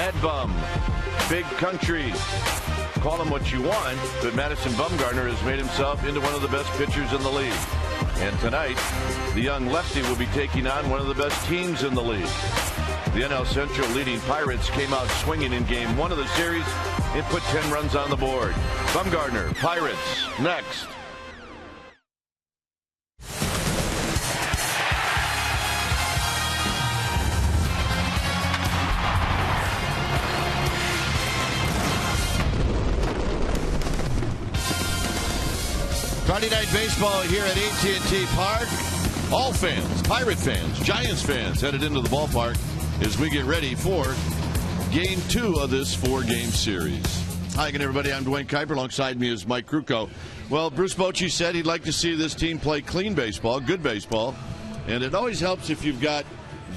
Mad Bum, Big Country. Call him what you want, but Madison Bumgarner has made himself into one of the best pitchers in the league. And tonight, the young lefty will be taking on one of the best teams in the league. The NL Central leading Pirates came out swinging in Game 1 of the series and put 10 runs on the board. Bumgarner, Pirates, next. Friday Night Baseball here at AT Park. All fans, Pirate fans, Giants fans headed into the ballpark as we get ready for Game 2 of this 4-game series. Hi again, everybody. I'm Dwayne Kuiper. Alongside me is Mike Krukow. Well, Bruce Bochy said he'd like to see this team play clean baseball, good baseball. And it always helps if you've got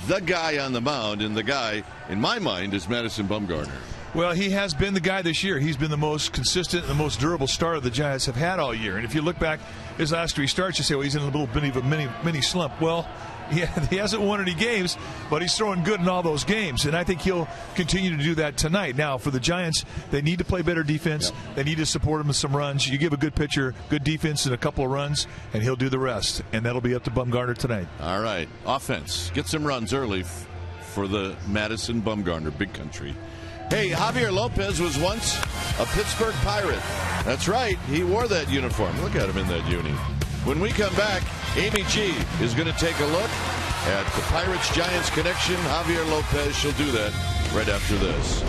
the guy on the mound. And the guy, in my mind, is Madison Bumgarner. Well, he has been the guy this year. He's been the most consistent and the most durable starter the Giants have had all year. And if you look back his last 3 starts, you say, well, he's in a little bit of a mini slump. Well, he hasn't won any games, but he's throwing good in all those games. And I think he'll continue to do that tonight. Now, for the Giants, they need to play better defense. Yep. They need to support him with some runs. You give a good pitcher, good defense, and a couple of runs, and he'll do the rest. And that'll be up to Bumgarner tonight. All right. Offense. Get some runs early for the Madison Bumgarner Big Country. Hey, Javier Lopez was once a Pittsburgh Pirate. That's right. He wore that uniform. Look at him in that uni. When we come back, Amy G is going to take a look at the Pirates-Giants connection. Javier Lopez, she'll do that right after this.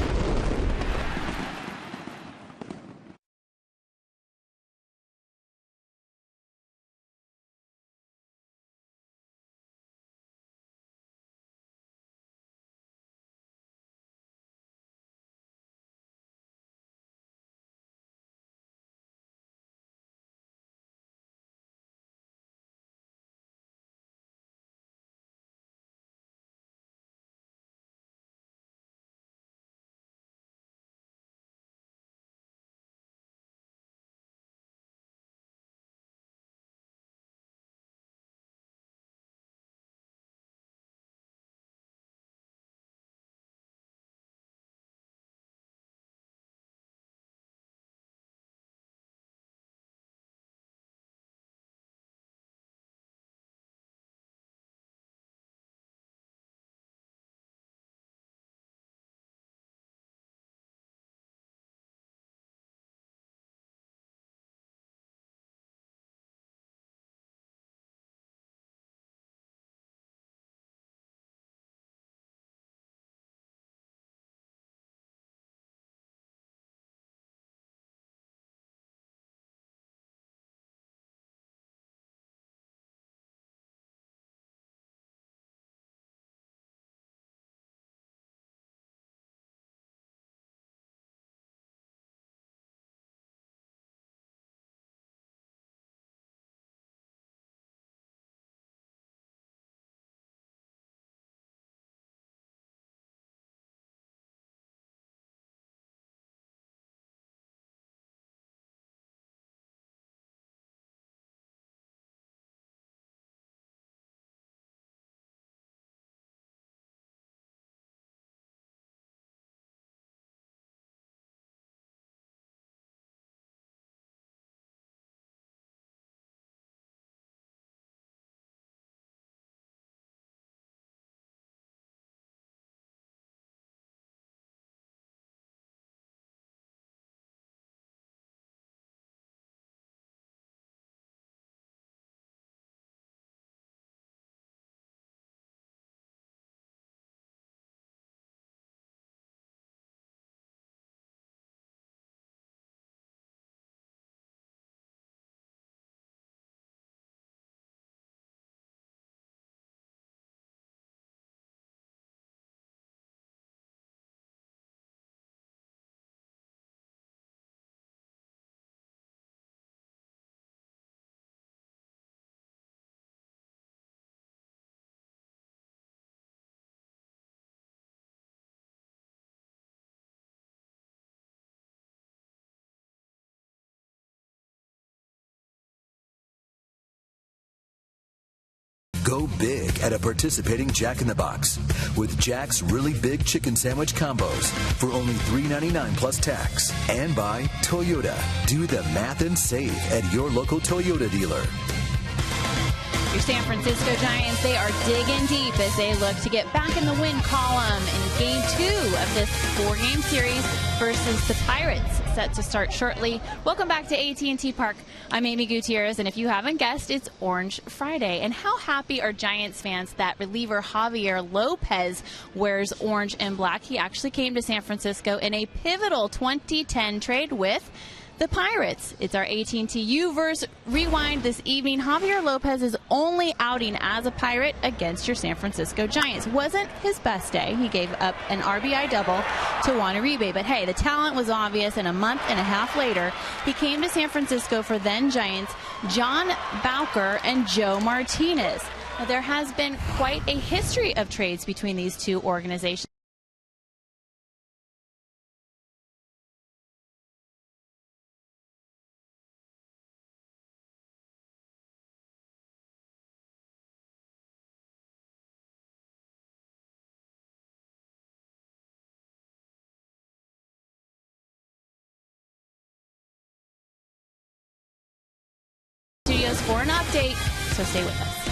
Go big at a participating Jack in the Box with Jack's really big chicken sandwich combos for only $3.99 plus tax. And by Toyota. Do the math and save at your local Toyota dealer. Your San Francisco Giants, they are digging deep as they look to get back in the win column in Game 2 of this 4-game series versus the Pirates, set to start shortly. Welcome back to AT Park. I'm Amy Gutierrez, and if you haven't guessed, it's Orange Friday. And how happy are Giants fans that reliever Javier Lopez wears orange and black? He actually came to San Francisco in a pivotal 2010 trade with the Pirates. It's our AT&T U-verse rewind this evening. Javier Lopez's only outing as a Pirate against your San Francisco Giants wasn't his best day. He gave up an RBI double to Juan Uribe, but hey, the talent was obvious, and a month and a half later, he came to San Francisco for then Giants John Bowker and Joe Martinez. Now, there has been quite a history of trades between these two organizations. Studios for an update, so stay with us.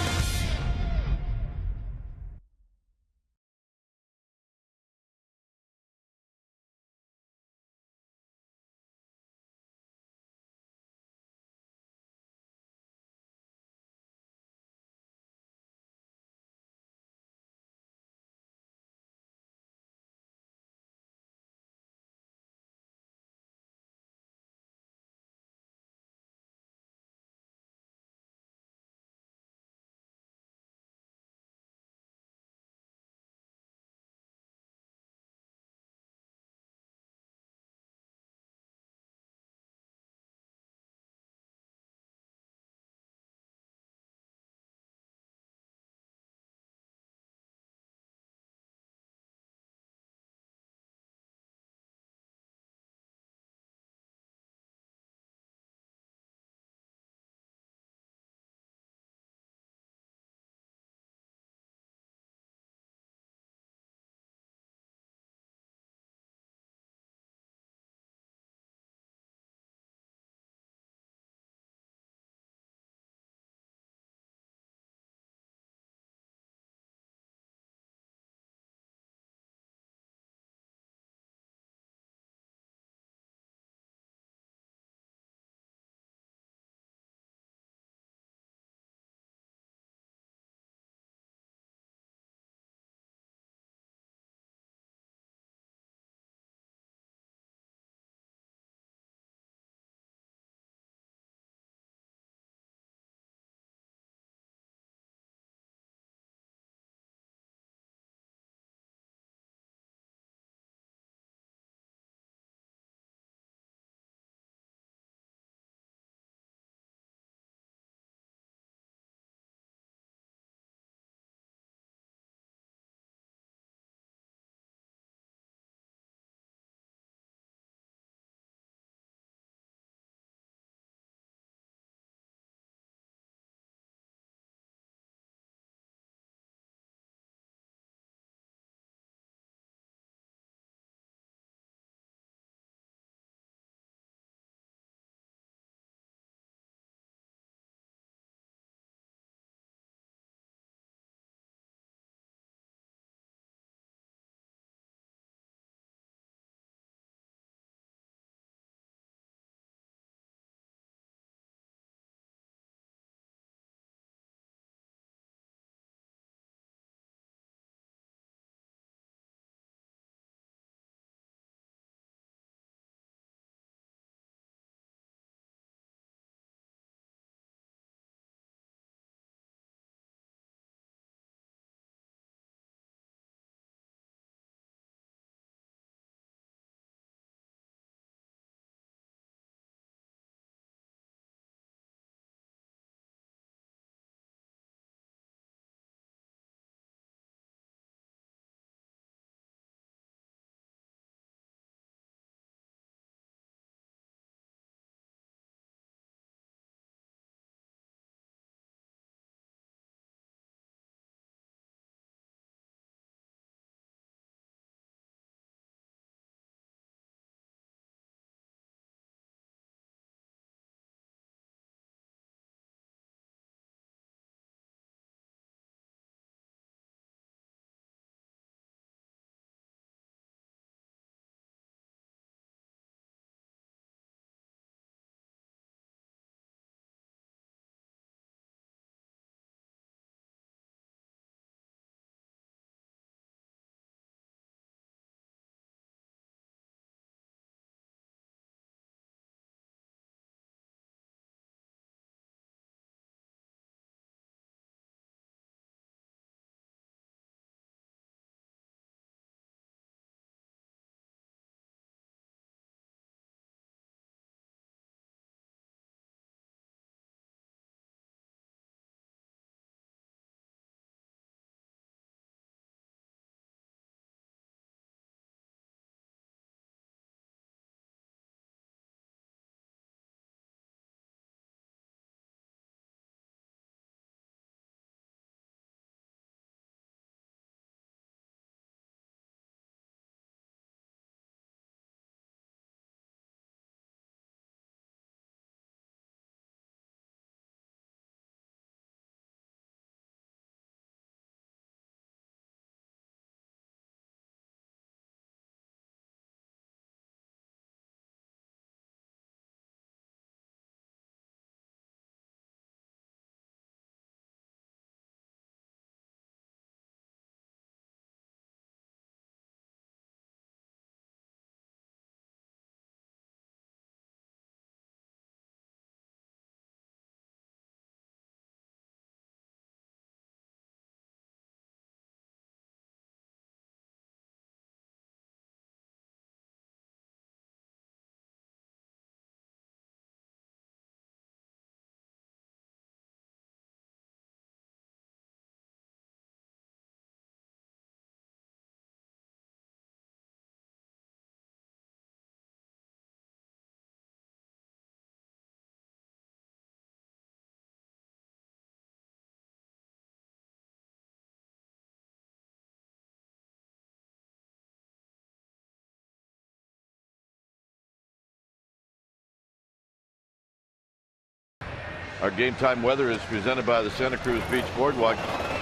Our game time weather is presented by the Santa Cruz Beach Boardwalk.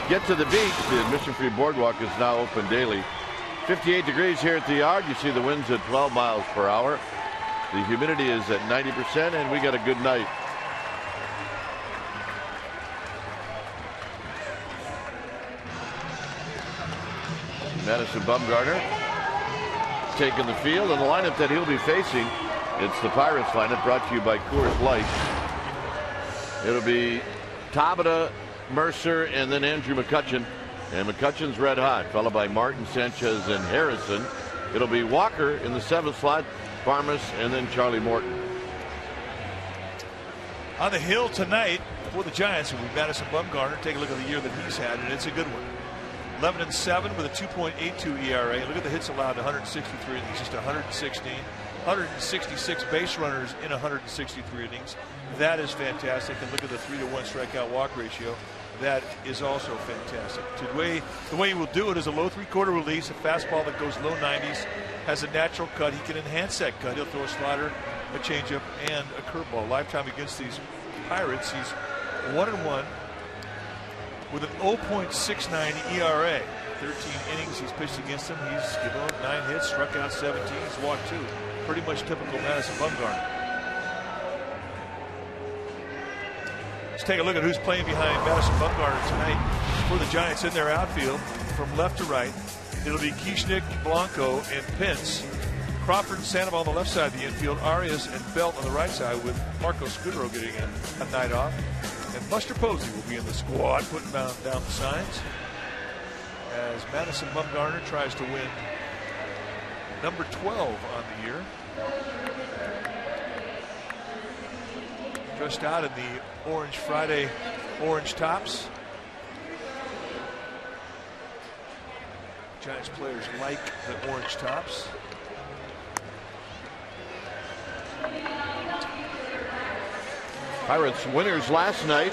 Get to the beach. The admission-free boardwalk is now open daily. 58 degrees here at the yard. You see the winds at 12 miles per hour. The humidity is at 90%, and we got a good night. Madison Bumgarner taking the field, and the lineup that he'll be facing, it's the Pirates lineup brought to you by Coors Light. It'll be Tabata, Mercer, and then Andrew McCutchen. And McCutchen's red hot, followed by Martin, Sanchez, and Harrison. It'll be Walker in the 7th slot, Farmas, and then Charlie Morton. On the hill tonight for the Giants will be Madison Bumgarner. Take a look at the year that he's had, and it's a good one. 11-7 with a 2.82 ERA. Look at the hits allowed, 163 innings, just 116. 166 base runners in 163 innings. That is fantastic. And look at the 3-to-1 strikeout walk ratio. That is also fantastic. The way he will do it is a low 3/4 release, a fastball that goes low 90s, has a natural cut. He can enhance that cut. He'll throw a slider, a changeup, and a curveball. Lifetime against these Pirates, he's 1-1 with an 0.69 ERA. 13 innings he's pitched against him. He's given up 9 hits, struck out 17, he's walked 2. Pretty much typical Madison Bumgarner. Let's take a look at who's playing behind Madison Bumgarner tonight for the Giants in their outfield from left to right. It'll be Kieschnick, Blanco, and Pence. Crawford and Sandoval on the left side of the infield. Arias and Belt on the right side, with Marco Scudero getting a night off. And Buster Posey will be in the squad, putting down the signs as Madison Bumgarner tries to win number 12 on the year. Dressed out in the Orange Friday orange tops. Giants players like the orange tops. Pirates winners last night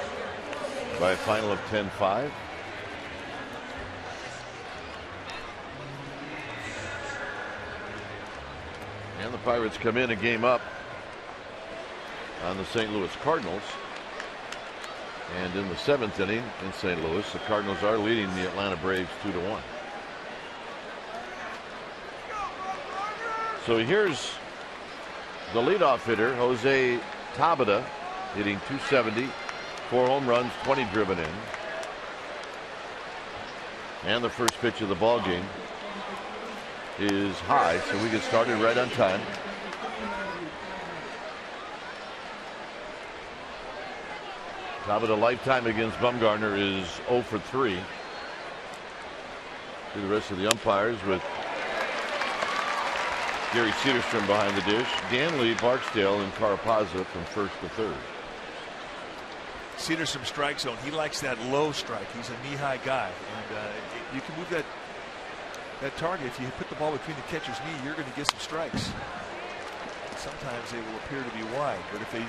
by a final of 10-5. And the Pirates come in a game up on the St. Louis Cardinals. And in the 7th inning in St. Louis, the Cardinals are leading the Atlanta Braves 2-1. So here's the leadoff hitter, Jose Tabata, hitting .270, 4 home runs, 20 driven in. And the first pitch of the ball game is high, so we get started right on time. Tabata lifetime against Bumgarner is 0 for 3. To the rest of the umpires, with Gary Cedarstrom behind the dish, Danley, Barksdale, and Carapazza from first to third. Cedarstrom strike zone. He likes that low strike. He's a knee-high guy, and you can move that target. If you put the ball between the catcher's knee, you're going to get some strikes. Sometimes they will appear to be wide, but if you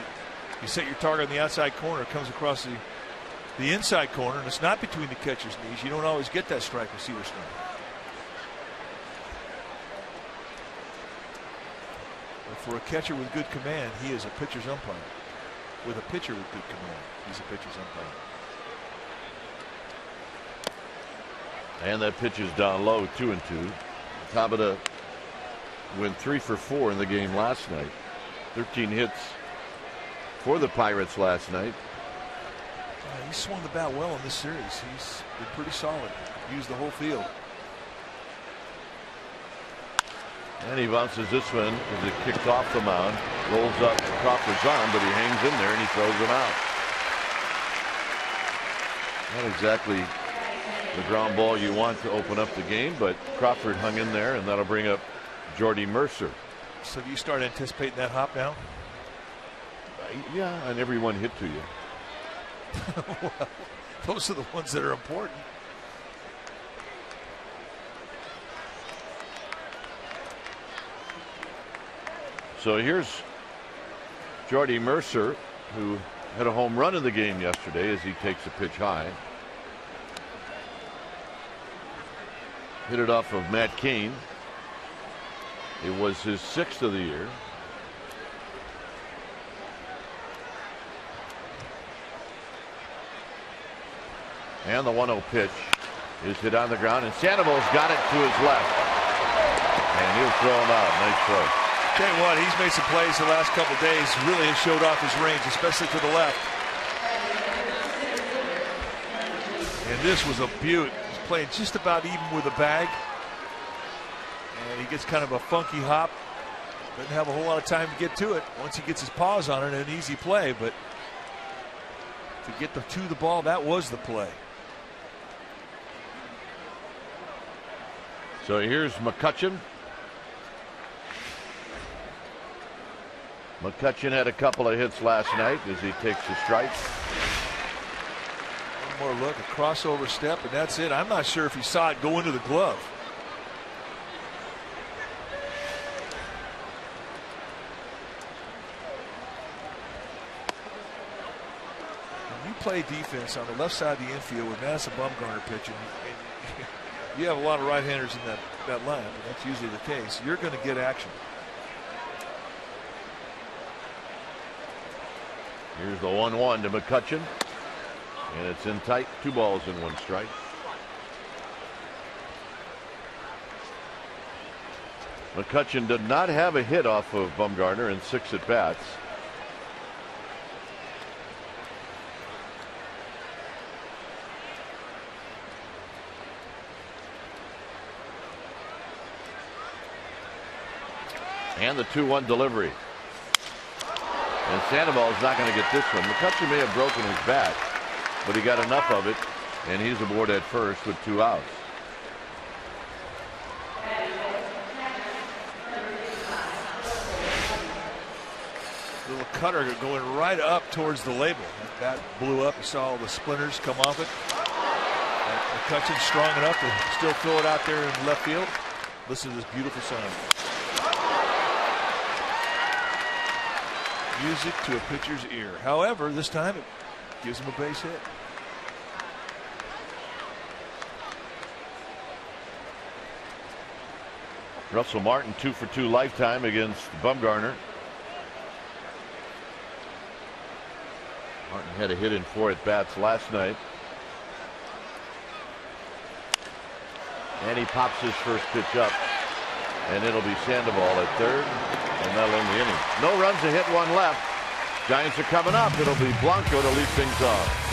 set your target on the outside corner, it comes across the inside corner, and it's not between the catcher's knees, you don't always get that strike with Cedarstrom. But for a catcher with good command, he is a pitcher's umpire. With a pitcher with good command, he's a pitcher's umpire. And that pitch is down low, 2-2. Tabata went 3 for 4 in the game last night. 13 hits for the Pirates last night. He swung the bat well in this series. He's been pretty solid. Used the whole field. And he bounces this one as it kicked off the mound. Rolls up Crawford's arm, but he hangs in there and he throws him out. Not exactly the ground ball you want to open up the game, but Crawford hung in there, and that'll bring up Jordy Mercer. So do you start anticipating that hop now? Yeah, and every one hit to you. Well, those are the ones that are important. So here's Jordy Mercer, who had a home run in the game yesterday as he takes a pitch high. Hit it off of Matt Cain. It was his 6th of the year. And the 1-0 pitch is hit on the ground, and Sandoval's got it to his left. And he'll throw him out. Nice throw. Tell you what, he's made some plays the last couple of days. Really has showed off his range, especially to the left. And this was a beaut. He's playing just about even with the bag. And he gets kind of a funky hop. Doesn't have a whole lot of time to get to it. Once he gets his paws on it, an easy play. But to get to the ball, that was the play. So here's McCutchen. McCutchen had a couple of hits last night as he takes the strike. One more look, a crossover step, and that's it. I'm not sure if he saw it go into the glove. When you play defense on the left side of the infield with Madison Bumgarner pitching, and you have a lot of right-handers in that lineup, and that's usually the case, you're going to get action. Here's the 1-1 to McCutchen. And it's in tight. 2 balls and 1 strike. McCutchen did not have a hit off of Bumgarner in 6 at bats. And the 2-1 delivery. And Sandoval's not going to get this one. McCutchen may have broken his bat, but he got enough of it, and he's aboard at first with 2 outs. Little cutter going right up towards the label. That bat blew up. You saw all the splinters come off it. McCutchen's strong enough to still throw it out there in left field. Listen to this beautiful sound. Music to a pitcher's ear. However, this time it gives him a base hit. Russell Martin 2 for 2 lifetime against Bumgarner. Martin had a hit in 4 at bats last night. And he pops his first pitch up. And it'll be Sandoval at third. And that'll end the inning. No runs, a hit, 1 left. Giants are coming up. It'll be Blanco to lead things off.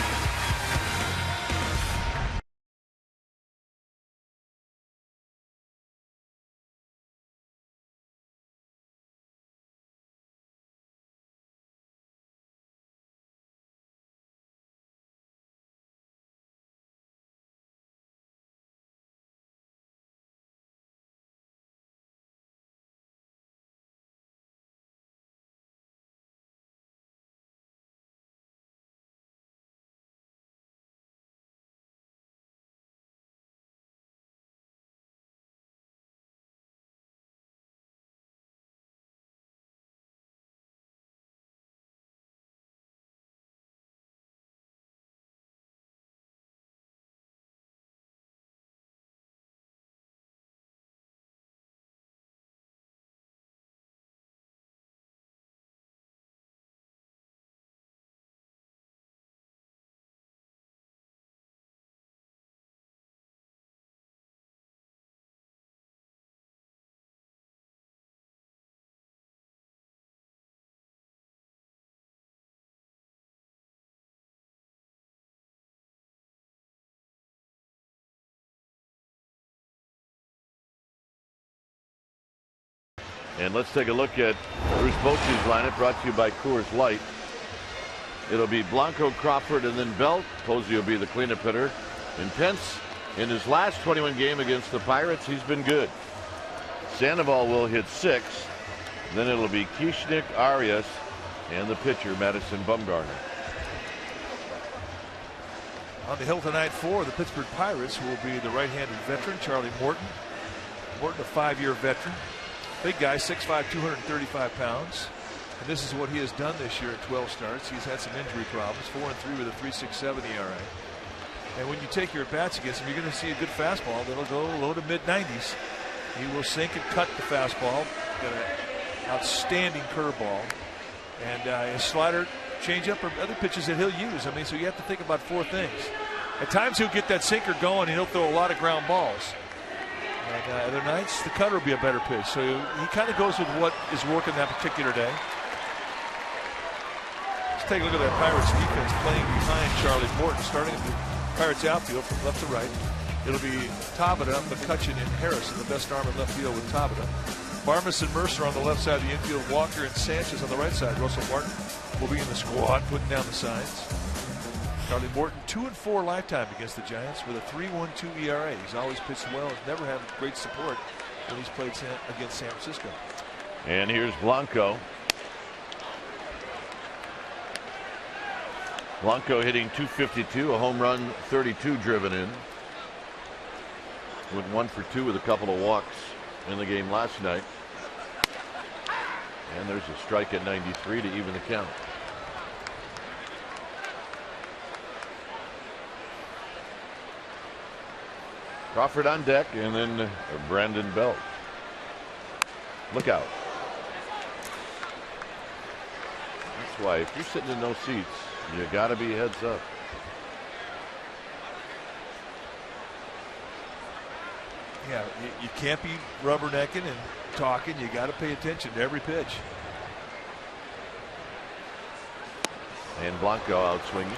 And let's take a look at Bruce Bochy's lineup, brought to you by Coors Light. It'll be Blanco, Crawford, and then Belt. Posey will be the cleanup hitter. And Pence, in his last 21 game against the Pirates, he's been good. Sandoval will hit 6. Then it'll be Kishnik, Arias, and the pitcher, Madison Bumgarner. On the hill tonight for the Pittsburgh Pirates will be the right-handed veteran, Charlie Morton. Morton, a 5-year veteran. Big guy, 6'5", 235 pounds. And this is what he has done this year at 12 starts. He's had some injury problems, 4-3 with a 3.67 ERA. And when you take your at-bats against him, you're going to see a good fastball that'll go low to mid-90s. He will sink and cut the fastball. Got an outstanding curveball. And his slider, changeup, or other pitches that he'll use. I mean, so you have to think about 4 things. At times he'll get that sinker going and he'll throw a lot of ground balls. And other nights the cutter will be a better pitch. So he kind of goes with what is working that particular day. Let's take a look at that Pirates defense playing behind Charlie Morton, starting at the Pirates outfield from left to right. It'll be Tabata, McCutcheon, and Harrison, the best arm in left field with Tabata. Barmas and Mercer on the left side of the infield. Walker and Sanchez on the right side. Russell Martin will be in the squad, putting down the signs. Charlie Morton, 2-4 lifetime against the Giants with a 3.12 ERA. He's always pitched well. He's never had great support when he's played against San Francisco. And here's Blanco. Blanco hitting .252, a home run, 32 driven in. Went 1 for 2 with a couple of walks in the game last night. And there's a strike at 93 to even the count. Crawford on deck, and then Brandon Belt. Look out. That's why if you're sitting in those seats, you got to be heads up. Yeah, you can't be rubbernecking and talking. You got to pay attention to every pitch. And Blanco out swinging.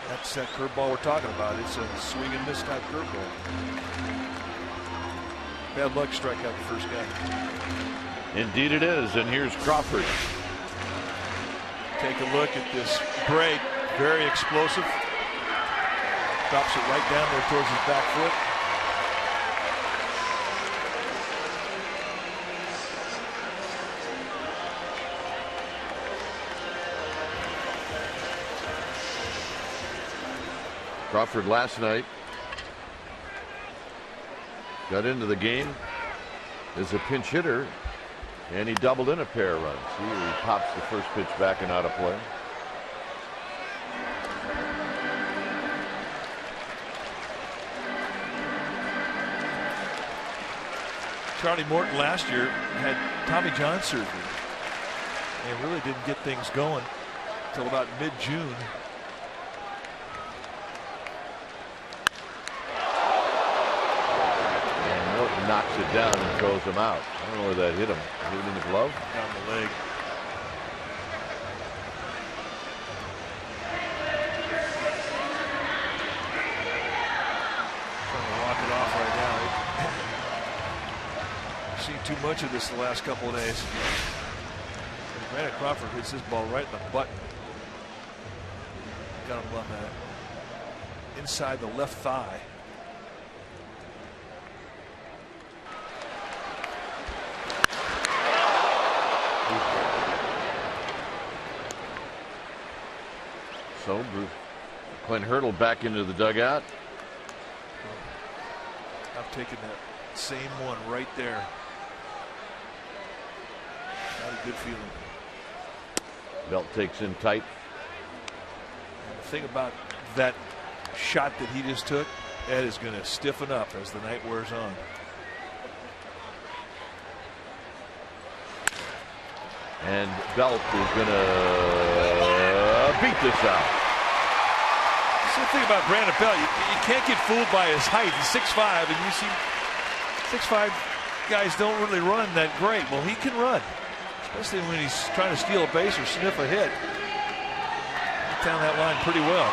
That's that curveball we're talking about. It's a swing and miss type curveball. Bad luck strike out the first guy. Indeed it is. And here's Crawford. Take a look at this break. Very explosive. Drops it right down there towards his back foot. Crawford last night got into the game as a pinch hitter, and he doubled in a pair of runs. He pops the first pitch back and out of play. Charlie Morton last year had Tommy John surgery and really didn't get things going until about mid-June. Knocks it down and throws him out. I don't know where that hit him. Hit him in the glove? Down the leg. Trying to walk it off right now. I've seen too much of this the last couple of days. Brandon Crawford hits this ball right in the butt. Got him on the inside the left thigh. So Clint Hurdle back into the dugout. I've taken that same one right there. Not a good feeling. Belt takes in tight. And the thing about that shot that he just took, that is going to stiffen up as the night wears on. And Belt is going to beat this out. See, the thing about Brandon Belt, you can't get fooled by his height. He's 6'5", and you see 6'5" guys don't really run that great. Well, he can run, especially when he's trying to steal a base or sniff a hit. Get down that line pretty well.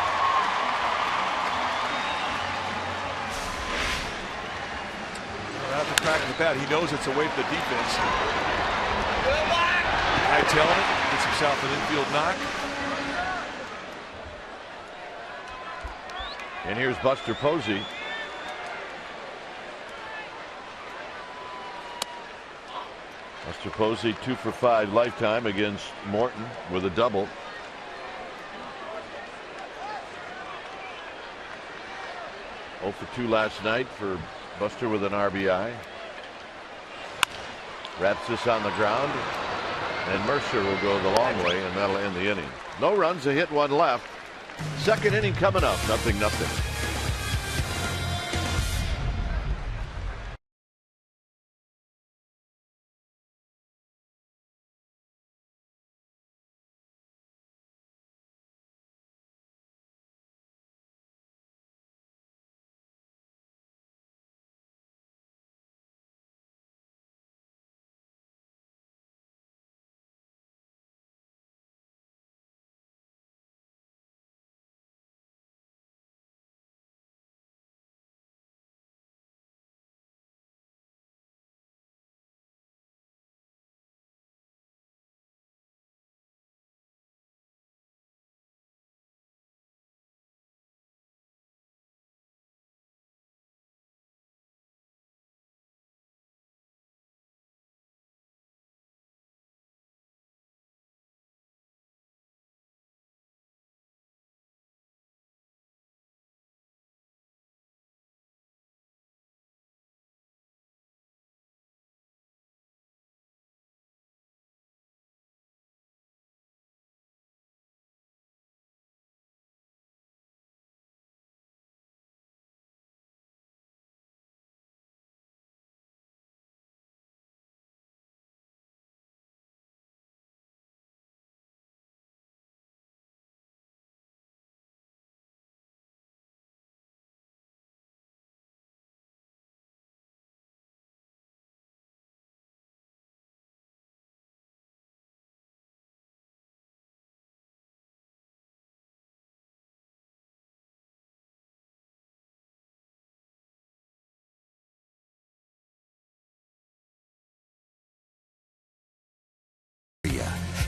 Out the crack of the bat, he knows it's away from the defense. Hightailing it, gets himself an infield knock. And here's Buster Posey. Buster Posey 2 for 5 lifetime against Morton with a double. Oh for 2 last night for Buster with an RBI. Wraps this on the ground, and Mercer will go the long way, and that'll end the inning. No runs, a hit, 1 left. Second inning coming up, 0-0.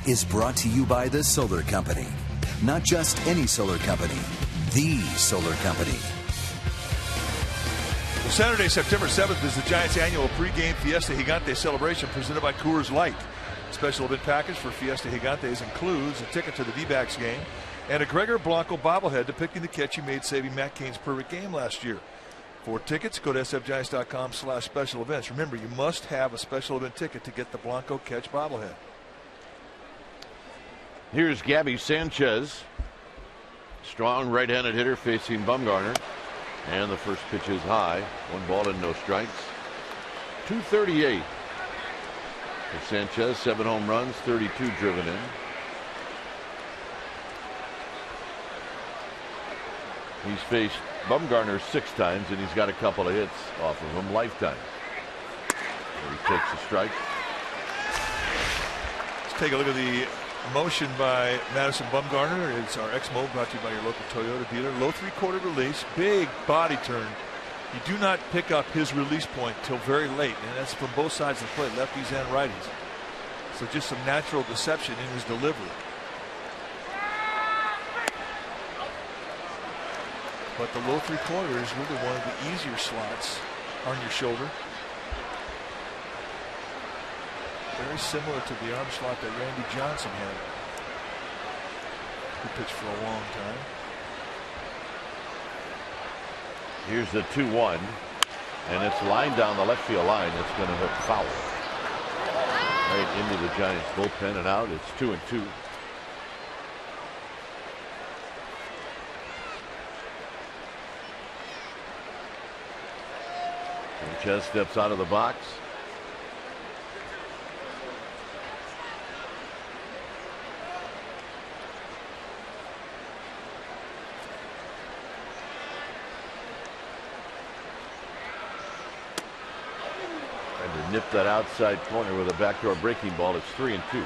is brought to you by the Solar Company. Not just any solar company, the solar company. Well, Saturday, September 7th is the Giants' annual pregame Fiesta Gigante celebration presented by Coors Light. Special event package for Fiesta Gigantes includes a ticket to the D-backs game and a Gregor Blanco bobblehead depicting the catch he made saving Matt Cain's perfect game last year. For tickets, go to sfgiants.com/special events. Remember, you must have a special event ticket to get the Blanco catch bobblehead. Here's Gabby Sanchez, strong right-handed hitter facing Bumgarner, and the first pitch is high. 1 ball and no strikes. 238 for Sanchez. 7 home runs, 32 driven in. He's faced Bumgarner 6 times, and he's got a couple of hits off of him lifetime. He takes a strike. Let's take a look at the motion by Madison Bumgarner. It's our X-Mo, brought to you by your local Toyota dealer. Low 3/4 release, big body turn. You do not pick up his release point till very late, and that's from both sides of the plate, lefties and righties. So just some natural deception in his delivery. But the low 3/4 is really one of the easier slots on your shoulder. Very similar to the arm slot that Randy Johnson had, who pitched for a long time. Here's the 2-1, and it's lined down the left field line. It's going to hit foul right into the Giants bullpen and out. It's 2-2. Sanchez steps out of the box. Nip that outside corner with a backdoor breaking ball. It's 3-2.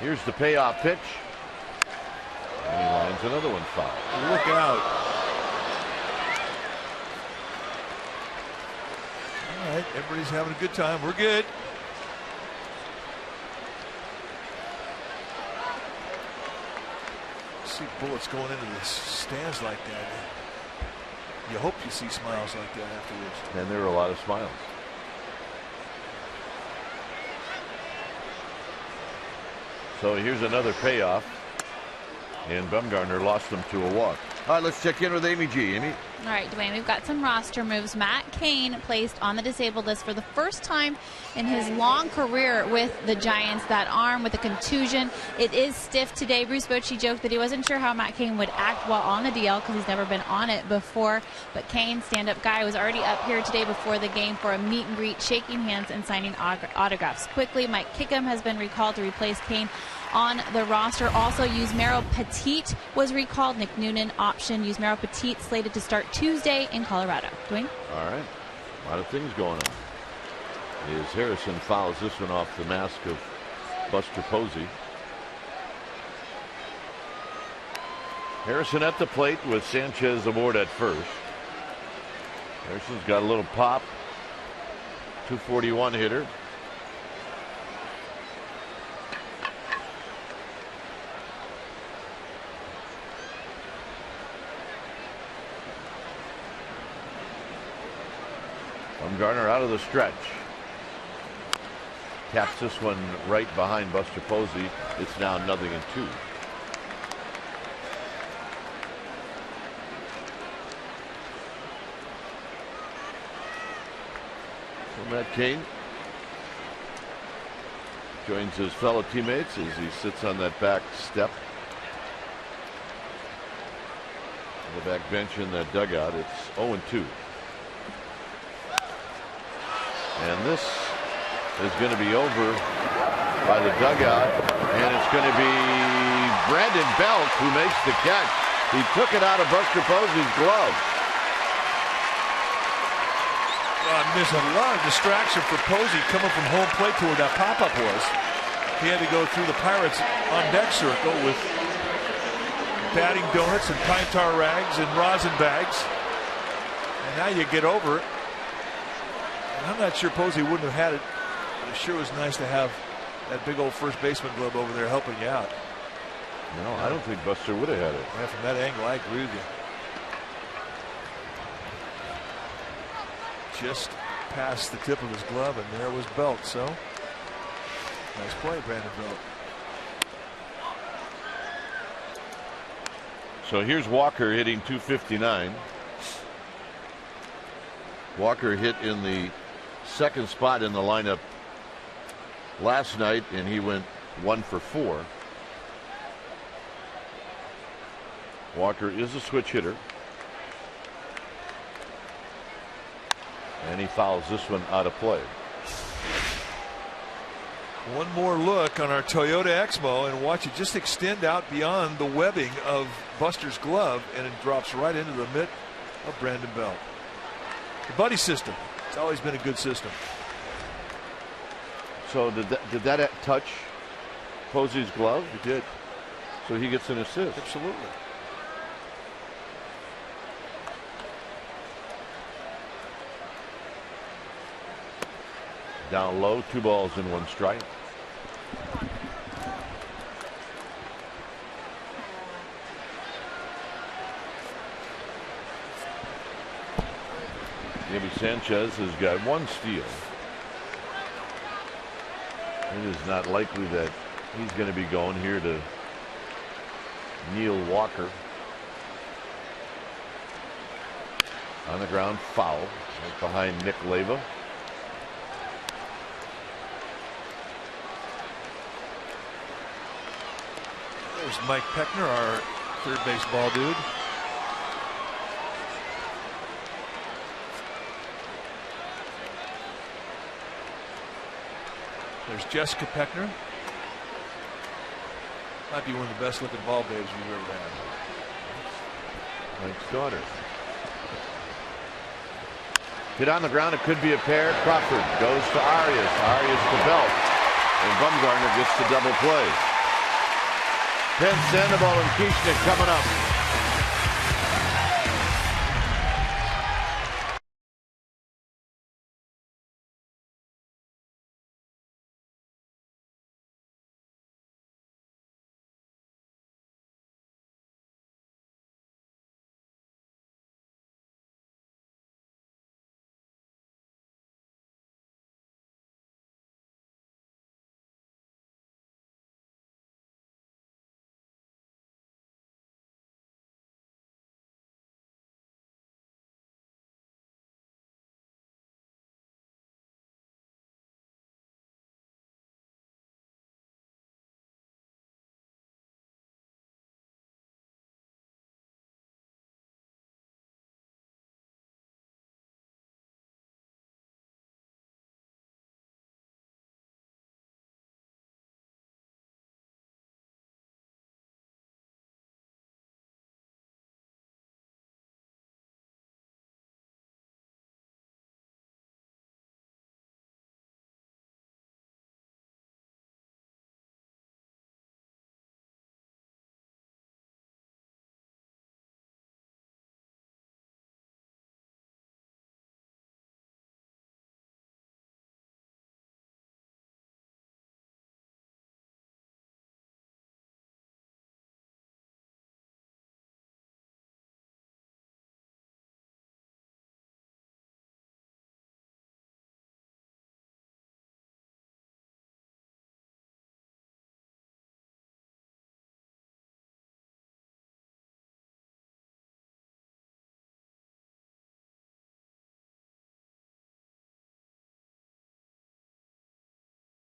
Here's the payoff pitch. And he lines another one foul. Look out. All right, everybody's having a good time. We're good. See bullets going into the stands like that. You hope you see smiles like that afterwards. And there are a lot of smiles. So here's another payoff, and Bumgarner lost them to a walk. All right, let's check in with Amy G. Amy. All right, Dwayne, we've got some roster moves. Matt Cain placed on the disabled list for the first time in his long career with the Giants. That arm with a contusion, it is stiff today. Bruce Bochy joked that he wasn't sure how Matt Cain would act while on the DL because he's never been on it before. But Cain, stand-up guy, was already up here today before the game for a meet and greet, shaking hands and signing autographs. Quickly, Mike Kickham has been recalled to replace Cain on the roster. Also, Yusmeiro Petit was recalled. Nick Noonan option. Yusmeiro Petit slated to start Tuesday in Colorado. Dwayne? All right. A lot of things going on. As Harrison fouls this one off the mask of Buster Posey. Harrison at the plate with Sanchez aboard at first. Harrison's got a little pop. 241 hitter. Bumgarner out of the stretch. Taps this one right behind Buster Posey. It's now 0-2. So Matt Cain joins his fellow teammates as he sits on that back step. On the back bench in that dugout. It's 0-2. And this is going to be over by the dugout, and it's going to be Brandon Belt who makes the catch. He took it out of Buster Posey's glove. There's a lot of distraction for Posey coming from home plate to where that pop-up was. He had to go through the Pirates on deck circle with batting donuts and pine tar rags and rosin bags. And now you get over it. And I'm not sure Posey wouldn't have had it, but it sure was nice to have that big old first baseman glove over there helping you out. No, I don't think Buster would have had it. Yeah, from that angle, I agree with you. Just past the tip of his glove, and there was Belt. So nice play, Brandon Belt. So here's Walker hitting .259. Walker hit in the second spot in the lineup last night, and he went 1 for 4. Walker is a switch hitter. And he fouls this one out of play. One more look on our Toyota Exmo and watch it just extend out beyond the webbing of Buster's glove, and it drops right into the mitt of Brandon Belt. The buddy system. It's always been a good system. So did that touch Posey's glove? It did. So he gets an assist. Absolutely. Down low, 2 balls and 1 strike. Gibby Sanchez has got 1 steal. It is not likely that he's going to be going here to Neil Walker. On the ground, foul right behind Nick Leyva. There's Mike Peckner, our third base ball dude. There's Jessica Peckner. Might be one of the best looking ball babes we've ever had. Mike's daughter. Hit on the ground, it could be a pair. Crawford goes to Arias. Arias to Belt. And Bumgarner gets the double play. Penn Sandoval and Kieschnick coming up.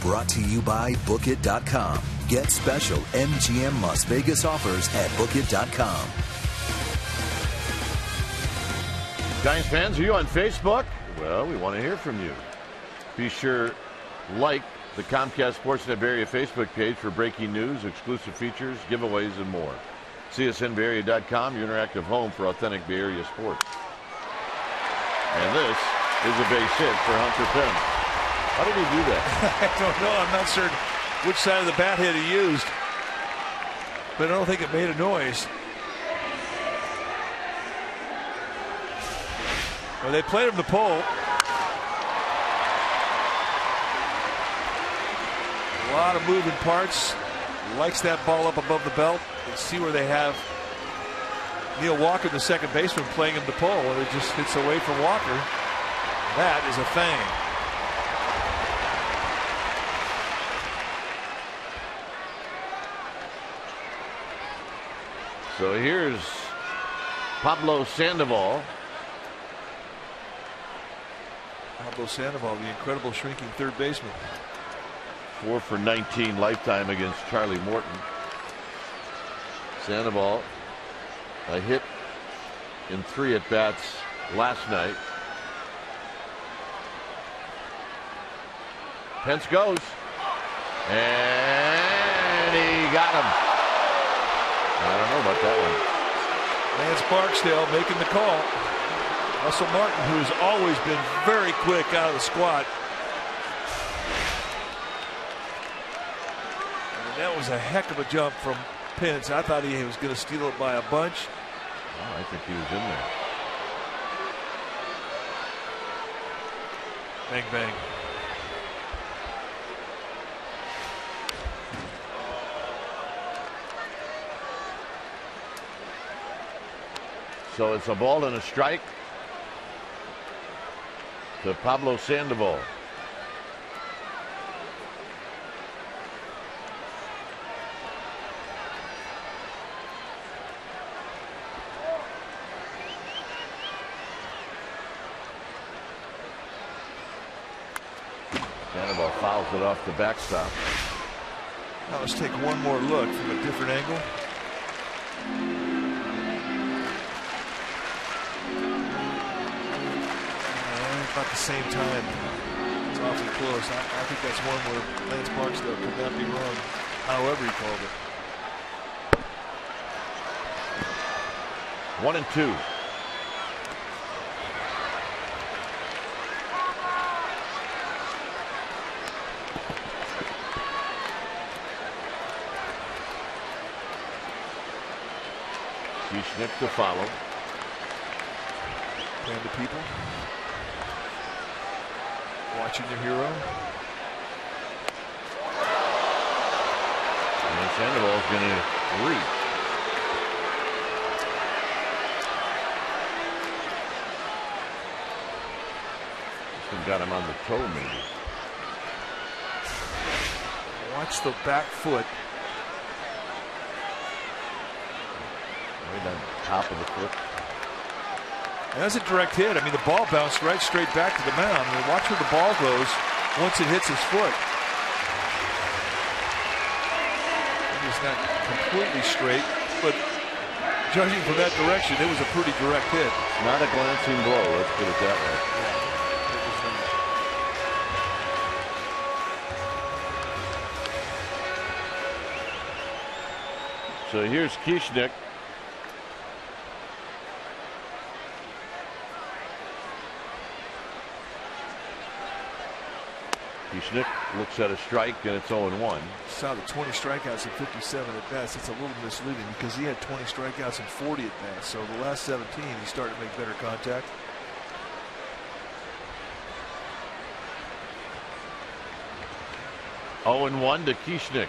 Brought to you by Bookit.com. Get special MGM Las Vegas offers at Bookit.com. Giants fans, are you on Facebook? Well, we want to hear from you. Be sure like the Comcast Sportsnet Bay Area Facebook page for breaking news, exclusive features, giveaways, and more. CSNBayArea.com, your interactive home for authentic Bay Area sports. And this is a base hit for Hunter Pence. How did he do that? I don't know. I'm not certain. which side of the bat head he used, but I don't think it made a noise. Well, they played him the pole. A lot of moving parts. Likes that ball up above the belt. Let's see where they have Neil Walker, the second baseman, playing him the pole, and it just hits away from Walker. That is a thing. So here's Pablo Sandoval. Pablo Sandoval, the incredible shrinking third baseman. 4 for 19 lifetime against Charlie Morton. Sandoval, a hit in 3 at-bats last night. Pence goes, and he got him. I don't know about that one. Lance Barksdale making the call. Russell Martin, who has always been very quick out of the squat. And that was a heck of a jump from Pence. I thought he was going to steal it by a bunch. Oh, I think he was in there. Bang, bang. So it's a ball and a strike to Pablo Sandoval. Sandoval fouls it off the backstop. Now let's take one more look from a different angle. About the same time. It's awfully close. I think that's one where Lance Barksdale could not be wrong, however he called it. 1 and 2. Kieschnick to follow. And the people watching their hero. And Sandoval's going to reach. This one got him on the toe, maybe. Watch the back foot. Right on top of the foot. And that's a direct hit. I mean, the ball bounced right straight back to the mound. I mean, watch where the ball goes once it hits his foot. It's not completely straight, but judging from that direction, it was a pretty direct hit. Not a glancing blow, let's put it that way. So here's Kieschnick. Kieschnick looks at a strike, and it's 0-1. Saw the 20 strikeouts and 57 at bats. It's a little misleading because he had 20 strikeouts and 40 at bats. So the last 17, he started to make better contact. Oh, and 1 to Kieschnick.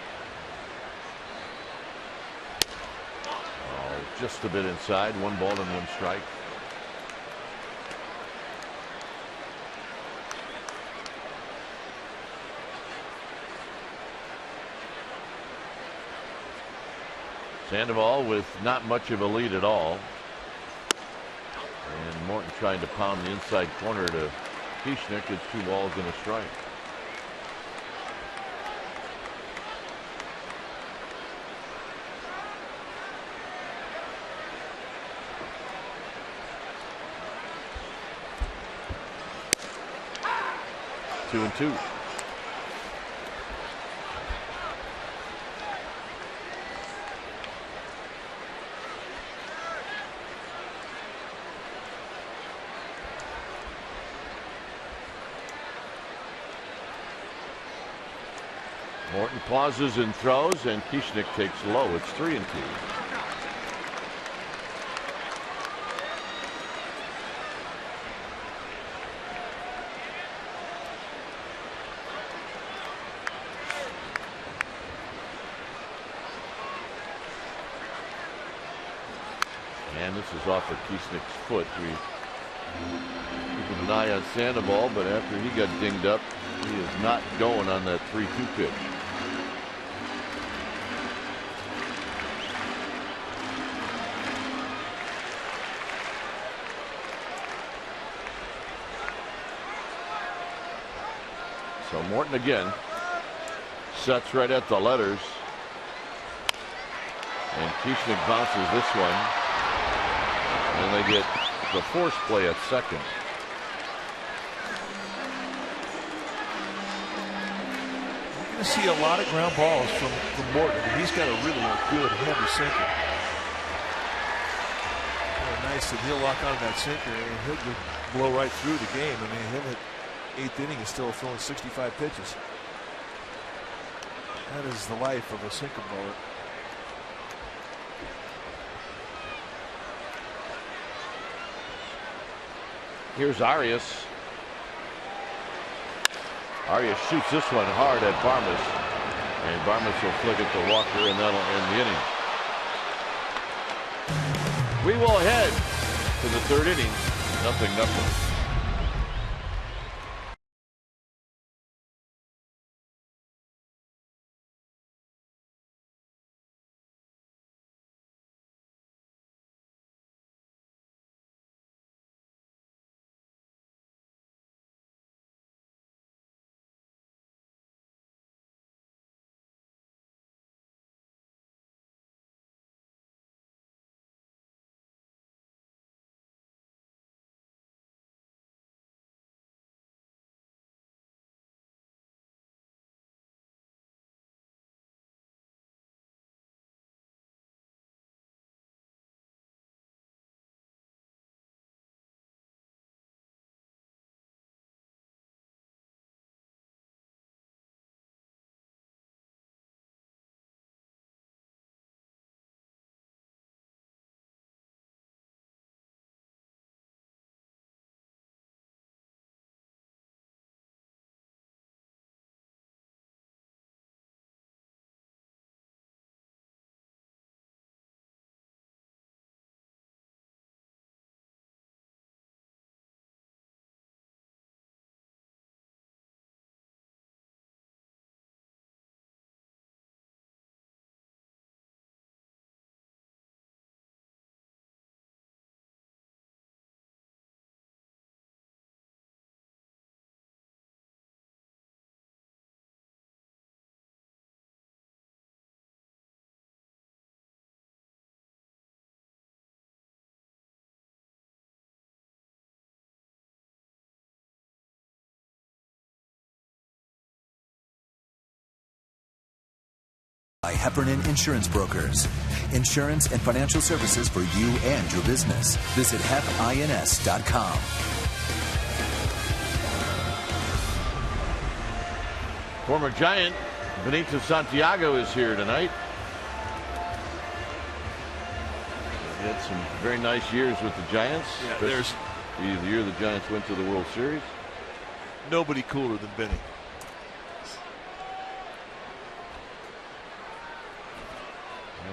Oh, just a bit inside. 1 ball and 1 strike. Sandoval with not much of a lead at all. And Morton trying to pound the inside corner to Kieschnick. It's 2 balls and a strike. Two and 2. Morton pauses and throws, and Kieschnick takes low. It's 3-2. And this is off of Kieschnick's foot. We keep an eye on Sandoval, but after he got dinged up, he is not going on that 3-2 pitch. So Morton again sets right at the letters, and Kieschnick bounces this one, and they get the force play at second. You're going to see a lot of ground balls from Morton. I mean, he's got a really good heavy sinker. Nice that he'll lock on that sinker and he'll blow right through the game. I mean, him at 8th inning is still throwing 65 pitches. That is the life of a sinker bowler. Here's Arias. Arias shoots this one hard at Barmas, and Barmas will flick it to Walker, and that'll end the inning. We will head to the 3rd inning. 0-0. By Heffernan Insurance Brokers. Insurance and financial services for you and your business. Visit hefins.com. Former Giant Benito Santiago is here tonight. He had some very nice years with the Giants. Yeah, there's the year the Giants went to the World Series. Nobody cooler than Benny.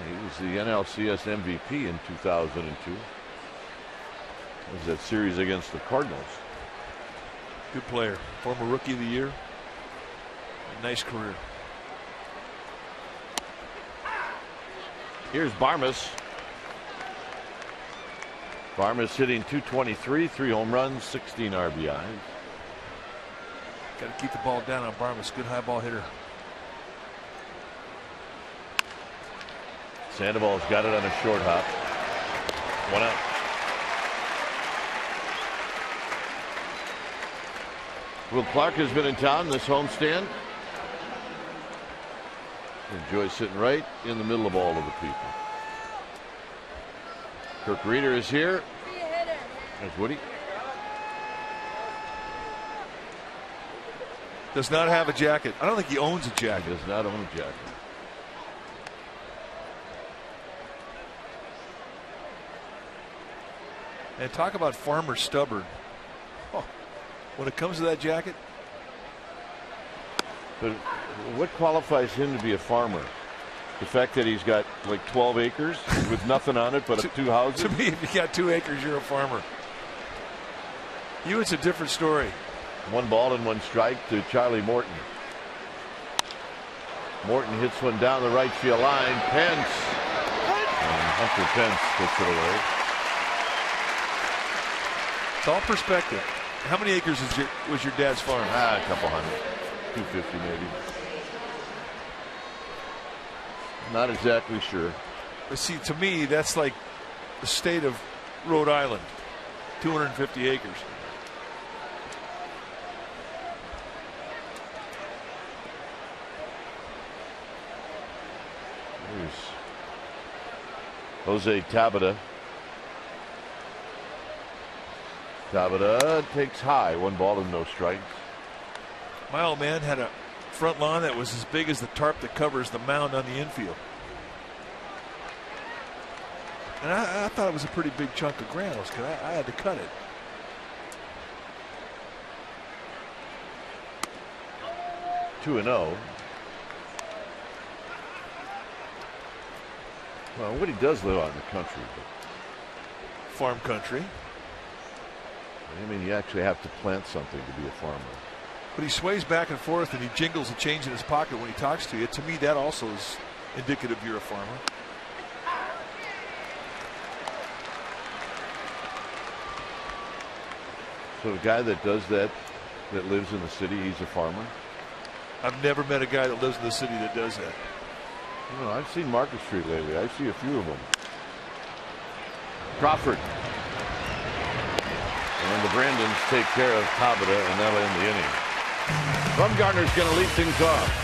He was the NLCS MVP in 2002. It was that series against the Cardinals. Good player. Former Rookie of the Year. A nice career. Here's Barmas. Barmas hitting .223, 3 home runs, 16 RBIs. Got to keep the ball down on Barmas. Good high ball hitter. Sandoval's got it on a short hop. 1 out. Will Clark has been in town this homestand. Enjoys sitting right in the middle of all of the people. Kirk Reeder is here. There's Woody. Does not have a jacket. I don't think he owns a jacket. Does not own a jacket. And talk about farmer stubborn. Oh, when it comes to that jacket. But what qualifies him to be a farmer? The fact that he's got like 12 acres with nothing on it but two houses? To me, if you got 2 acres, you're a farmer. You, it's a different story. 1 ball and 1 strike to Charlie Morton. Morton hits one down the right field line. Pence. And Hunter Pence gets it away. It's all perspective. How many acres was your dad's farm? A couple hundred. 250 maybe. Not exactly sure. But see, to me, that's like the state of Rhode Island. 250 acres. Here's Jose Tabata. Tabata takes high. 1 ball and no strikes. My old man had a front lawn that was as big as the tarp that covers the mound on the infield. And I thought it was a pretty big chunk of grounds because I had to cut it. Two and 0. Well, Woody does live out in the country. But farm country. I mean, you actually have to plant something to be a farmer. But he sways back and forth and he jingles a change in his pocket when he talks to you. To me, that also is indicative you're a farmer. So a guy that does that, that lives in the city, he's a farmer? I've never met a guy that lives in the city that does that. You know, I've seen Market Street lately. I see a few of them. Crawford. And the Brandons take care of Tabata, and that'll end the inning. Bumgarner's going to lead things off.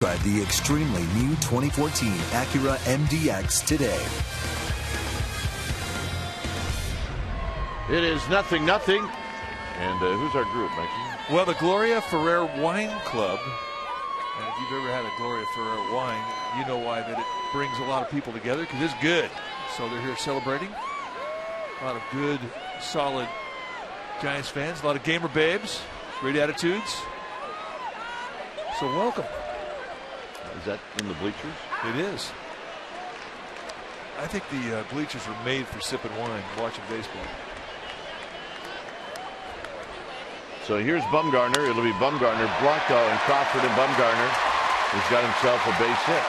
Drive the extremely new 2014 Acura MDX today. It is 0-0. And who's our group, Mikey? Well, the Gloria Ferrer Wine Club. And if you've ever had a Gloria Ferrer wine, you know why that it brings a lot of people together, because it's good. So they're here celebrating. A lot of good, solid Giants fans. A lot of gamer babes. Great attitudes. So welcome. Is that in the bleachers? It is. I think the bleachers were made for sipping wine, watching baseball. So here's Bumgarner. It'll be Bumgarner, Blanco, and Crawford, and Bumgarner has got himself a base hit.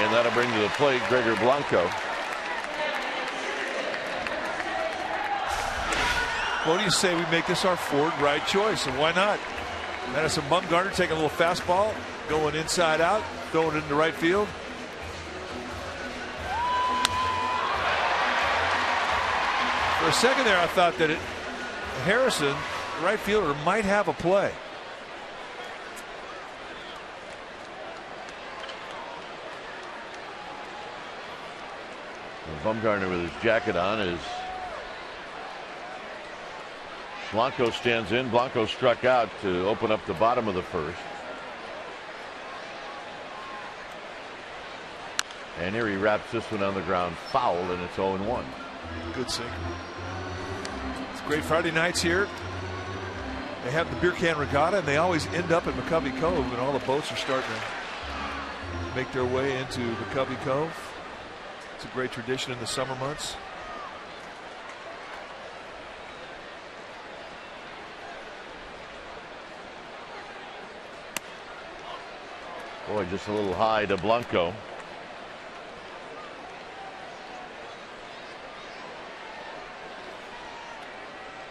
And that'll bring to the plate Gregor Blanco. What do you say we make this our Ford right choice? And why not? Madison Bumgarner taking a little fastball, going inside out, throwing it into right field. For a second there, I thought that Harrison, the right fielder, might have a play. Bumgarner with his jacket on as Blanco stands in. Blanco struck out to open up the bottom of the first. And here he wraps this one on the ground foul, and it's 0-1. Good sinker. It's great Friday nights here. They have the beer can regatta, and they always end up at McCovey Cove, and all the boats are starting to make their way into McCovey Cove. It's a great tradition in the summer months. Boy, just a little high to Blanco.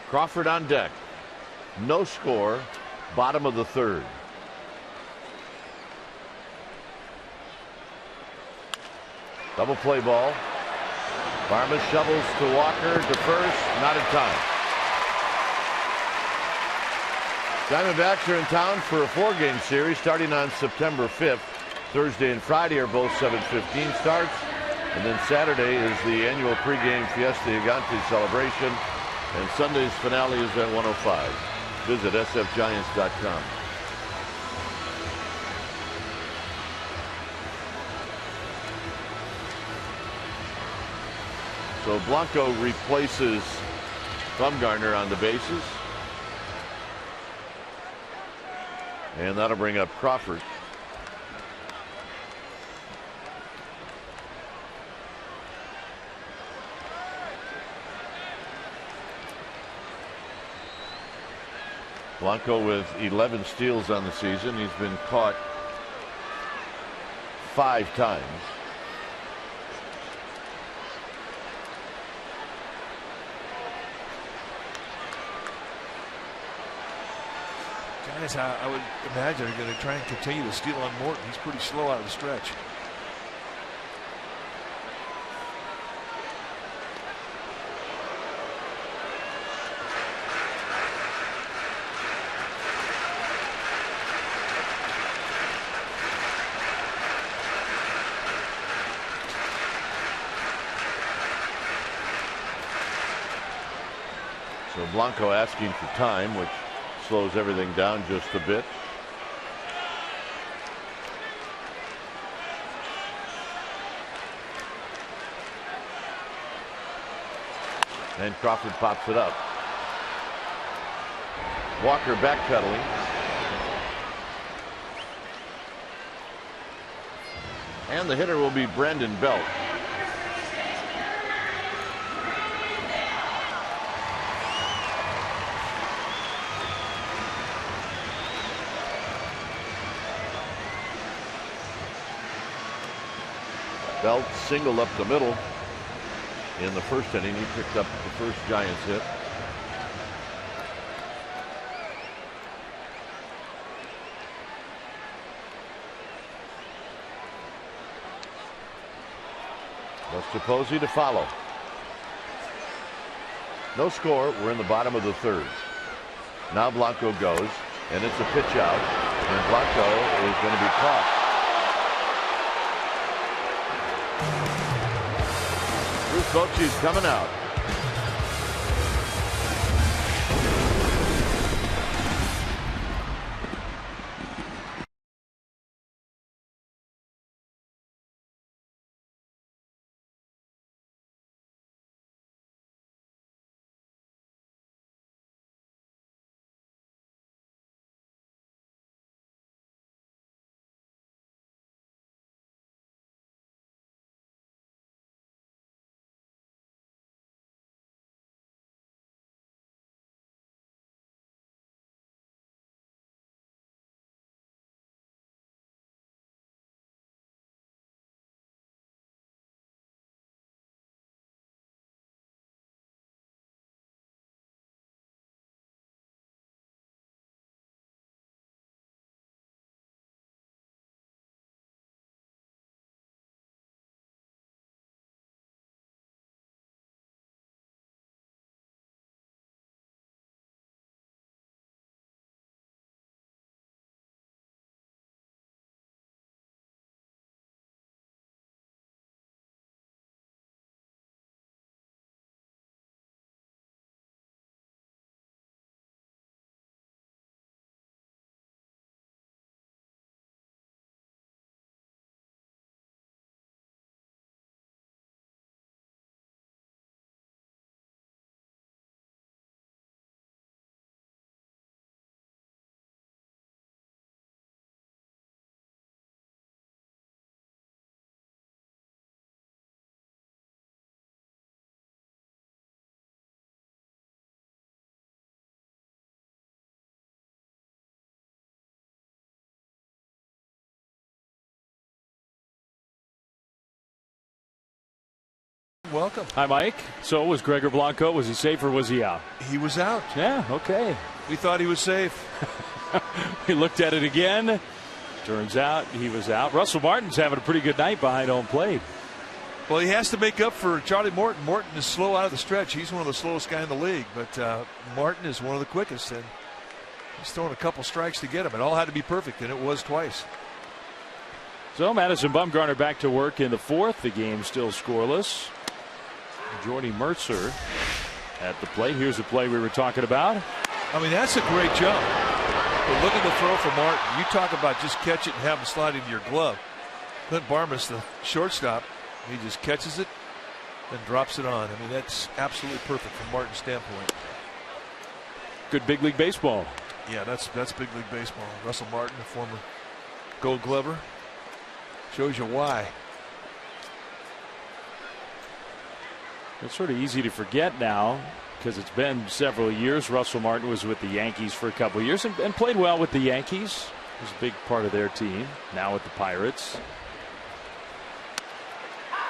Crawford on deck. No score. Bottom of the third. Double play ball. Varmus shovels to Walker to first. Not in time. Diamondbacks are in town for a 4-game series starting on September 5th. Thursday and Friday are both 7:15 starts. And then Saturday is the annual pregame Fiesta Gigante celebration. And Sunday's finale is at 1:05. Visit sfgiants.com. So Blanco replaces Bumgarner on the bases. And that'll bring up Crawford. Blanco with 11 steals on the season. He's been caught 5 times. Guys, I would imagine are going to try and continue to steal on Morton. He's pretty slow out of the stretch. So Blanco asking for time, which slows everything down just a bit. And Crawford pops it up. Walker backpedaling. And the hitter will be Brandon Belt. Belt singled up the middle in the first inning. He picked up the first Giants hit. Buster Posey to follow. No score. We're in the bottom of the third. Now Blanco goes, and it's a pitch out, and Blanco is going to be caught. Bruce Bochy's coming out. welcome. Hi, Mike. So was Gregor Blanco. Was he safe or was he out? He was out. Yeah, okay. We thought he was safe. We looked at it again. Turns out he was out. Russell Martin's having a pretty good night behind home plate. Well, he has to make up for Charlie Morton. Morton is slow out of the stretch. He's one of the slowest guys in the league, but Martin is one of the quickest, and he's throwing a couple strikes to get him. It all had to be perfect, and it was twice. So Madison Bumgarner back to work in the fourth. The game still scoreless. Jordy Mercer at the plate. Here's the play we were talking about. I mean, that's a great jump. But look at the throw from Martin. You talk about just catch it and have him slide into your glove. Clint Barmas, the shortstop, he just catches it and drops it on. I mean, that's absolutely perfect from Martin's standpoint. Good big league baseball. Yeah, that's big league baseball. Russell Martin, a former Gold Glover, shows you why. It's sort of easy to forget now because it's been several years. Russell Martin was with the Yankees for a couple of years and played well with the Yankees. He was a big part of their team. Now with the Pirates.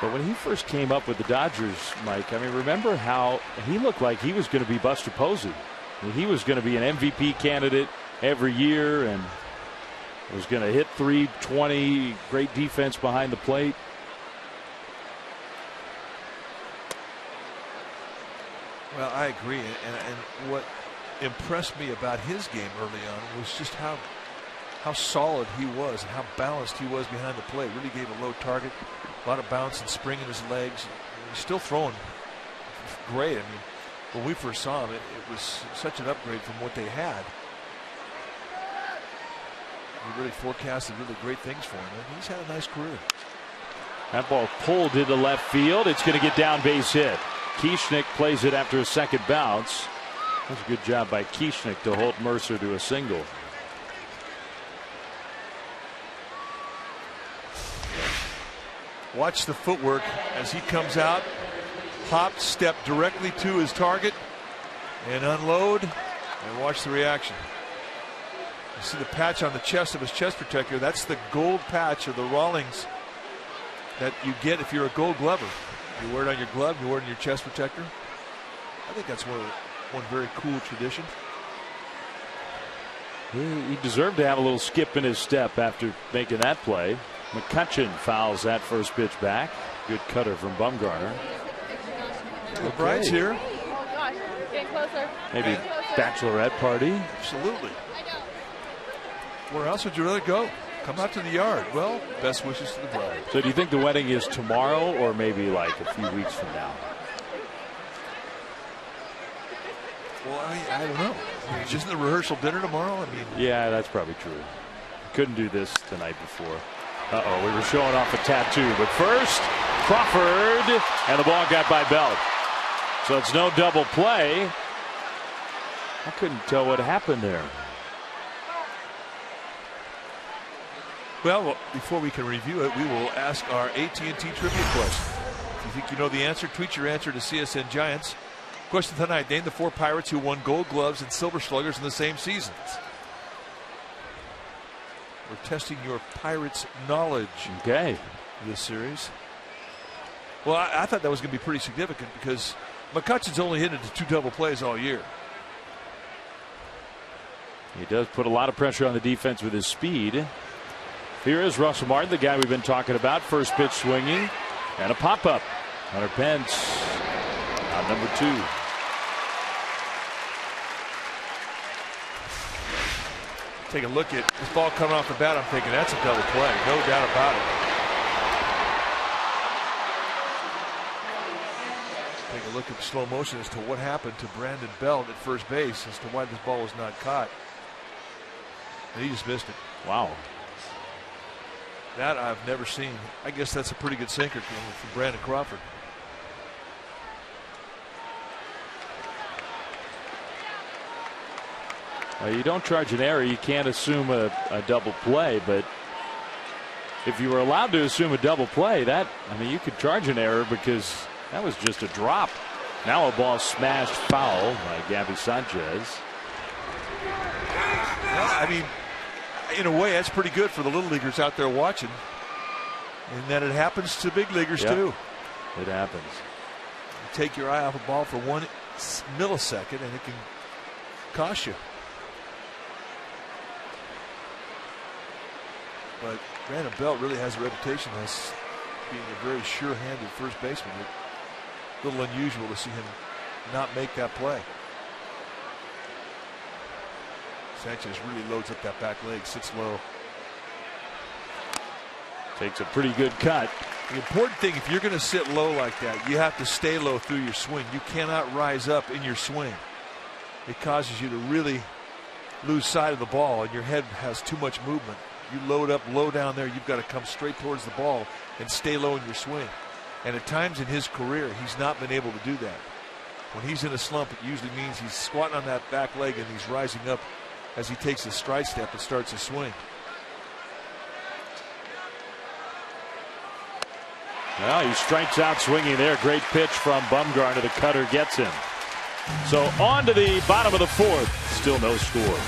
But when he first came up with the Dodgers, Mike, I mean, remember how he looked like he was going to be Buster Posey. I mean, he was going to be an MVP candidate every year and was going to hit .320, great defense behind the plate. Well, I agree, and what impressed me about his game early on was just how solid he was and how balanced he was behind the plate. Really gave a low target, a lot of bounce and spring in his legs. He's still throwing great. I mean, when we first saw him, it was such an upgrade from what they had. We really forecasted really great things for him, and he's had a nice career. That ball pulled into left field. It's going to get down base hit. Kieschnick plays it after a second bounce. That's a good job by Kieschnick to hold Mercer to a single. Watch the footwork as he comes out. Hop, step directly to his target and unload, and watch the reaction. You see the patch on the chest of his chest protector. That's the gold patch of the Rawlings that you get if you're a Gold Glover. You wear it on your glove, you wear it on your chest protector. I think that's one very cool tradition. He deserved to have a little skip in his step after making that play. McCutcheon fouls that first pitch back. Good cutter from Bumgarner. Well, Brian's here. Oh gosh, getting closer. Maybe bachelorette party. Absolutely. Where else would you rather go? Come out to the yard. Well, best wishes to the bride. So do you think the wedding is tomorrow or maybe like a few weeks from now? Well, I don't know. Isn't the rehearsal dinner tomorrow? I mean, yeah, that's probably true. Couldn't do this the night before. Uh-oh, we were showing off a tattoo. But first, Crawford, and the ball got by Belt. So it's no double play. I couldn't tell what happened there. well, before we can review it, we will ask our AT&T trivia question. If you think you know the answer, tweet your answer to CSN Giants. Question tonight: name the 4 Pirates who won Gold Gloves and Silver Sluggers in the same seasons. We're testing your Pirates knowledge. Okay. This series. Well, I thought that was going to be pretty significant because McCutcheon's only hit into 2 double plays all year. He does put a lot of pressure on the defense with his speed. Here is Russell Martin, the guy we've been talking about. First pitch swinging and a pop-up. Hunter Pence on number 2. Take a look at this ball coming off the bat. I'm thinking that's a double play, no doubt about it. Take a look at the slow motion as to what happened to Brandon Belt at first base as to why this ball was not caught. And he just missed it. Wow. That I've never seen. I guess that's a pretty good sinker from Brandon Crawford. You don't charge an error. You can't assume a double play, but if you were allowed to assume a double play, you could charge an error because that was just a drop. Now a ball smashed foul by Gabby Sanchez. Well, in a way, that's pretty good for the little leaguers out there watching, and that it happens to big leaguers too. It happens. take your eye off a ball for 1 millisecond, and it can cost you. But Brandon Belt really has a reputation as being a very sure-handed first baseman. It's a little unusual to see him not make that play. Sanchez really loads up that back leg, sits low. Takes a pretty good cut. The important thing, if you're going to sit low like that, you have to stay low through your swing. You cannot rise up in your swing. It causes you to really lose sight of the ball, and your head has too much movement. You load up low down there, you've got to come straight towards the ball and stay low in your swing. And at times in his career, he's not been able to do that. When he's in a slump, it usually means he's squatting on that back leg and he's rising up as he takes a stride step and starts a swing. Well, he strikes out swinging there. Great pitch from Bumgarner. The cutter gets him. So on to the bottom of the fourth. Still no score.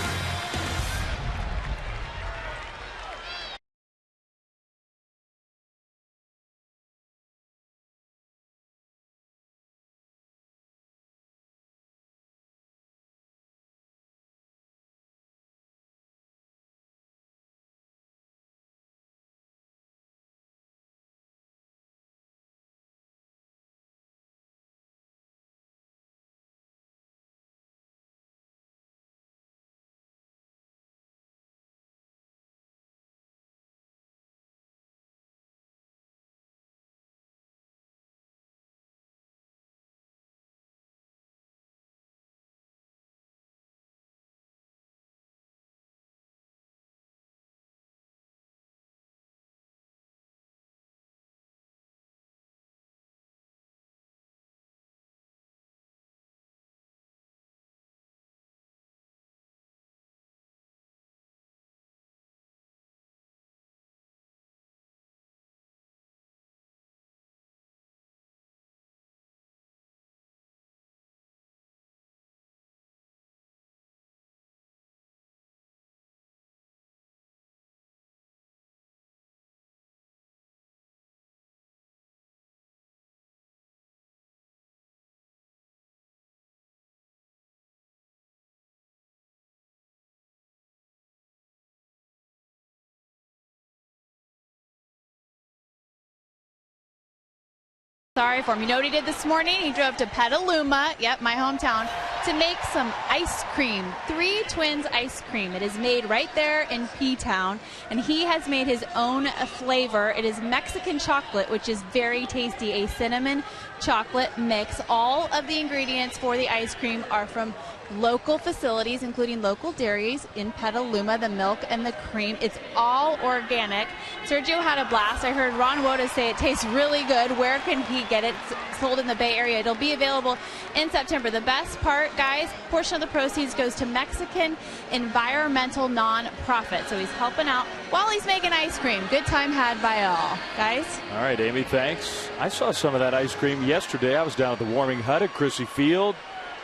Sorry for him. You know what he did this morning? He drove to Petaluma, yep, my hometown, to make some ice cream. 3 Twins ice cream. It is made right there in P-Town, and he has made his own flavor. It is Mexican chocolate, which is very tasty, a cinnamon chocolate mix. All of the ingredients for the ice cream are from local facilities, including local dairies in Petaluma, the milk and the cream. It's all organic. Sergio had a blast. I heard Ron Woda say it tastes really good. Where can he get it? It's sold in the Bay Area. It'll be available in September. The best part, guys, portion of the proceeds goes to Mexican environmental non-profit. So he's helping out while he's making ice cream. Good time had by all. Guys? All right, Amy, thanks. I saw some of that ice cream yesterday. I was down at the warming hut at Chrissy Field,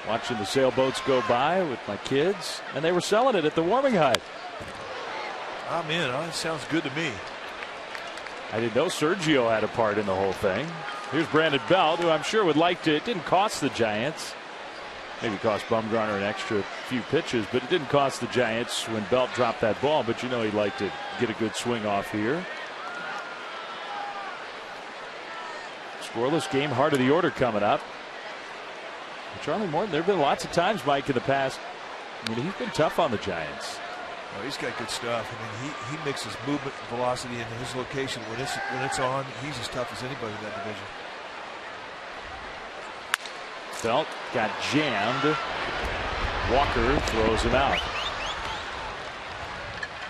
watching the sailboats go by with my kids, and they were selling it at the warming hut. I'm in. Oh, that sounds good to me. I didn't know Sergio had a part in the whole thing. Here's Brandon Belt, who I'm sure would like to. It didn't cost the Giants. Maybe cost Bumgarner an extra few pitches, but it didn't cost the Giants when Belt dropped that ball. But you know he'd like to get a good swing off here. Scoreless game, heart of the order coming up. Charlie Morton, there have been lots of times, Mike, in the past. I mean, he's been tough on the Giants. Oh, he's got good stuff. I mean, he mixes movement and velocity into his location. When it's on, he's as tough as anybody in that division. Belt got jammed. Walker throws him out.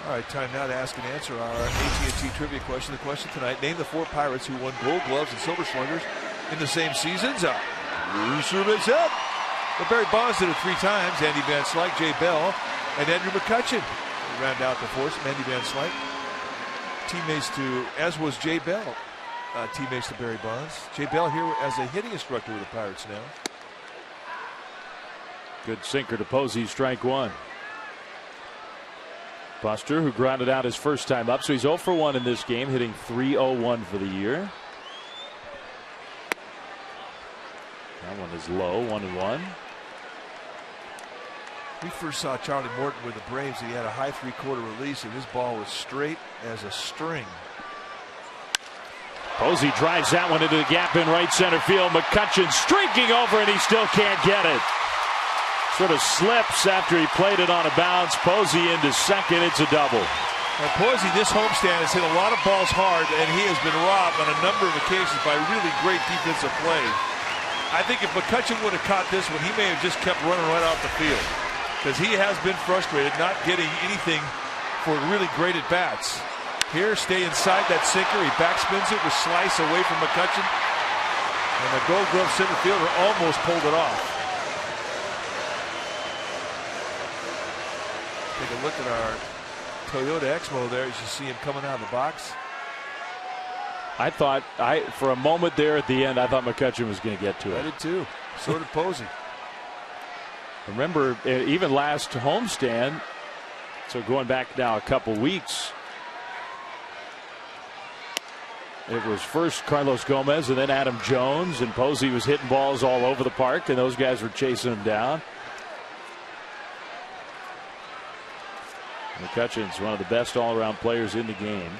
All right, time now to ask and answer our AT trivia question. The question tonight: name the 4 Pirates who won Gold Gloves and Silver Sluggers in the same seasons. Bruce up. But Barry Bonds did it 3 times. Andy Van Slyke, Jay Bell, and Andrew McCutcheon round out the force. Andy Van Slyke, teammates to, as was Jay Bell, teammates to Barry Bonds. Jay Bell here as a hitting instructor with the Pirates now. Good sinker to Posey, strike 1. Buster, who grounded out his first time up, so he's 0 for 1 in this game, hitting .301 for the year. That one is low, 1-1. We first saw Charlie Morton with the Braves. He had a high three-quarter release, and his ball was straight as a string. Posey drives that one into the gap in right center field. McCutchen streaking over, and he still can't get it. Sort of slips after he played it on a bounce. Posey into second. It's a double. Now, Posey, this homestand, has hit a lot of balls hard, and he has been robbed on a number of occasions by really great defensive play. I think if McCutchen would have caught this one, he may have just kept running right off the field, because he has been frustrated not getting anything for really great at-bats. Here, stay inside that sinker. He backspins it with slice away from McCutchen. And the Gold Glove center fielder almost pulled it off. Take a look at our Toyota Exmo there as you see him coming out of the box. I thought, for a moment there at the end, I thought McCutchen was going to get to it. I did too. So did Posey. Remember, even last homestand, so going back now a couple weeks, it was first Carlos Gomez and then Adam Jones, and Posey was hitting balls all over the park, and those guys were chasing him down. McCutchen's one of the best all-around players in the game.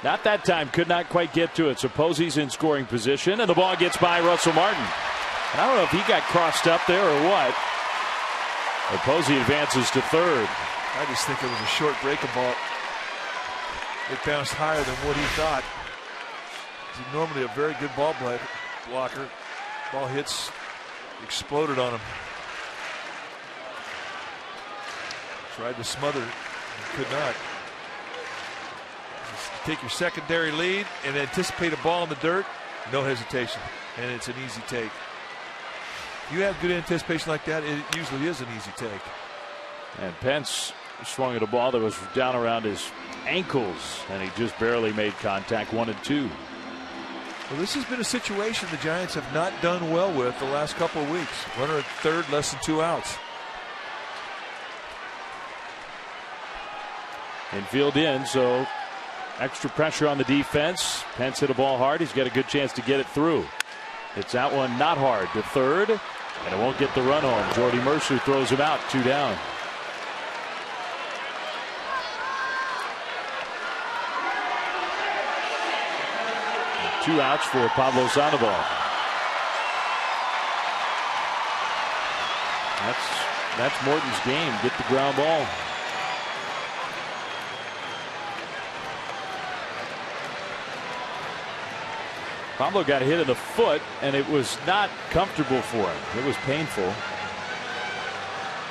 Not that time, could not quite get to it. So Posey's in scoring position, and the ball gets by Russell Martin. And I don't know if he got crossed up there or what. But Posey advances to third. I just think it was a short breaking ball. It bounced higher than what he thought. He's normally a very good ball blocker. Ball hits, exploded on him. Tried to smother it, could not. Just take your secondary lead and anticipate a ball in the dirt, no hesitation, and it's an easy take. You have good anticipation like that, it usually is an easy take. And Pence swung at a ball that was down around his ankles, and he just barely made contact. 1-2. Well, this has been a situation the Giants have not done well with the last couple of weeks. Runner at third, less than 2 outs. Infield in, so extra pressure on the defense. Pence hit a ball hard. He's got a good chance to get it through. It's that one not hard to third, and it won't get the run home. Jordy Mercer throws him out, 2 down. And 2 outs for Pablo Sandoval. That's Morton's game. Get the ground ball. Pablo got hit in the foot, and it was not comfortable for him. It was painful.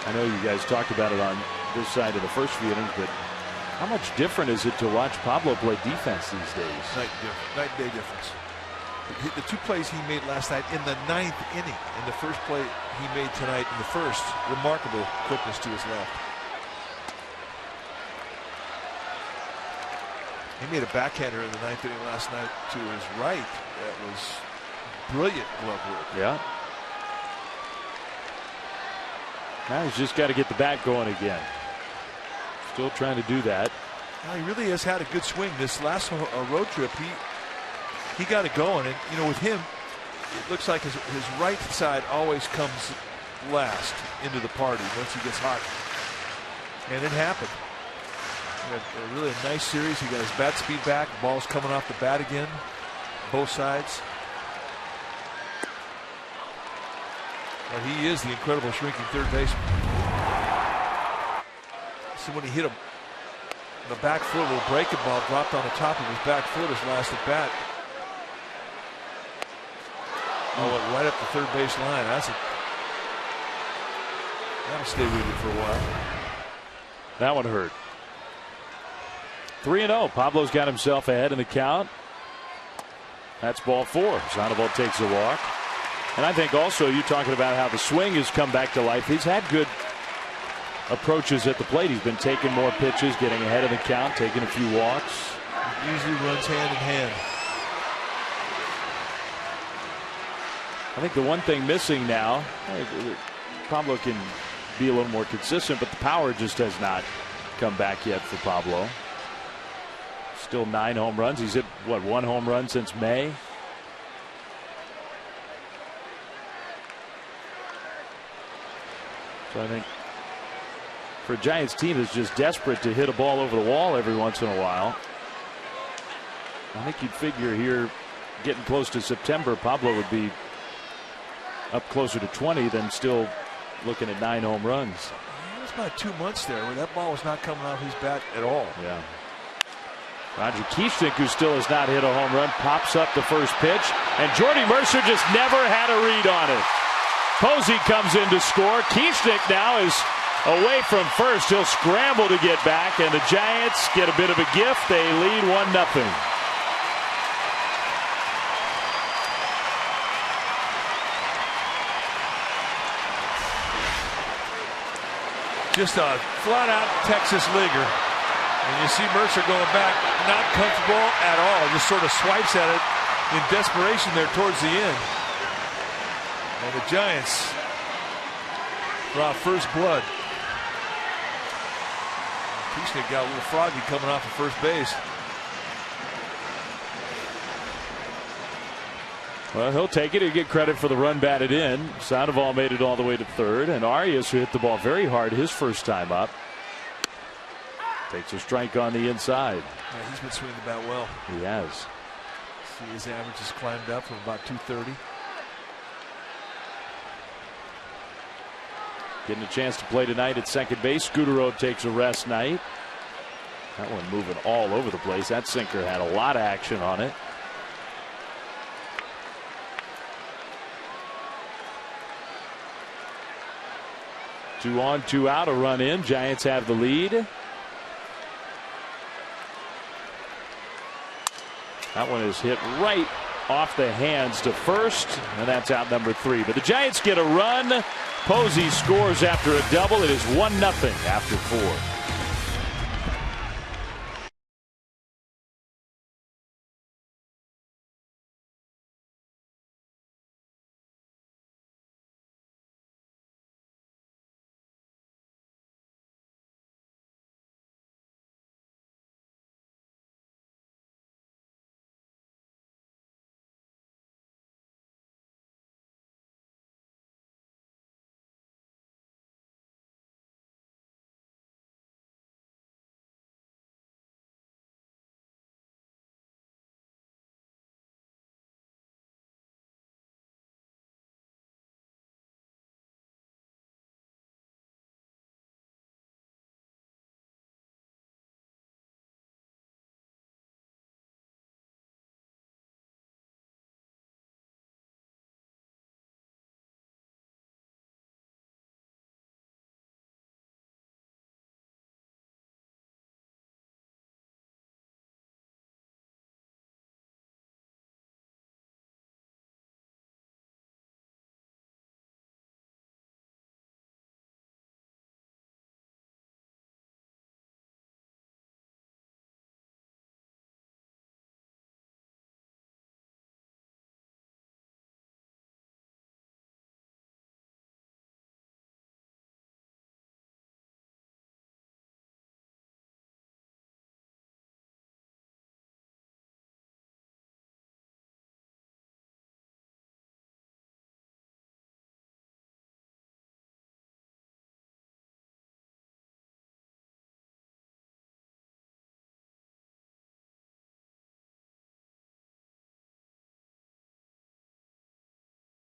I know you guys talked about it on this side of the first few innings, but how much different is it to watch Pablo play defense these days? Night and day difference. The 2 plays he made last night in the 9th inning, and the first play he made tonight in the first, remarkable quickness to his left. He made a backhander in the 9th inning last night to his right. That was brilliant glove work. Yeah. Now he's just got to get the bat going again. Still trying to do that. Now he really has had a good swing. This last road trip, he got it going. And, you know, with him, it looks like his right side always comes last into the party once he gets hot. And it happened. A really nice series. He got his bat speed back. Ball's coming off the bat again. Both sides. Well, he is the incredible shrinking third baseman. So when he hit him, the back foot, a little breaking ball dropped on the top of his back foot his last at bat. Oh, right up the third base line. That'll stay with you for a while. That one hurt. 3-0. Pablo's got himself ahead in the count. That's ball 4. Sandoval takes a walk. And I think also you talking about how the swing has come back to life. He's had good approaches at the plate. He's been taking more pitches, getting ahead of the count, taking a few walks. It usually runs hand in hand. I think the one thing missing now, Pablo can be a little more consistent, but the power just has not come back yet for Pablo. Still 9 home runs. He's hit, what, 1 home run since May? So I think for a Giants team that's just desperate to hit a ball over the wall every once in a while, I think you'd figure here getting close to September, Pablo would be up closer to 20 than still looking at 9 home runs. It was about 2 months there where that ball was not coming off his bat at all. Yeah. Roger Keeshnick, who still has not hit a home run, pops up the first pitch, and Jordy Mercer just never had a read on it. Posey comes in to score. Keeshnick now is away from first. He'll scramble to get back, and the Giants get a bit of a gift. They lead 1-0. Just a flat-out Texas leaguer. And you see Mercer going back, not comfortable at all. Just sort of swipes at it in desperation there towards the end. And the Giants draw first blood. Keeshnick got a little froggy coming off of first base. Well, he'll take it. He'll get credit for the run batted in. Sandoval made it all the way to third. And Arias, who hit the ball very hard his first time up, takes a strike on the inside. Yeah, he's been swinging the bat well. He has. See, his average has climbed up from about 230. Getting a chance to play tonight at second base. Scudero takes a rest night. That one moving all over the place. That sinker had a lot of action on it. Two on, two out, a run in. Giants have the lead. That one is hit right off the hands to first, and that's out number 3. But the Giants get a run. Posey scores after a double. It is 1-0 after 4.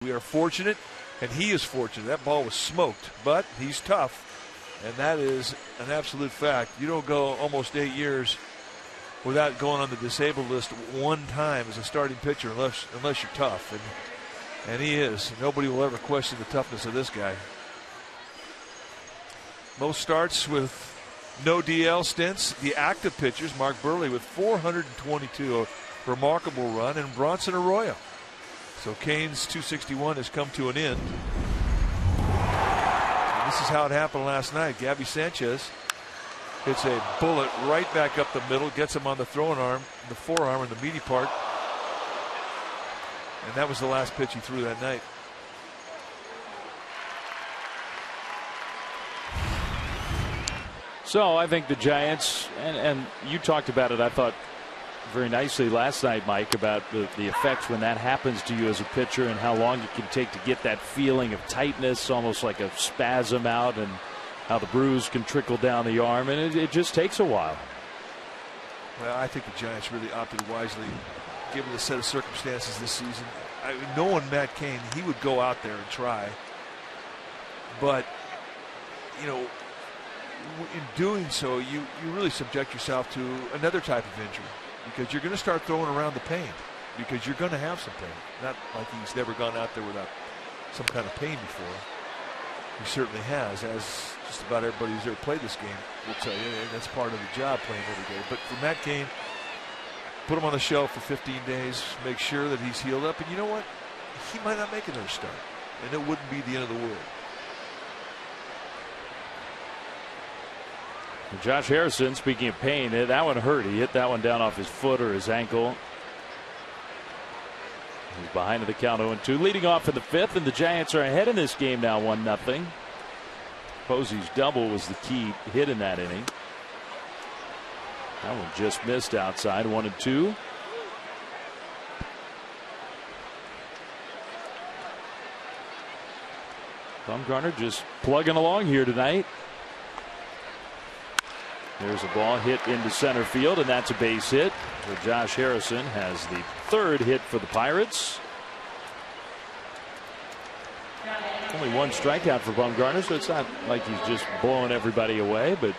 We are fortunate, and he is fortunate. That ball was smoked, but he's tough, and that is an absolute fact. You don't go almost 8 years without going on the disabled list one time as a starting pitcher unless you're tough, and he is. Nobody will ever question the toughness of this guy. Most starts with no DL stints. The active pitchers, Mark Burley with 422, a remarkable run, and Bronson Arroyo. So Kane's 261 has come to an end. So this is how it happened last night. Gabby Sanchez hits a bullet right back up the middle, gets him on the throwing arm, the forearm, and the meaty part. And that was the last pitch he threw that night. So I think the Giants, and you talked about it, I thought very nicely last night, Mike, about the effects when that happens to you as a pitcher and how long it can take to get that feeling of tightness, almost like a spasm out, and how the bruise can trickle down the arm, and it just takes a while. Well, I think the Giants really opted wisely, given the set of circumstances this season. Knowing Matt Cain, he would go out there and try. But, you know, in doing so, you really subject yourself to another type of injury, because you're going to start throwing around the pain, because you're going to have some pain. Not like he's never gone out there without some kind of pain before. He certainly has, as just about everybody who's ever played this game will tell you. And that's part of the job, playing every day. But for Matt Cain, put him on the shelf for 15 days, make sure that he's healed up. And you know what? He might not make another start, and it wouldn't be the end of the world. Josh Harrison, speaking of pain, that one hurt. He hit that one down off his foot or his ankle. He's behind in the count 0-2, leading off in the fifth, and the Giants are ahead in this game now, 1-0. Posey's double was the key hit in that inning. That one just missed outside, 1-2. Bumgarner just plugging along here tonight. There's a ball hit into center field, and that's a base hit. So Josh Harrison has the third hit for the Pirates. Only one strikeout for Bumgarner, so it's not like he's just blowing everybody away. But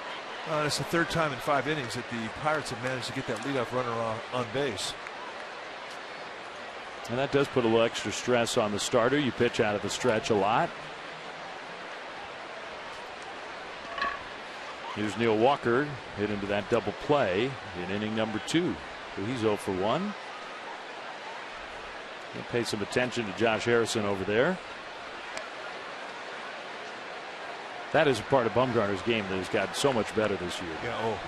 it's the third time in 5 innings that the Pirates have managed to get that leadoff runner on base. And that does put a little extra stress on the starter. You pitch out of the stretch a lot. Here's Neil Walker, hit into that double play in inning number 2. So he's 0 for 1. We'll pay some attention to Josh Harrison over there. That is a part of Bumgarner's game that has gotten so much better this year. Yeah,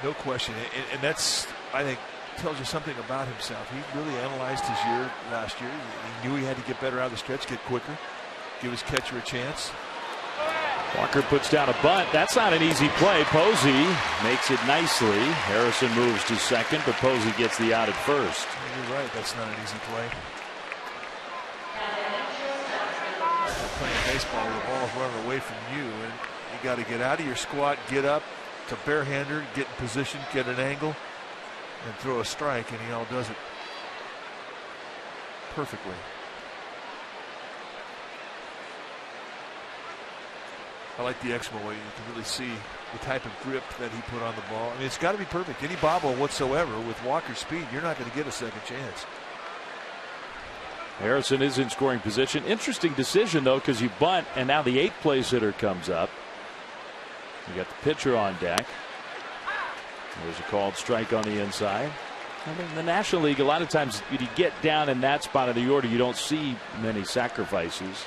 no question. And that's, I think, tells you something about himself. He really analyzed his year last year. He knew he had to get better out of the stretch, get quicker, give his catcher a chance. Walker puts down a bunt. That's not an easy play. Posey makes it nicely. Harrison moves to second, but Posey gets the out at first. You're right. That's not an easy play. You're playing baseball, the ball's running away from you, and you got to get out of your squat, get up to barehander, get in position, get an angle, and throw a strike, and he all does it perfectly. I like the Exmo way. You can really see the type of grip that he put on the ball. I mean, it's got to be perfect. Any bobble whatsoever with Walker's speed, you're not going to get a second chance. Harrison is in scoring position. Interesting decision, though, because you bunt, and now the 8th place hitter comes up. You got the pitcher on deck. There's a called strike on the inside. I mean, in the National League, a lot of times when you get down in that spot of the order, you don't see many sacrifices.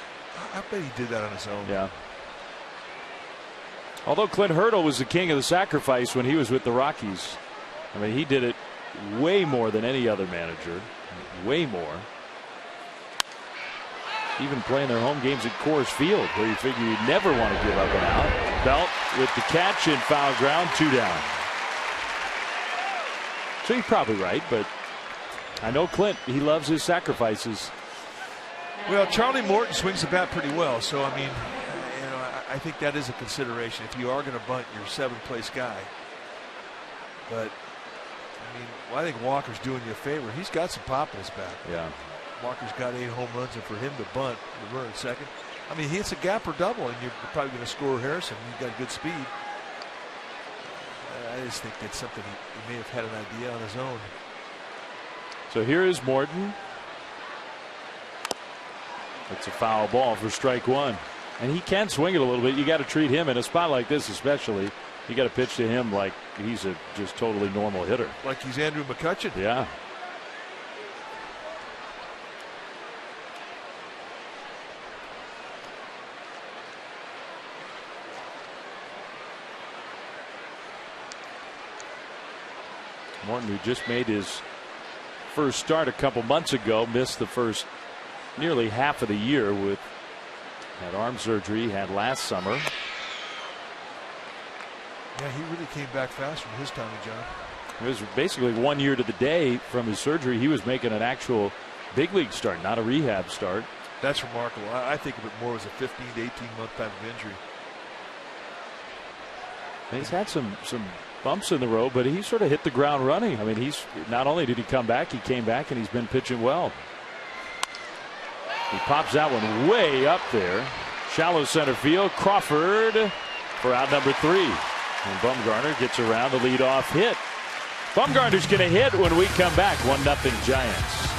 I bet he did that on his own. Yeah. Although Clint Hurdle was the king of the sacrifice when he was with the Rockies. I mean, he did it way more than any other manager. Way more. Even playing their home games at Coors Field, where you figure you'd never want to give up an out. Belt with the catch and foul ground, 2 down. So you're probably right, but I know Clint, he loves his sacrifices. Well, Charlie Morton swings the bat pretty well, so I mean, I think that is a consideration if you are going to bunt your 7th place guy. But I mean, I think Walker's doing you a favor. He's got some pop in his bat. Yeah. Walker's got 8 home runs, and for him to bunt the runner at second, I mean, he hits a gap or double, and you're probably going to score Harrison. He's got good speed. I just think that's something he may have had an idea on his own. So here is Morton. It's a foul ball for strike 1. And he can swing it a little bit. You got to treat him in a spot like this, especially. You got to pitch to him like he's a just totally normal hitter. Like he's Andrew McCutchen. Yeah. Morton, who just made his first start a couple months ago, missed the first nearly half of the year with that arm surgery he had last summer. Yeah, he really came back fast from his Tommy John. It was basically 1 year to the day from his surgery. He was making an actual big league start, not a rehab start. That's remarkable. I think of it more as a 15 to 18-month type of injury. He's had some bumps in the road, but he sort of hit the ground running. I mean, he's not only did he come back, he came back and he's been pitching well. He pops that one way up there. Shallow center field. Crawford for out number 3. And Bumgarner gets around the leadoff hit. Bumgarner's going to hit when we come back. 1-0 Giants.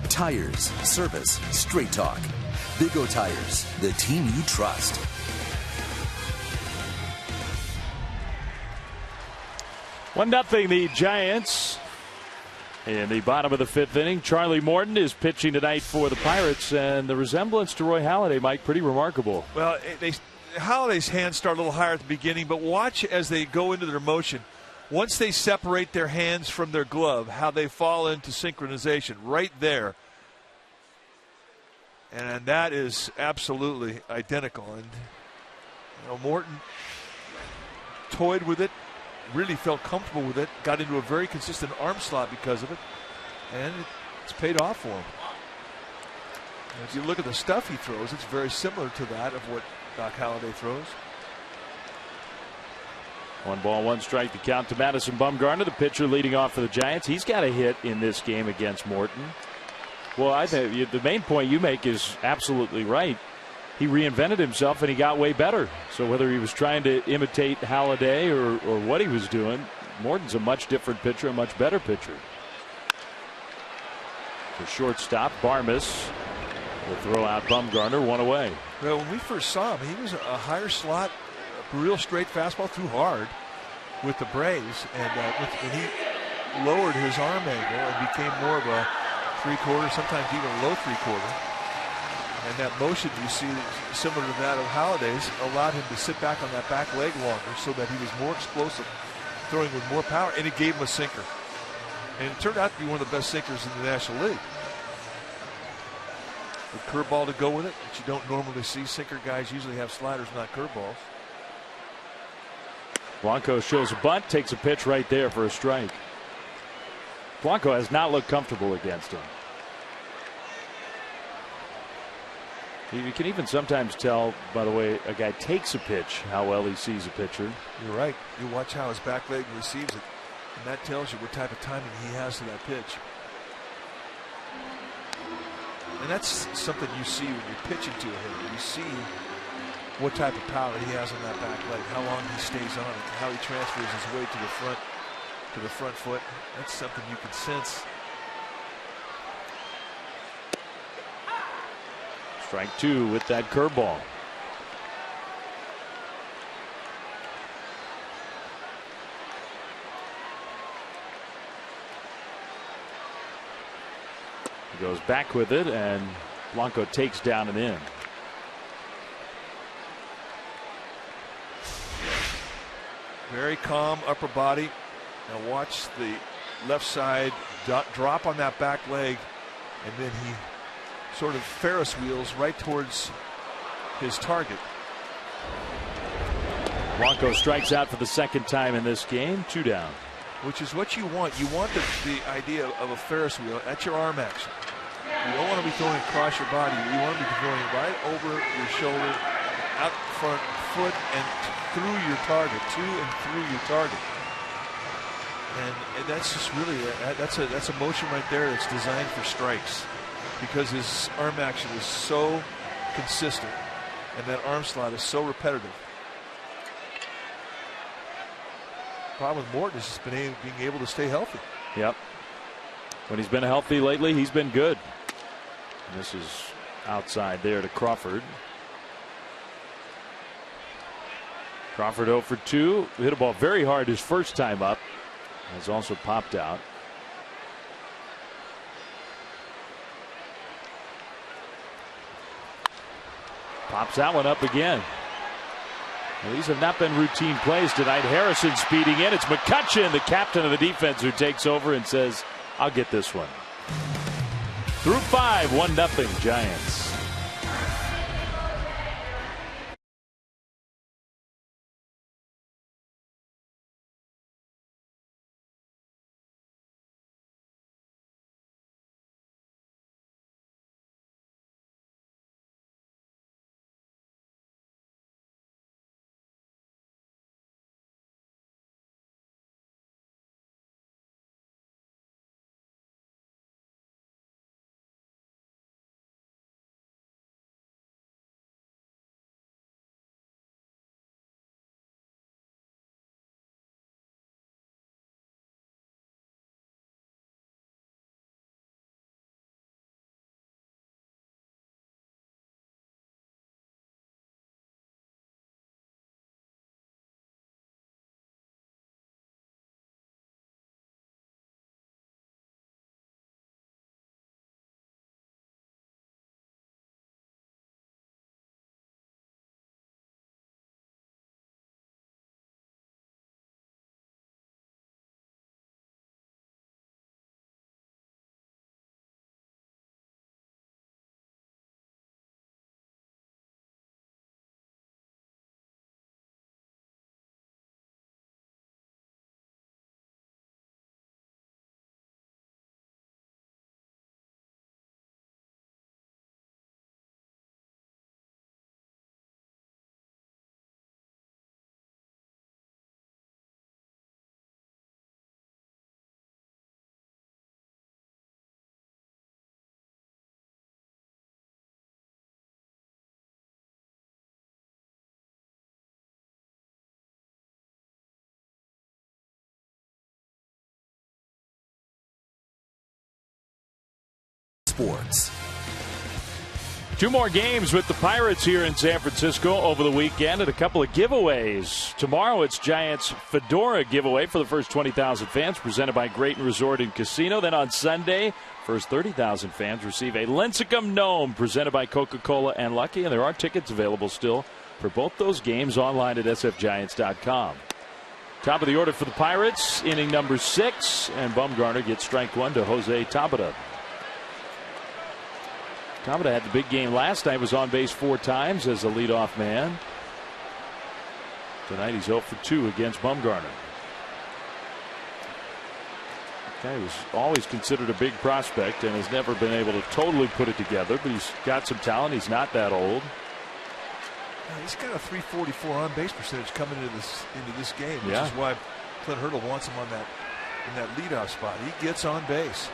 Tires, service, straight talk. Big O Tires, the team you trust. One nothing the Giants. In the bottom of the 5th inning, Charlie Morton is pitching tonight for the Pirates, and the resemblance to Roy Halladay, Mike, pretty remarkable. Well, Halladay's hands start a little higher at the beginning, but watch as they go into their motion. Once they separate their hands from their glove, how they fall into synchronization right there. And that is absolutely identical. And Morton toyed with it, really felt comfortable with it, got into a very consistent arm slot because of it, and it's paid off for him. And if you look at the stuff he throws, it's very similar to that of what Doc Halladay throws. 1 ball, 1 strike to count to Madison Bumgarner, the pitcher leading off for the Giants. He's got a hit in this game against Morton. Well, I think the main point you make is absolutely right. He reinvented himself and he got way better. So whether he was trying to imitate Halladay or what he was doing, Morton's a much different pitcher, a much better pitcher. The shortstop, Barmas, will throw out Bumgarner, 1 away. Well, when we first saw him, he was a higher slot, a real straight fastball, threw hard with the Braves, and when he lowered his arm angle and became more of a 3/4, sometimes even a low 3/4, and that motion you see similar to that of Halladay's allowed him to sit back on that back leg longer so that he was more explosive, throwing with more power, and it gave him a sinker. And it turned out to be one of the best sinkers in the National League. A curveball to go with it, which you don't normally see. Sinker guys usually have sliders, not curveballs. Blanco shows a bunt, takes a pitch right there for a strike. Blanco has not looked comfortable against him. You can even sometimes tell by the way a guy takes a pitch how well he sees a pitcher. You're right. You watch how his back leg receives it, and that tells you what type of timing he has to that pitch. And that's something you see when you're pitching to a hitter. You see what type of power he has on that back leg, how long he stays on it, how he transfers his weight to the front foot. That's something you can sense Strike 2 with that curveball. He goes back with it, and Blanco takes down and in. Very calm upper body. Now watch the left side drop on that back leg, and then he sort of Ferris wheels right towards his target. Blanco strikes out for the second time in this game. 2 down. Which is what you want. You want the idea of a Ferris wheel at your arm action. You don't want to be throwing across your body. You want to be throwing right over your shoulder, out front foot, and through your target, to and through your target. And that's just really that's a motion right there that's designed for strikes, because his arm action is so consistent and that arm slot is so repetitive. Problem with Morton is just being able to stay healthy. Yep. When he's been healthy lately, he's been good. And this is outside there to Crawford. Crawford 0 for 2. Hit a ball very hard his first time up. Has also popped out. Pops that one up again. Well, these have not been routine plays tonight. Harrison speeding in. It's McCutchen, the captain of the defense, who takes over and says, I'll get this one. Through 5, 1-0 Giants. Sports. 2 more games with the Pirates here in San Francisco over the weekend, and a couple of giveaways. Tomorrow it's Giants Fedora giveaway for the first 20,000 fans, presented by Grayton Resort and Casino. Then on Sunday, first 30,000 fans receive a Lincecum Gnome presented by Coca-Cola and Lucky, and there are tickets available still for both those games online at sfgiants.com. Top of the order for the Pirates, inning number 6, and Bumgarner gets strike 1 to Jose Tabata. Tabata had the big game last night, was on base 4 times as a leadoff man. Tonight he's 0 for 2 against Bumgarner. Okay, he was always considered a big prospect and has never been able to totally put it together, but he's got some talent. He's not that old. He's got a .344 on base percentage coming into this game, which is why Clint Hurdle wants him in that leadoff spot. He gets on base.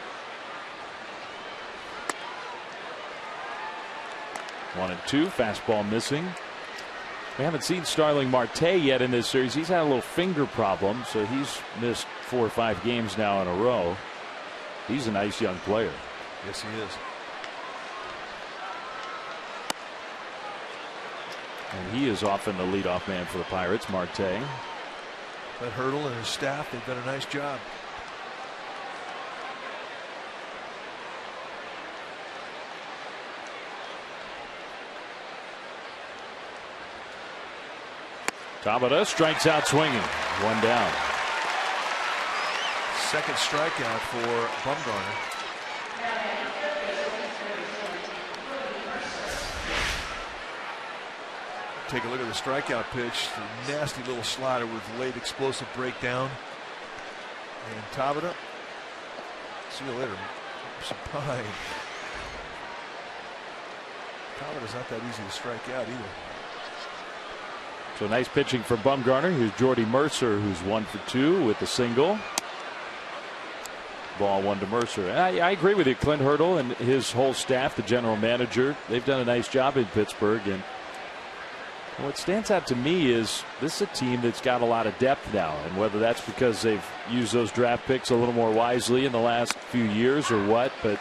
1-2, fastball missing. We haven't seen Starling Marte yet in this series. He's had a little finger problem, so he's missed 4 or 5 games now in a row. He's a nice young player. Yes, he is. And he is often the leadoff man for the Pirates, Marte. But Hurdle and his staff, they've done a nice job. Tabata strikes out swinging. One down. Second strikeout for Bumgarner. Take a look at the strikeout pitch. The nasty little slider with late explosive breakdown. And Tabata. See you later. Pine. Tabata's not that easy to strike out either. So nice pitching from Bumgarner. Here's Jordy Mercer, who's 1 for 2 with the single. Ball 1 to Mercer. I agree with you. Clint Hurdle and his whole staff, the general manager, they've done a nice job in Pittsburgh. And what stands out to me is this is a team that's got a lot of depth now. And whether that's because they've used those draft picks a little more wisely in the last few years or what, but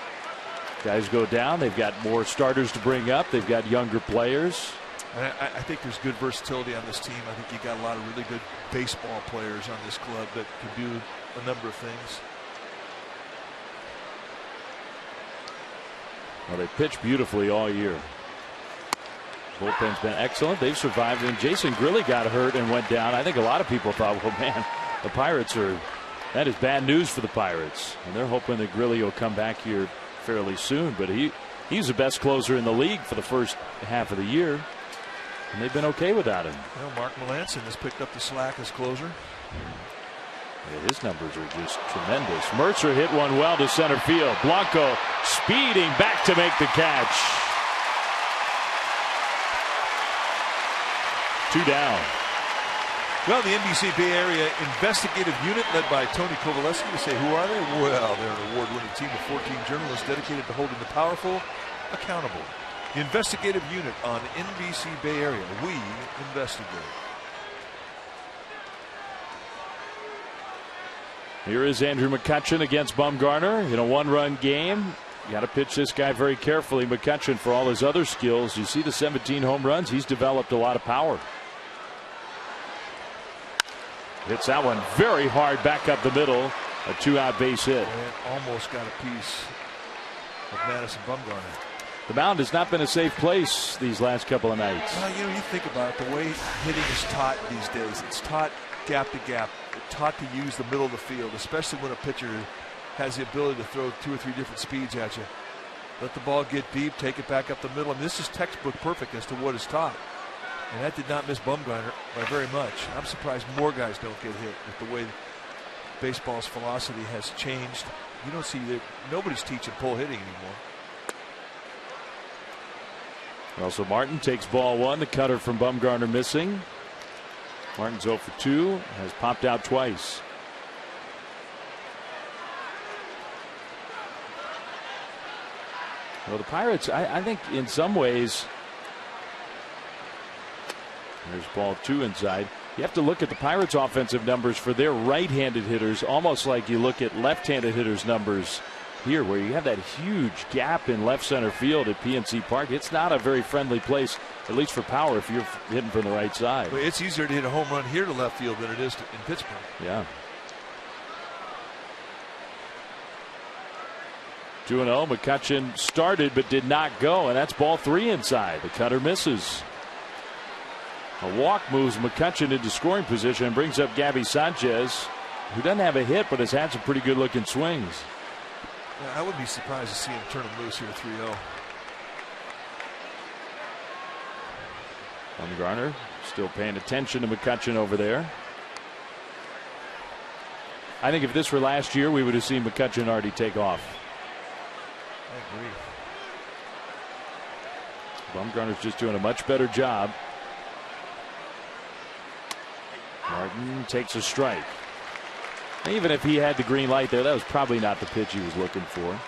guys go down. They've got more starters to bring up. They've got younger players. And I think there's good versatility on this team. I think you got a lot of really good baseball players on this club that can do a number of things. Well, they pitched beautifully all year. Bullpen's been excellent. They've survived. And Jason Grilli got hurt and went down. I think a lot of people thought, well, man, the Pirates that is bad news for the Pirates. And they're hoping that Grilli will come back here fairly soon. But he's the best closer in the league for the first half of the year. And they've been okay without him. Well, Mark Melanson has picked up the slack as closer. Yeah, his numbers are just tremendous. Mercer hit one well to center field. Blanco speeding back to make the catch. 2 down. Well, the NBC Bay Area investigative unit led by Tony Kovaleski. You say, who are they? Well, they're an award-winning team of 14 journalists dedicated to holding the powerful accountable. The investigative unit on NBC Bay Area. We investigate. Here is Andrew McCutchen against Bumgarner in a 1-run game. You got to pitch this guy very carefully. McCutchen, for all his other skills, you see the 17 home runs. He's developed a lot of power. Hits that one very hard back up the middle. A 2-out base hit. And almost got a piece of Madison Bumgarner. The mound has not been a safe place these last couple of nights. Well, you think about it, the way hitting is taught these days. It's taught gap to gap. It's taught to use the middle of the field, especially when a pitcher has the ability to throw 2 or 3 different speeds at you. Let the ball get deep, take it back up the middle. And this is textbook perfect as to what is taught. And that did not miss Bumgarner by very much. I'm surprised more guys don't get hit with the way baseball's philosophy has changed. You don't see that nobody's teaching pull hitting anymore. Also, Martin takes ball 1. The cutter from Bumgarner missing. Martin's 0 for 2. Has popped out twice. Well, the Pirates, I think in some ways, there's ball 2 inside. You have to look at the Pirates' offensive numbers for their right-handed hitters, almost like you look at left-handed hitters' numbers here, where you have that huge gap in left center field at PNC Park. It's not a very friendly place, at least for power, if you're hitting from the right side. But it's easier to hit a home run here to left field than it is in Pittsburgh. Yeah. 2-0. McCutchen started but did not go, and that's ball 3 inside. The cutter misses. A walk moves McCutchen into scoring position and brings up Gabby Sanchez, who doesn't have a hit but has had some pretty good looking swings. Yeah, I wouldn't be surprised to see him turn him loose here 3-0. Bumgarner still paying attention to McCutchen over there. I think if this were last year, we would have seen McCutchen already take off. I agree. Bumgarner's just doing a much better job. Martin takes a strike. Even if he had the green light there, that was probably not the pitch he was looking for.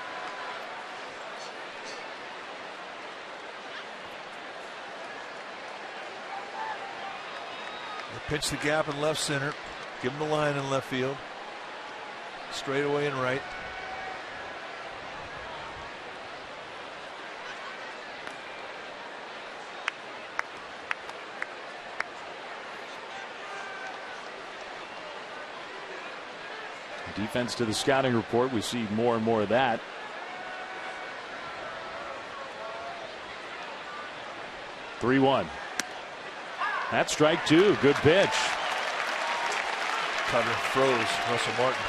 They pitch the gap in left center. Give him the line in left field. Straight away and right. Defense to the scouting report. We see more and more of that. "3-1. That's strike two. Good pitch. Cutter froze Russell Martin.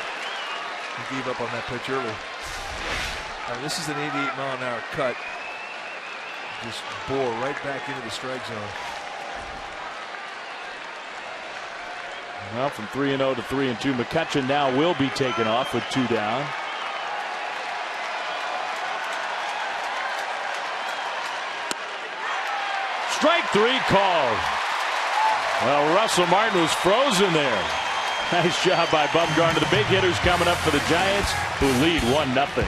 He gave up on that pitch early. Now, this is an 88-mile-an-hour cut. Just bore right back into the strike zone. Well, from 3-0 to 3-2, McCutchen now will be taken off with 2 down. Strike 3 called. Well, Russell Martin was frozen there. Nice job by Bumgarner. The big hitters coming up for the Giants, who lead 1-0.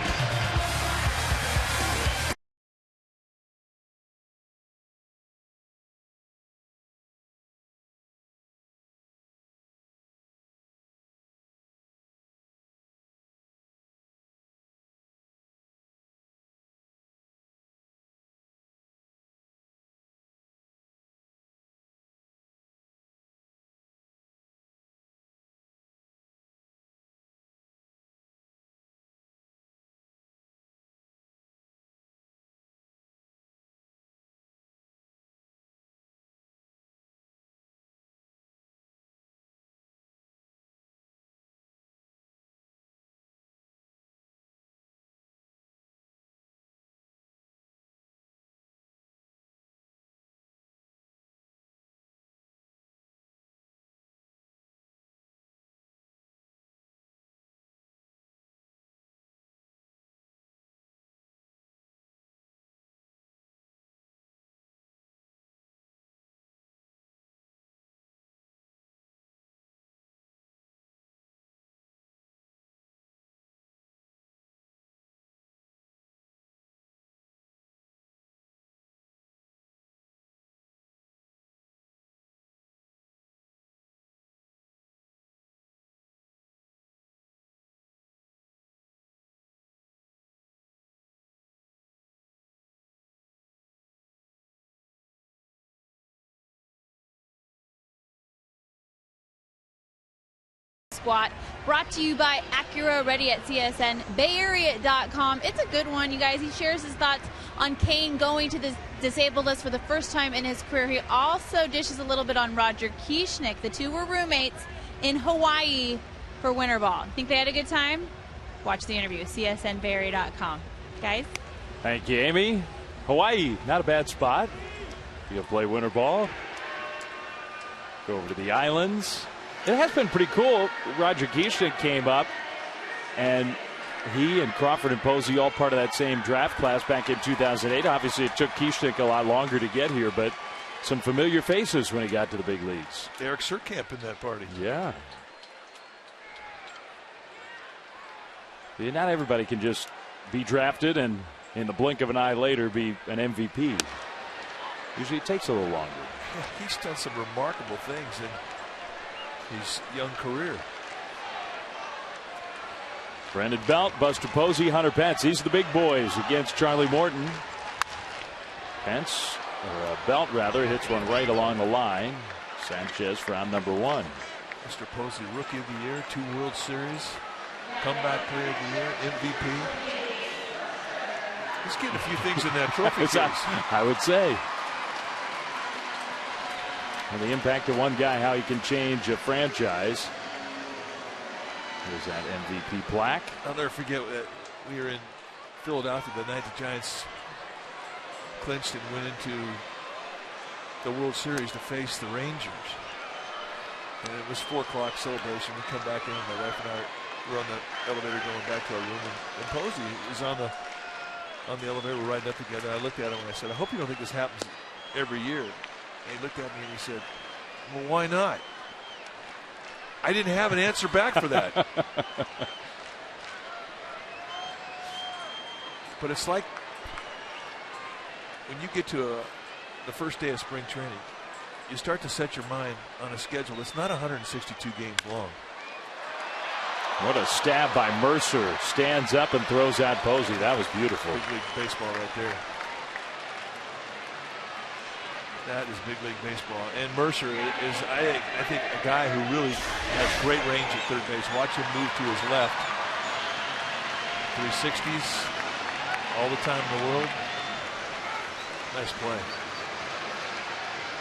Squat, brought to you by Acura, ready at CSN, BayArea.com. It's a good one, you guys. He shares his thoughts on Kane going to the disabled list for the first time in his career. He also dishes a little bit on Roger Kieschnick. The two were roommates in Hawaii for winter ball. Think they had a good time? Watch the interview, CSN, BayArea.com. Guys? Thank you, Amy. Hawaii, not a bad spot. If you play winter ball, go over to the islands. It has been pretty cool. Roger Kieschnick came up, and he and Crawford and Posey all part of that same draft class back in 2008. Obviously, it took Kieschnick a lot longer to get here, but some familiar faces when he got to the big leagues. Eric Surkamp in that party. Yeah. Not everybody can just be drafted and in the blink of an eye later be an MVP. Usually it takes a little longer. Yeah, he's done some remarkable things in his young career. Brandon Belt, Buster Posey, Hunter Pence. These are the big boys against Charlie Morton. Pence, or Belt rather, hits one right along the line. Sanchez for round number 1. Mr. Posey, Rookie of the Year, 2 World Series, Comeback Player of the Year, MVP. He's getting a few things in that trophy case. I would say. And the impact of one guy, how he can change a franchise. There's that MVP plaque. I'll never forget that we were in Philadelphia the night the Giants clinched and went into the World Series to face the Rangers. And it was 4 o'clock celebration. We come back in, my wife and I were on the elevator going back to our room, and Posey was on the elevator. We're riding up together. I looked at him and I said, I hope you don't think this happens every year. And he looked at me and he said, well, why not? I didn't have an answer back for that. But it's like when you get to the first day of spring training, you start to set your mind on a schedule. It's not 162 games long. What a stab by Mercer. Stands up and throws out Posey. That was beautiful. Big league baseball right there. That is big league baseball. And Mercer is, I think, a guy who really has great range at third base. Watch him move to his left. 360s all the time in the world. Nice play.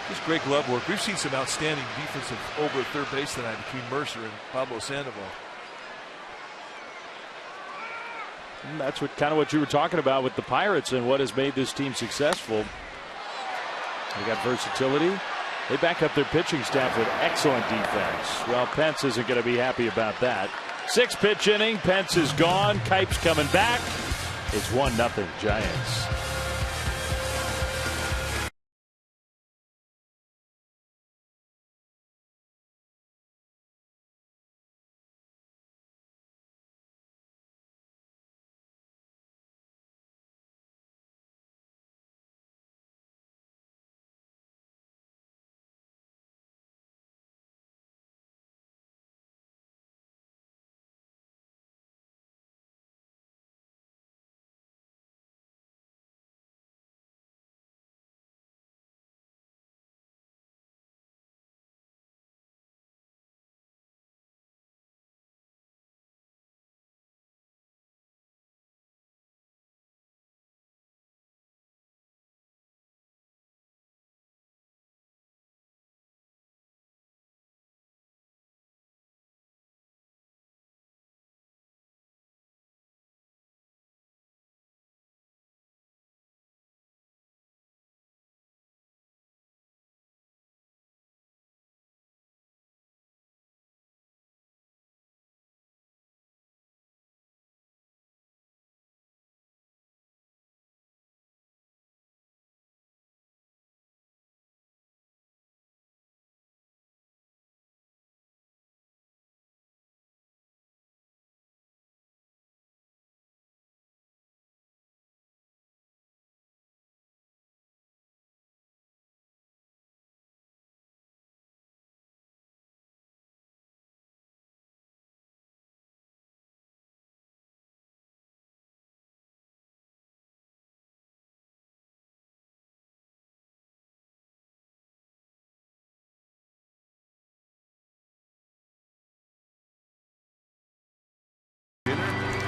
Just great glove work. We've seen some outstanding defensive over at third base tonight between Mercer and Pablo Sandoval. And that's kind of what you were talking about with the Pirates and what has made this team successful. They got versatility. They back up their pitching staff with excellent defense. Well, Pence isn't going to be happy about that. 6-pitch inning. Pence is gone. Kipe's coming back. It's 1-0 Giants.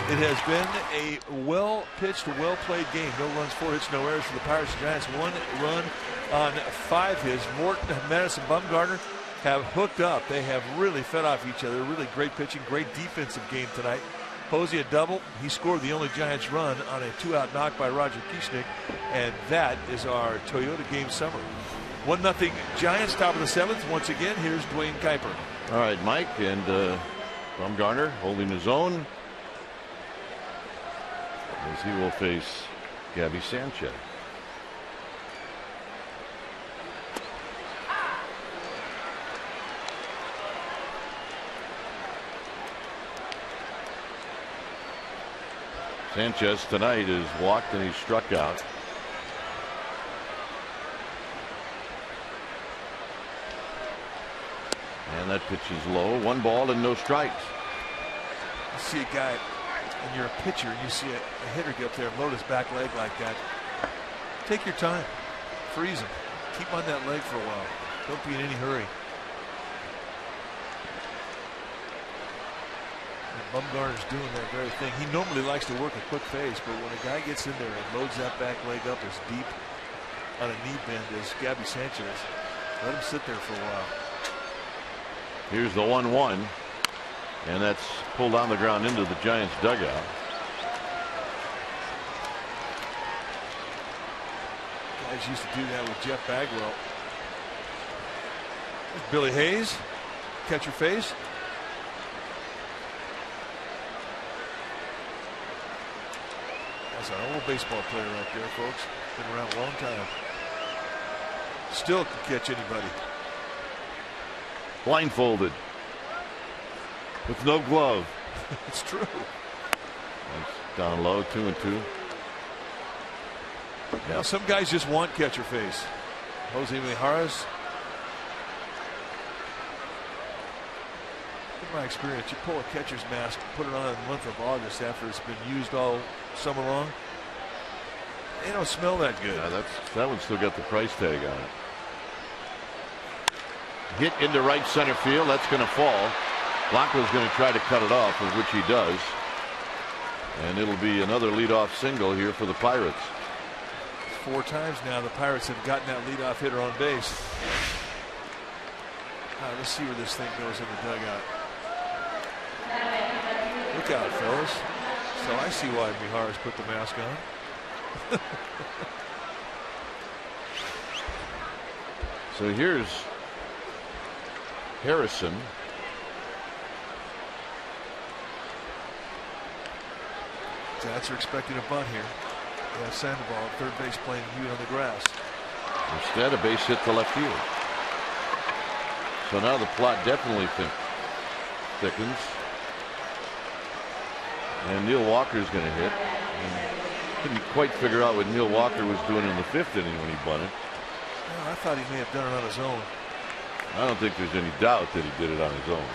It has been a well-pitched, well-played game. No runs, 4 hits, no errors for the Pirates and Giants. 1 run on 5 hits. Morton and Madison Bumgarner have hooked up. They have really fed off each other. Really great pitching, great defensive game tonight. Posey a double. He scored the only Giants run on a 2-out knock by Roger Kiesnick. And that is our Toyota game summary. 1-0 Giants, top of the 7th. Once again, here's Dwayne Kuiper. All right, Mike, and Bumgarner holding his own as he will face Gabby Sanchez. Sanchez tonight is walked and he's struck out. And that pitch is low. 1 ball and no strikes. You see a guy, and you're a pitcher, and you see a hitter get up there and load his back leg like that. Take your time. Freeze him. Keep on that leg for a while. Don't be in any hurry. And Bumgarner's doing that very thing. He normally likes to work a quick phase, but when a guy gets in there and loads that back leg up as deep on a knee bend as Gabby Sanchez, let him sit there for a while. Here's the 1-1. And that's pulled on the ground into the Giants dugout. Guys used to do that with Jeff Bagwell. There's Billy Hayes. Catch your face. That's an old baseball player right there, folks. Been around a long time. Still can catch anybody. Blindfolded. With no glove. It's true. That's down low, 2-2. Now some guys just want catcher face. Jose Mijares. In my experience, you pull a catcher's mask, put it on in the month of August after it's been used all summer long. They don't smell that good. Yeah, that one's still got the price tag on it. hit into right center field. That's going to fall. Blanco's going to try to cut it off, of which he does. And it'll be another leadoff single here for the Pirates. 4 times now the Pirates have gotten that leadoff hitter on base. Let's see where this thing goes in the dugout. Look out, fellas. So I see why Mijar's put the mask on. So here's Harrison. Giants are expecting a bunt here. Yeah, Sandoval, third base, playing Hewitt on the grass. Instead, a base hit to left field. So now the plot definitely thickens. And Neil Walker's going to hit. And couldn't quite figure out what Neil Walker was doing in the 5th inning when he bunted. Well, I thought he may have done it on his own. I don't think there's any doubt that he did it on his own.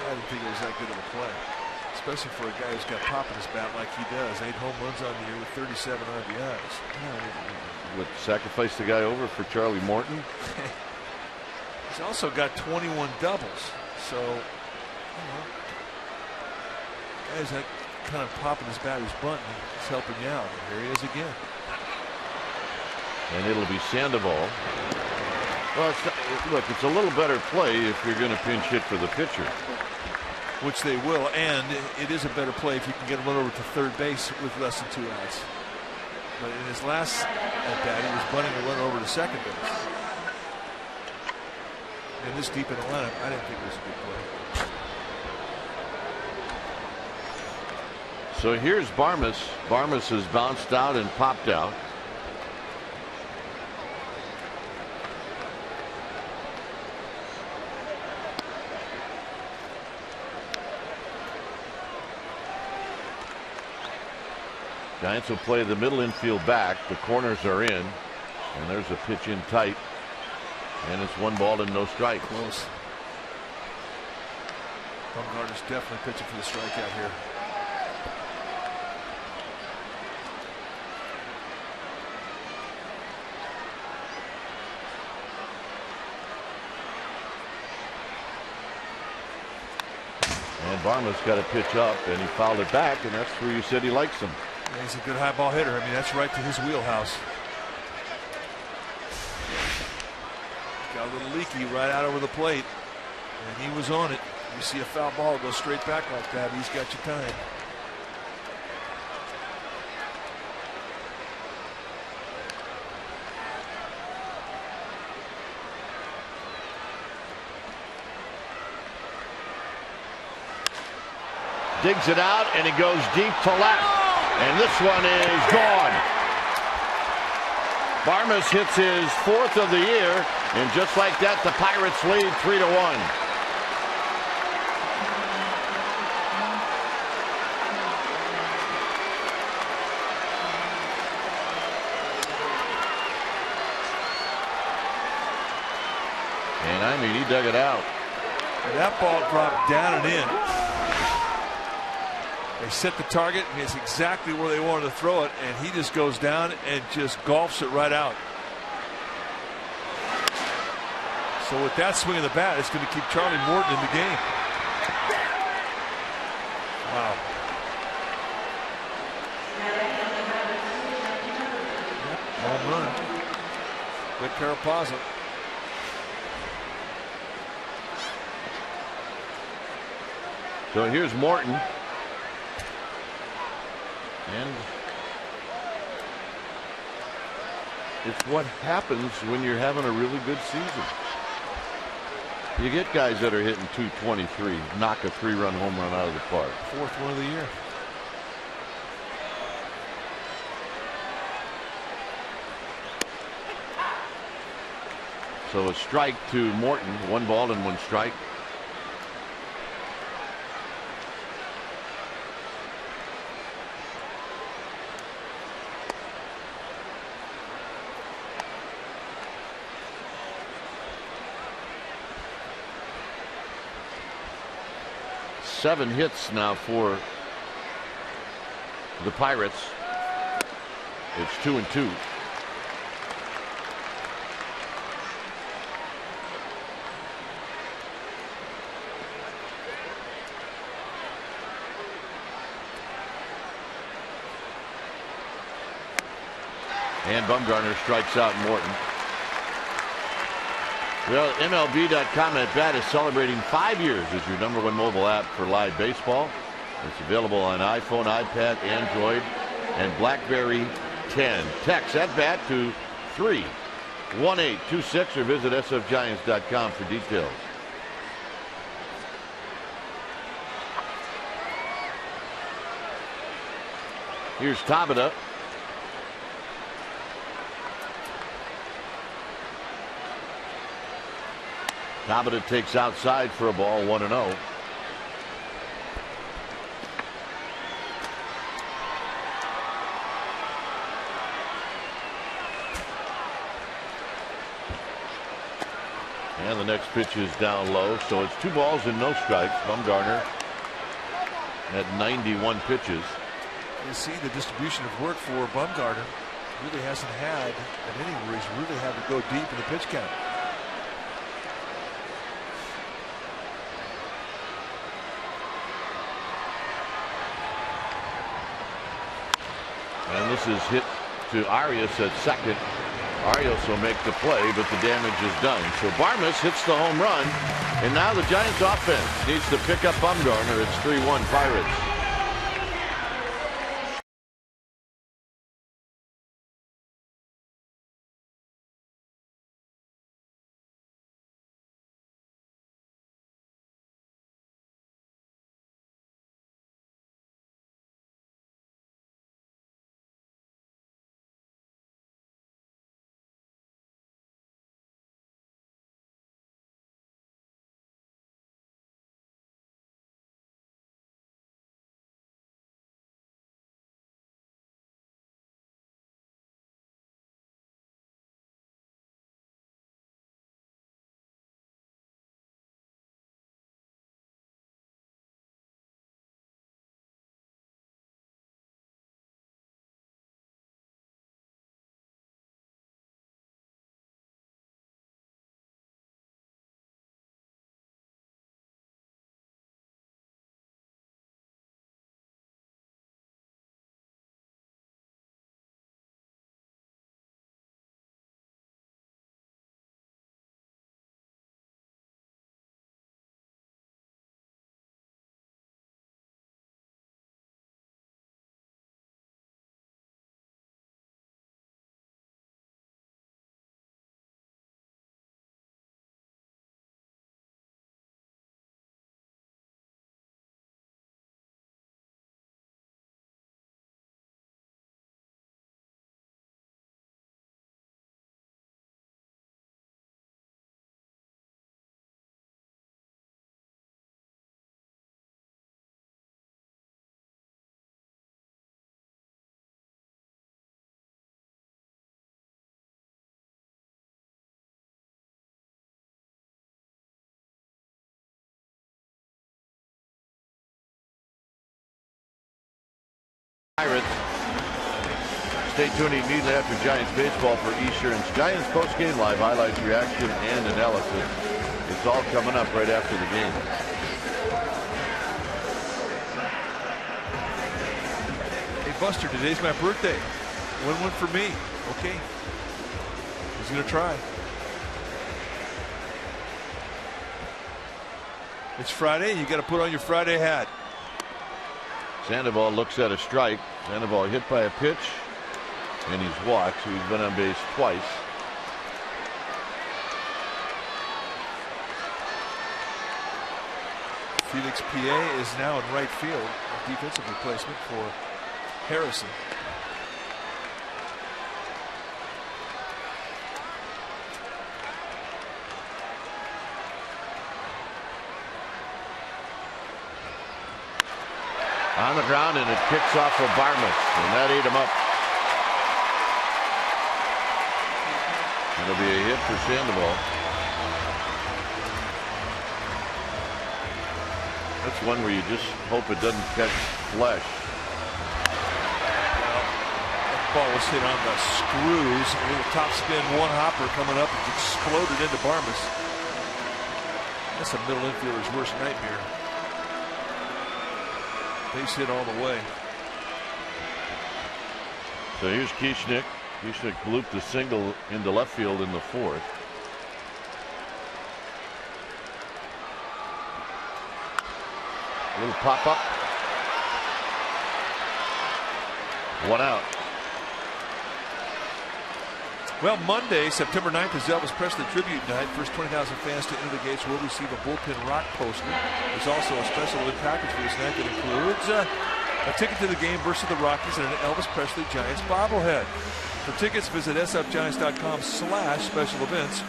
I didn't think it was that good of a play, especially for a guy who's got pop in his bat like he does. 8 home runs on the year with 37 RBIs. Would sacrifice the guy over for Charlie Morton? He's also got 21 doubles. So, you know, guys that kind of pop in his bat who's bunting, he's helping you out. Here he is again. And it'll be Sandoval. Well, look, it's a little better play if you're going to pinch hit for the pitcher. Which they will, and it is a better play if you can get a run over to third base with less than 2 outs. But in his last at bat, he was bunting a run over to second base. And this deep in the lineup, I didn't think it was a good play. So here's Barmes. Barmes has bounced out and popped out. Giants will play the middle infield back. The corners are in. And there's a pitch in tight. And it's 1 ball and no strike. Close. Bumgarner's definitely pitching for the strikeout here. And Barmes got a pitch up and he fouled it back, and that's where you said he likes him. Yeah, he's a good high ball hitter. I mean, that's right to his wheelhouse. Got a little leaky right out over the plate, and he was on it. You see a foul ball go straight back like that, he's got your time. Digs it out and it goes deep to left, and this one is gone. Barmes hits his 4th of the year, and just like that the Pirates lead 3-1. And I mean, he dug it out. And that ball dropped down and in. They set the target, and it's exactly where they wanted to throw it, and he just goes down and just golfs it right out. So with that swing of the bat, it's going to keep Charlie Morton in the game. Wow. Home run. Good Carapazza. So here's Morton. And it's what happens when you're having a really good season. You get guys that are hitting 223, knock a 3-run home run out of the park. 4th one of the year. So a strike to Morton, 1 ball and 1 strike. Seven hits now for the Pirates. It's 2-2. And Bumgarner strikes out Morton. Well, MLB.com at bat is celebrating 5 years as your #1 mobile app for live baseball. It's available on iPhone, iPad, Android, and BlackBerry 10. Text at bat to 31826 or visit sfgiants.com for details. Here's Tabata. Tabata takes outside for a ball, 1-0. And the next pitch is down low, so it's 2 balls and no strikes. Bumgarner at 91 pitches. You see the distribution of work for Bumgarner. Really hasn't had an inning where he's really had to go deep in the pitch count. And this is hit to Arias at second. Arias will make the play, but the damage is done. So Barmes hits the home run, and now the Giants offense needs to pick up Bumgarner. It's 3-1 Pirates. Pirates. Stay tuned immediately after Giants baseball for Esurance. Giants post-game live highlights, reaction, and analysis. It's all coming up right after the game. Hey Buster, today's my birthday. One for me. Okay. He's gonna try. It's Friday. You got to put on your Friday hat. Sandoval looks at a strike. Sandoval hit by a pitch, and he's walked. So he's been on base twice. Felix Pie is now in right field. A defensive replacement for Harrison. On the ground, and it kicks off for Barmes, and that ate him up. It'll be a hit for Sandoval. That's one where you just hope it doesn't catch flesh. Well, that ball was hit on the screws. A little top spin, one hopper coming up, and exploded into Barmes. That's a middle infielder's worst nightmare. Base hit all the way. So here's Kieschnick Bushnick blooped a single into left field in the fourth. A little pop up. One out. Well, Monday, September 9th is Elvis Presley tribute night. First 20,000 fans to enter the gates will receive a bullpen rock poster. There's also a special event package for this night that includes a ticket to the game versus the Rockies and an Elvis Presley Giants bobblehead. For tickets, visit sfgiants.com/special events.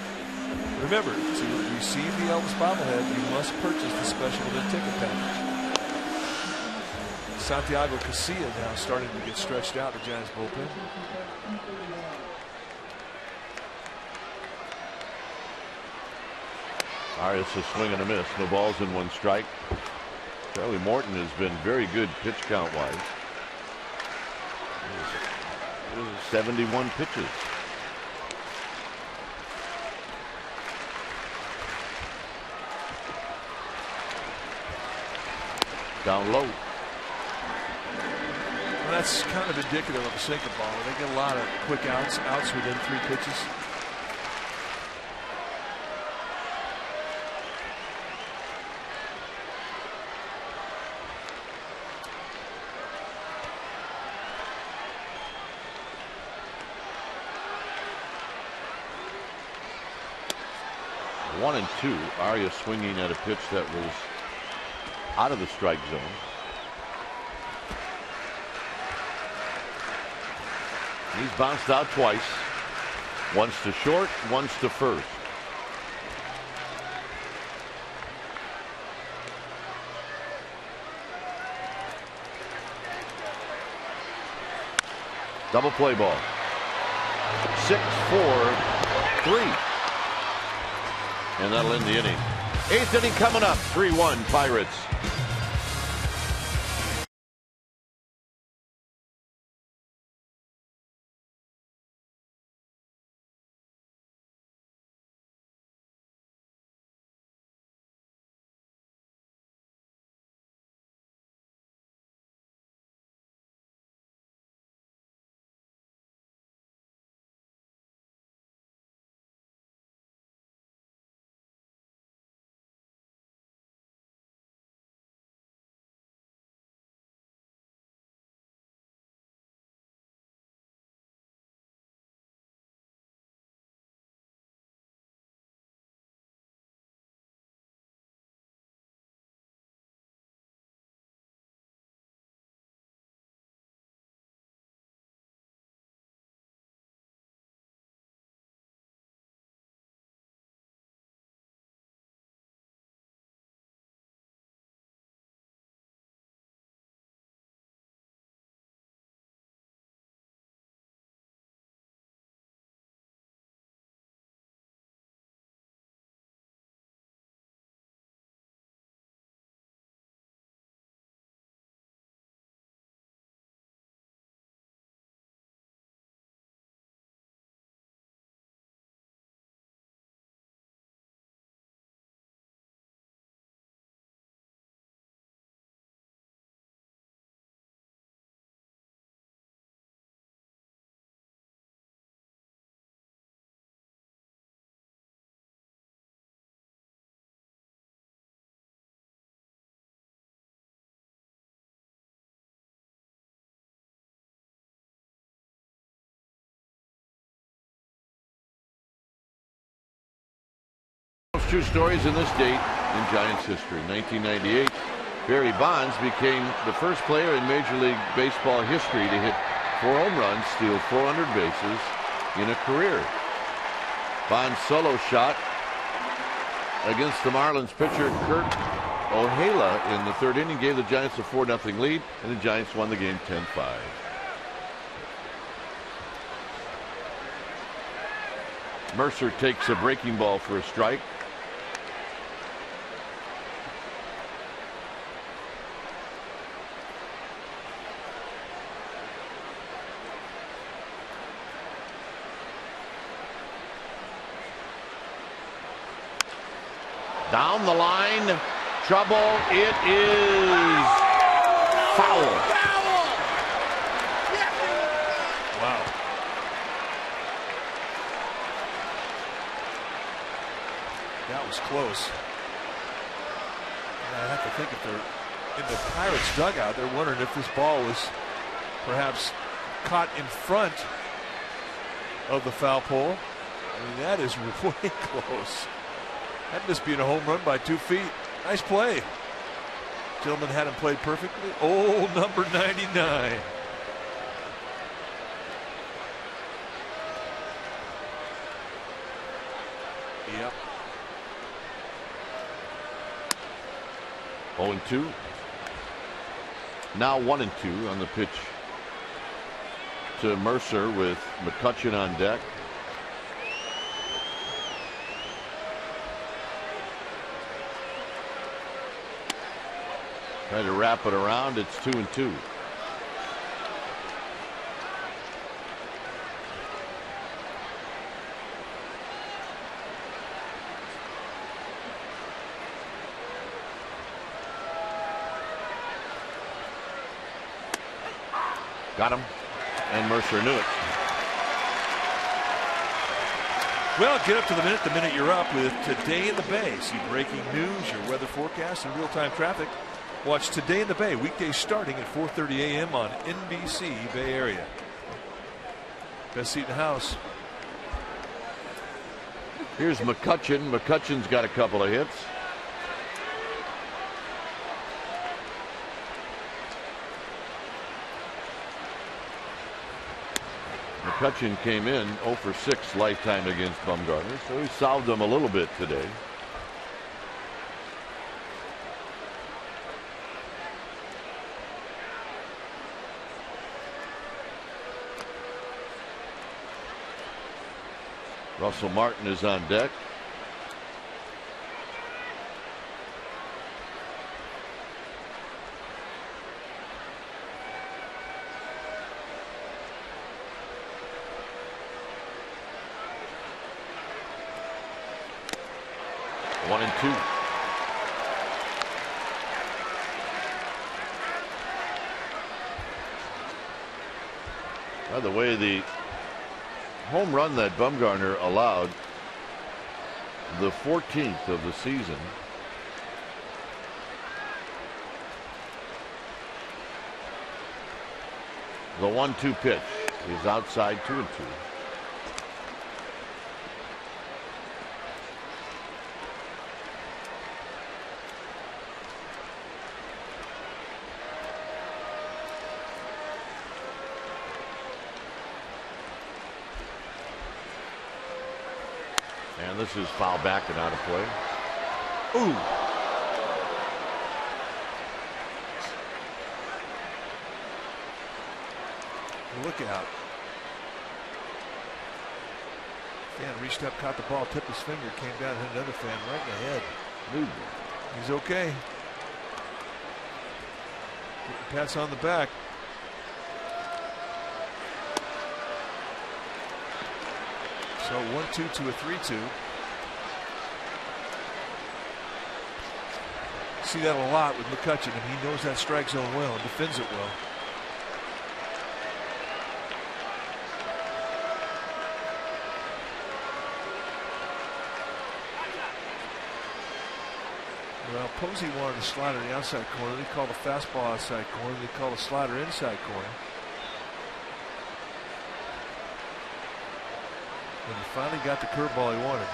Remember, to receive the Elvis bobblehead, you must purchase the special event ticket package. Santiago Casilla now starting to get stretched out, the Giants bullpen. Arias a swing and a miss. No balls and one strike. Charlie Morton has been very good pitch count wise. 71 pitches. Down low. Well, that's kind of indicative of a sinker ball. They get a lot of quick outs within 3 pitches. One and two. Arias swinging at a pitch that was out of the strike zone. He's bounced out twice. Once to short, once to first. Double play ball. 6-4-3. And that'll end the inning. 8th inning coming up. 3-1 Pirates. Two stories in this date in Giants history. 1998, Barry Bonds became the first player in Major League Baseball history to hit 4 home runs, steal 400 bases in a career. Bonds' solo shot against the Marlins pitcher Kurt O'Hala in the 3rd inning gave the Giants a 4-0 lead, and the Giants won the game 10-5. Mercer takes a breaking ball for a strike. Down the line, trouble. It is foul. Wow. That was close. And I have to think if they're in the Pirates dugout, they're wondering if this ball was perhaps caught in front of the foul pole. I mean, that is way close. That must be a home run by 2 feet. Nice play. Gentleman had him played perfectly. Oh, number 99. Yep. 0-2. Now 1-2 on the pitch to Mercer with McCutchen on deck. Trying to wrap it around. It's 2-2. Got him, and Mercer knew it. Well, get up to the minute you're up with Today in the Bay. See breaking news, your weather forecast, and real-time traffic. Watch Today in the Bay, weekdays starting at 4:30 a.m. on NBC Bay Area. Best seat in the house. Here's McCutchen. McCutchen's got a couple of hits. McCutchen came in 0 for 6 lifetime against Bumgarner, so he solved them a little bit today. Russell Martin is on deck. One and two. By the way, the home run that Bumgarner allowed, the 14th of the season, the 1-2 pitch is outside 2-2. And this is foul back and out of play. Ooh. Look out. Fan reached up, caught the ball, tipped his finger, came down, hit another fan right in the head. Ooh. He's okay. Pats on the back. So 1-2 to a 3-2. See that a lot with McCutchen, and he knows that strike zone well and defends it well. Well, Posey wanted a slider in the outside corner. They called a fastball outside corner. They called a slider inside corner. And he finally got the curveball he wanted.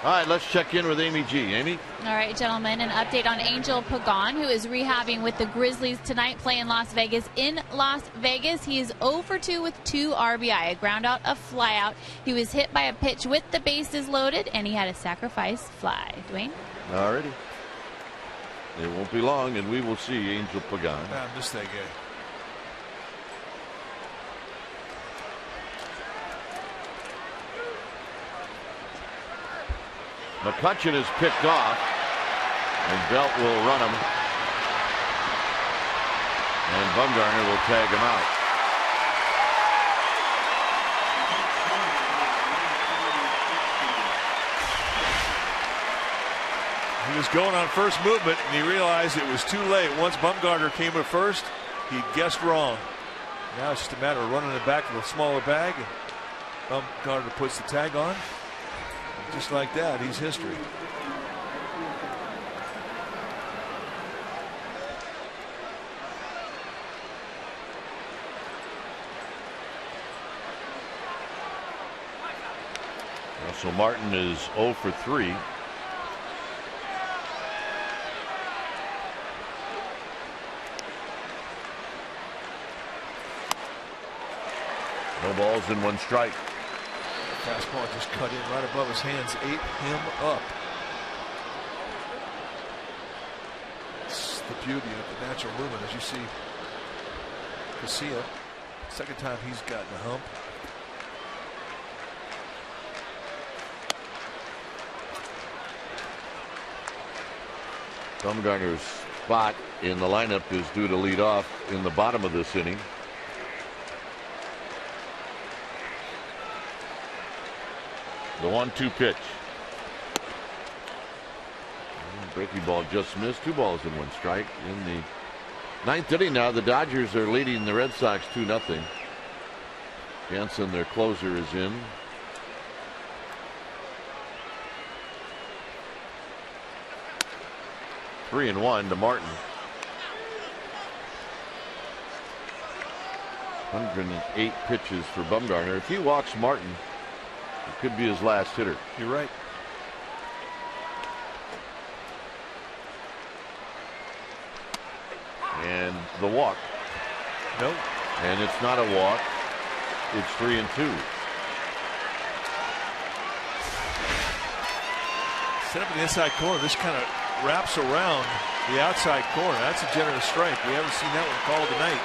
All right, let's check in with Amy G. Amy? All right, gentlemen, an update on Angel Pagan, who is rehabbing with the Grizzlies tonight, playing Las Vegas. In Las Vegas, he is 0 for 2 with 2 RBI, a ground out, a fly out. He was hit by a pitch with the bases loaded, and he had a sacrifice fly. Dwayne? All righty. It won't be long, and we will see Angel Pagan. I missed that guy. McCutchen is picked off, and Belt will run him, and Bumgarner will tag him out. He was going on first movement, and he realized it was too late. Once Bumgarner came at first, he guessed wrong. Now it's just a matter of running it back to the smaller bag, and Bumgarner puts the tag on. And just like that, he's history. So Martin is 0 for 3. No balls and 1 strike. Fastball just cut in right above his hands, ate him up. It's the beauty of the natural movement, as you see Casilla. Second time he's gotten a hump. Bumgarner's spot in the lineup is due to lead off in the bottom of this inning. The 1-2 pitch. Breaking ball just missed. 2 balls and 1 strike in the 9th inning. Now the Dodgers are leading the Red Sox 2-0. Jansen, their closer, is in. Three and 1 to Martin. 108 pitches for Bumgarner. If he walks Martin, it could be his last hitter. You're right. And the walk. Nope. And it's not a walk. It's 3 and 2. Set up in the inside corner. This kind of wraps around the outside corner. That's a generous strike. We haven't seen that one called tonight.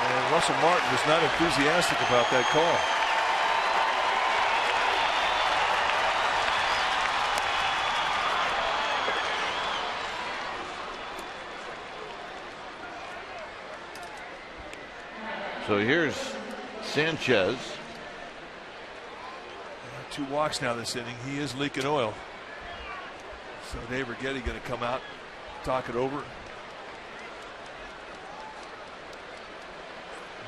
And Russell Martin was not enthusiastic about that call. So here's Sanchez. 2 walks now this inning. He is leaking oil. So Dave Righetti going to come out, talk it over.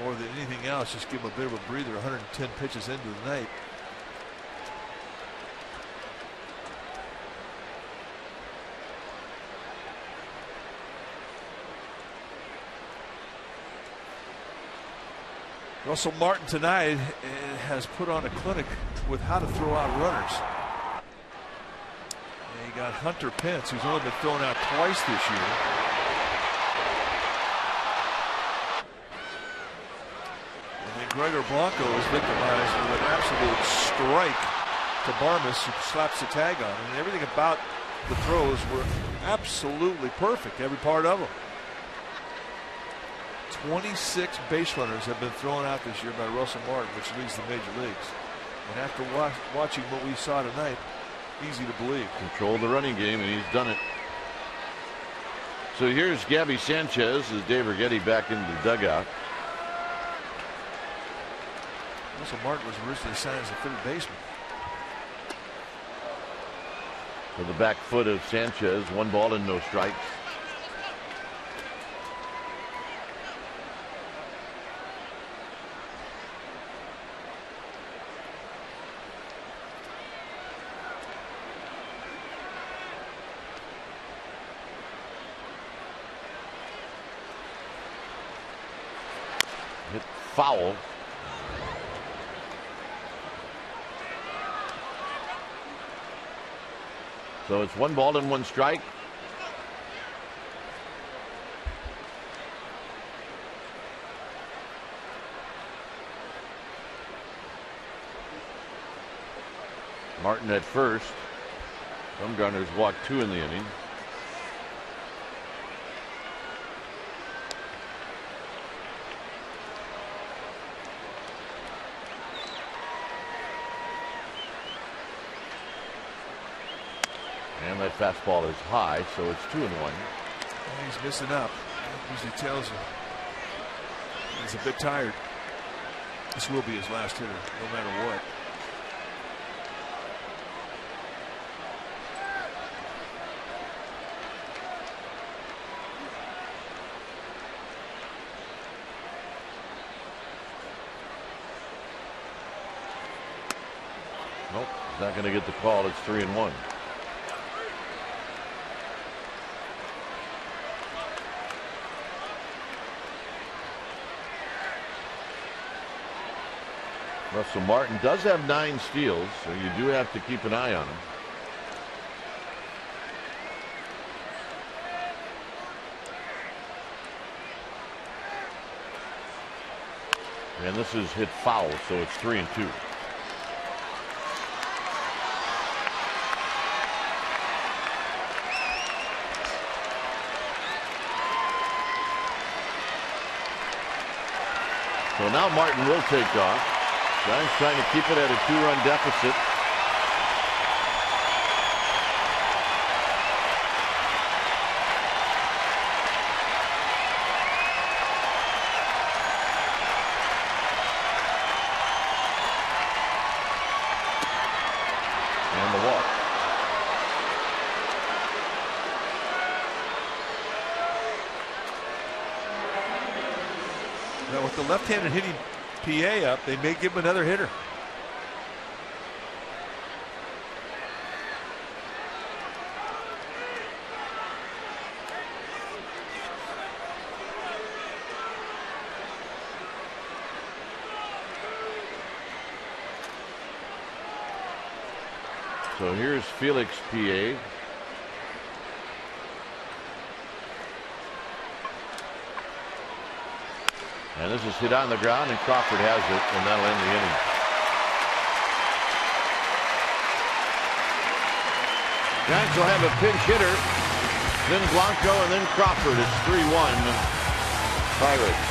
More than anything else, just give him a bit of a breather. 110 pitches into the night. Russell Martin tonight has put on a clinic with how to throw out runners. And you got Hunter Pence, who's only been thrown out twice this year. And then Gregor Blanco is victimized with an absolute strike to Barmes, who slaps the tag on. And everything about the throws were absolutely perfect, every part of them. 26 base runners have been thrown out this year by Russell Martin, which leads the major leagues. And after watching what we saw tonight, easy to believe. Control the running game, and he's done it. So here's Gabby Sanchez as Dave Righetti back into the dugout. Russell Martin was originally signed as a third baseman. So the back foot of Sanchez, 1 ball and no strikes. Hit foul. So it's 1 ball and 1 strike. Martin at first. Bumgarner's walked 2 in the inning. And that fastball is high, so it's 2 and 1. He's missing up. Usually tells you he's a bit tired. This will be his last hitter, no matter what. He's not going to get the call. It's 3-1. Russell Martin does have 9 steals, so you do have to keep an eye on him. And this is hit foul, so it's 3-2. So now Martin will take off. Giants trying to keep it at a 2-run deficit. And the walk. Now with the left-handed hitting PA up, they may give him another hitter. So here's Felix PA. And this is hit on the ground, and Crawford has it, and that'll end the inning. Giants will have a pinch hitter, then Blanco, and then Crawford. It's 3-1 Pirates.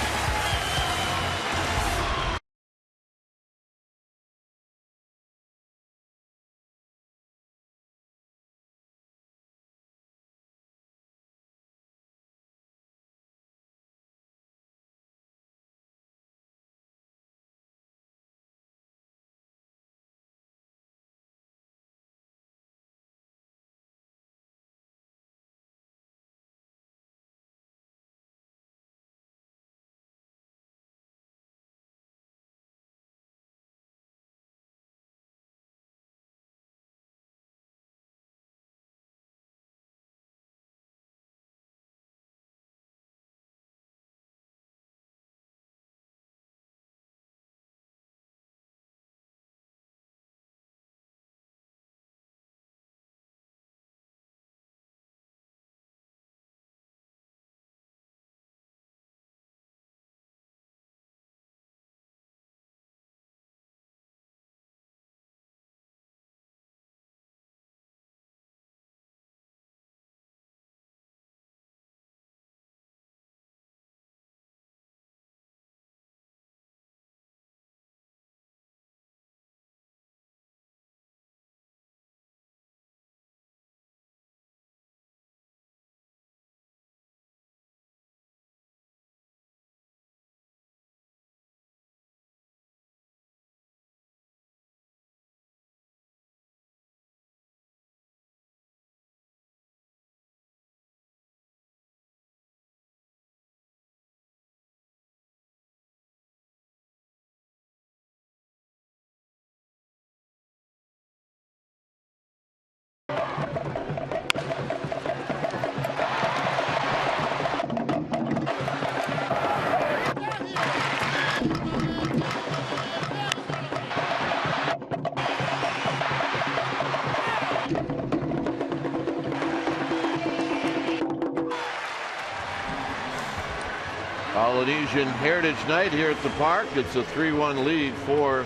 Polynesian Heritage Night here at the park. It's a 3-1 lead for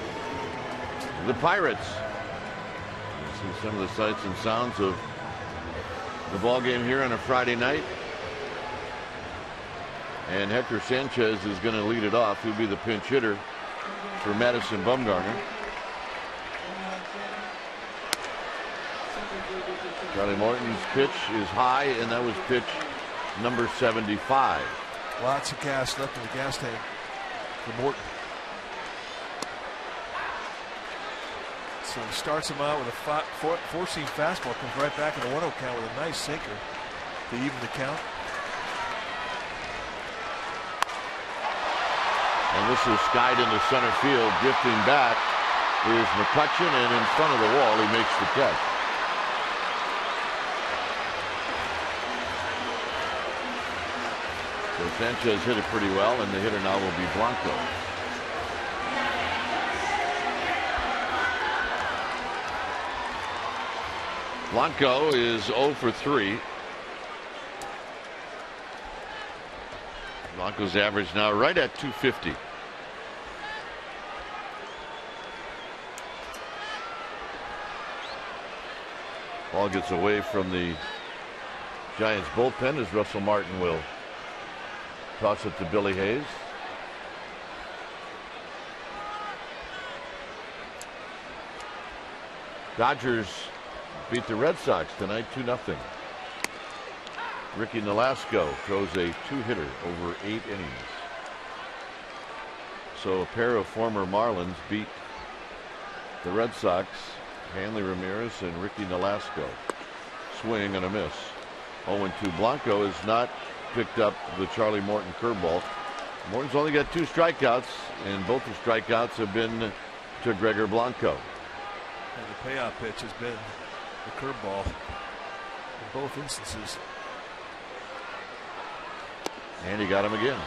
the Pirates. You see some of the sights and sounds of the ball game here on a Friday night. And Hector Sanchez is going to lead it off. He'll be the pinch hitter for Madison Bumgarner. Charlie Morton's pitch is high, and that was pitch number 75. Lots of gas left in the gas tank for Morton. So he starts him out with a four-seam fastball, comes right back in the 1-0 count with a nice sinker to even the count. And this is skied into center field, drifting back is McCutcheon, and in front of the wall, he makes the catch. So Sanchez hit it pretty well, and the hitter now will be Blanco. Blanco is 0 for 3. Blanco's average now right at 250. Ball gets away from the Giants bullpen as Russell Martin will toss it to Billy Hayes. Dodgers beat the Red Sox tonight 2-0. Ricky Nolasco throws a 2-hitter over 8 innings. So a pair of former Marlins beat the Red Sox, Hanley Ramirez and Ricky Nolasco. Swing and a miss. 0-2. Blanco has not picked up the Charlie Morton curveball. Morton's only got 2 strikeouts, and both the strikeouts have been to Gregor Blanco. And the payoff pitch has been the curveball in both instances. And he got him again.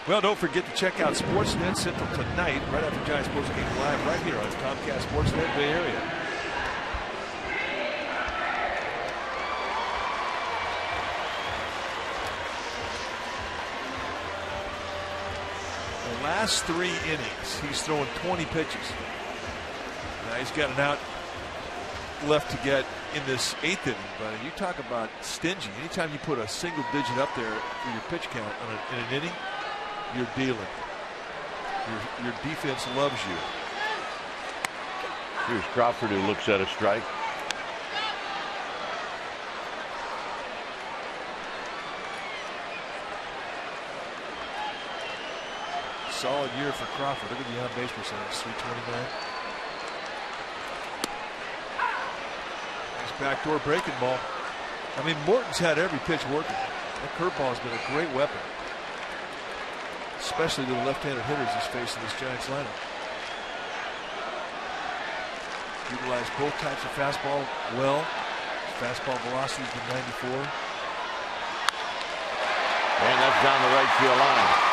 Well, don't forget to check out Sportsnet Central tonight, right after Giants Sports Game Live, right here on Comcast Sportsnet Bay Area. The last 3 innings, he's thrown 20 pitches. Now he's got an out left to get in this 8th inning, but you talk about stingy. Anytime you put a single digit up there for your pitch count in an inning, you're dealing. Your defense loves you. Here's Crawford, who looks at a strike. Solid year for Crawford. Look at the on-base percentage, 329. Nice backdoor breaking ball. I mean, Morton's had every pitch working. That curveball has been a great weapon, especially to the left-handed hitters he's facing this Giants lineup. Utilize both types of fastball well. Fastball velocity has been 94. And that's down the right field line.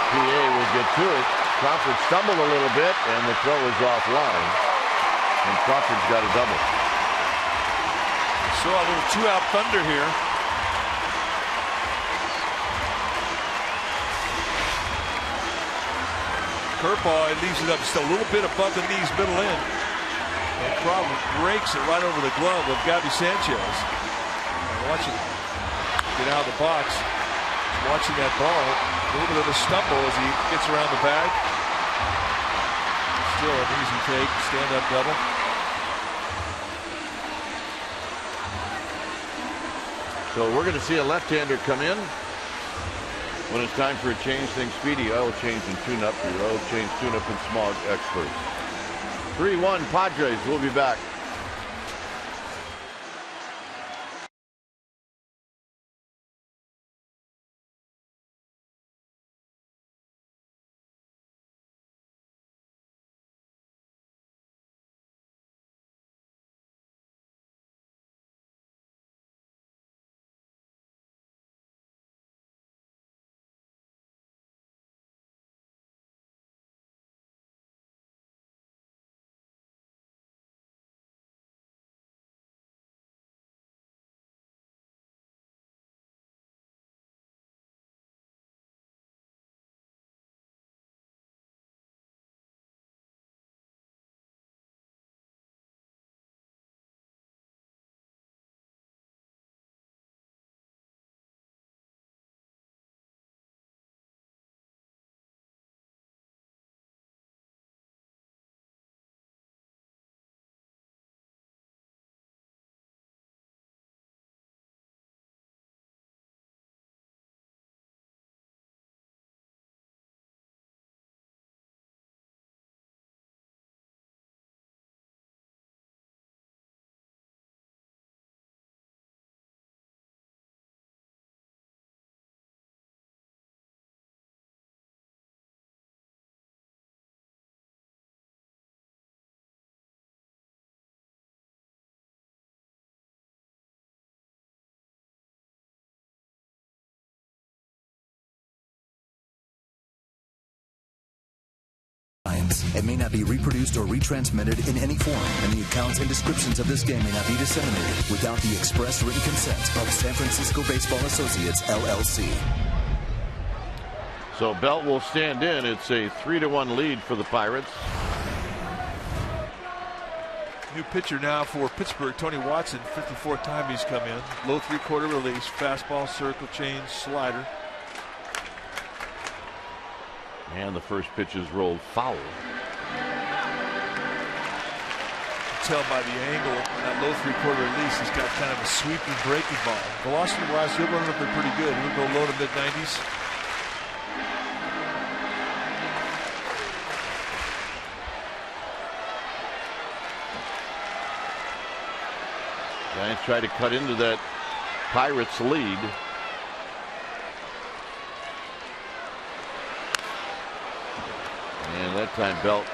PA will get to it. Crawford stumbled a little bit, and the throw is offline. And Crawford's got a double. Saw a little 2-out thunder here. Curveball, it leaves it up just a little bit above the knees, middle end. And Crawford breaks it right over the glove of Gabby Sanchez. And watch it get out of the box. Watching that ball, a little bit of a stumble as he gets around the bag. Still an easy take, stand-up double. So we're going to see a left-hander come in. When it's time for a change, think Speedy Oil Change and Tune-Up. Your oil change, tune-up, and smog experts. 3-1 Padres. We'll be back. accounts. It may not be reproduced or retransmitted in any form, and the accounts and descriptions of this game may not be disseminated without the express written consent of San Francisco Baseball Associates, LLC. So Belt will stand in. It's a 3-1 lead for the Pirates. New pitcher now for Pittsburgh, Tony Watson, 54th time he's come in. Low three-quarter release, fastball, circle change, slider. And the first pitch is rolled foul. You can tell by the angle on that low three-quarter release, he's got kind of a sweeping breaking ball. Velocity-wise, he'll run up there pretty good. He'll go low to mid-90s. Giants try to cut into that Pirates lead. And that time Belt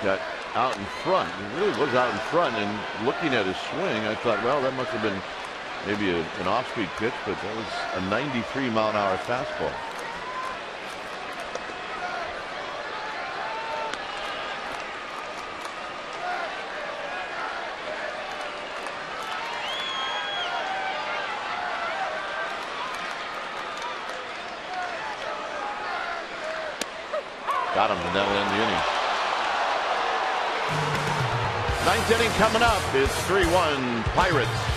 got out in front. He really was out in front, and looking at his swing, I thought, well, that must have been maybe an off-speed pitch, but that was a 93-mile-an-hour fastball. Got him, and that'll end the inning. Ninth inning coming up. It's 3-1 Pirates.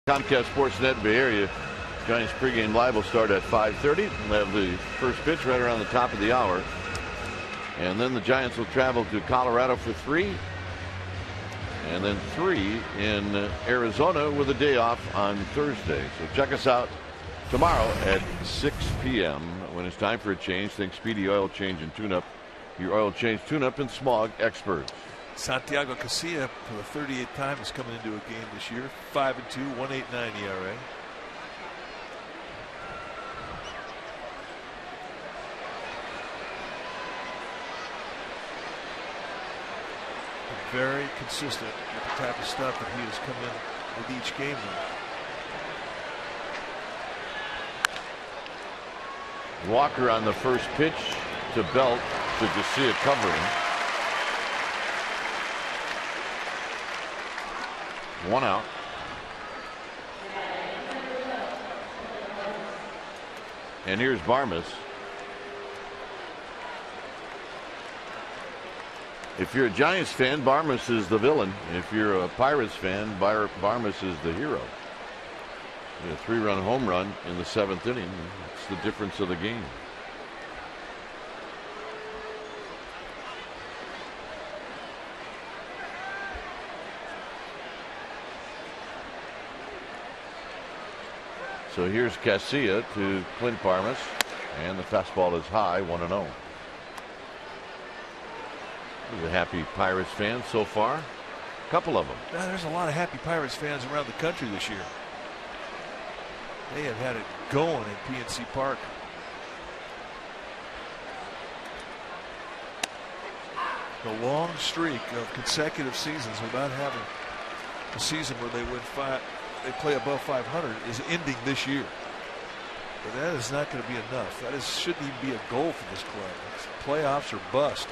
Comcast Sportsnet Bay Area Giants pregame live will start at 5:30. We'll have the first pitch right around the top of the hour. And then the Giants will travel to Colorado for 3. And then 3 in Arizona with a day off on Thursday. So check us out tomorrow at 6 p.m. when it's time for a change. Think Speedy Oil Change and Tune-Up. Your oil change tune-up and smog experts. Santiago Casilla, for the 38th time, is coming into a game this year. 5-2, 1.89 ERA. Very consistent with the type of stuff that he has come in with each game with. Walker on the first pitch to Belt to Casilla covering. 1 out. And here's Barmas. If you're a Giants fan, Barmas is the villain. If you're a Pirates fan, Barmas is the hero. A 3-run home run in the 7th inning. It's the difference of the game. So here's Casilla to Clint Barmas, and the fastball is high, 1-0. There's a happy Pirates fan so far. A couple of them. Now, there's a lot of happy Pirates fans around the country this year. They have had it going at PNC Park. The long streak of consecutive seasons without having a season where they play above 500 is ending this year. But that is not going to be enough. That shouldn't even be a goal for this club. It's playoffs or bust.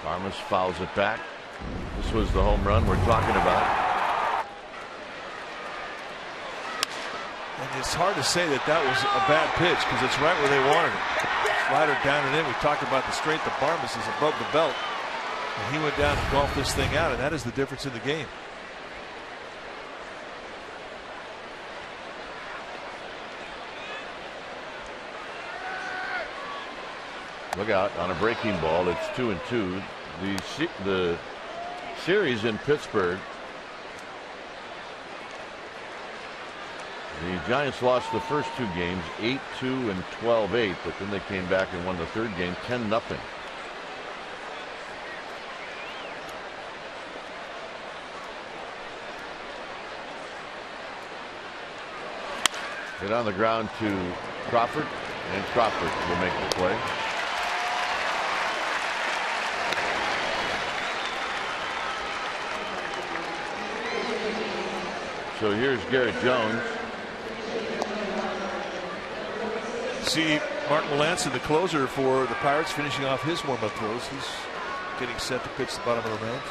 Barmas fouls it back. This was the home run we're talking about. And it's hard to say that that was a bad pitch because it's right where they wanted it. Slider down and in. We talked about the strength of Barmas is above the belt. And he went down and golfed this thing out, and that is the difference in the game. Look out on a breaking ball. It's 2-2. The series in Pittsburgh. The Giants lost the first two games 8-2 and 12-8, but then they came back and won the third game 10-0. Hit on the ground to Crawford, and Crawford will make the play. So here's Garrett Jones. See Mark Melancon, the closer for the Pirates, finishing off his warm-up throws. He's getting set to pitch the bottom of the ninth.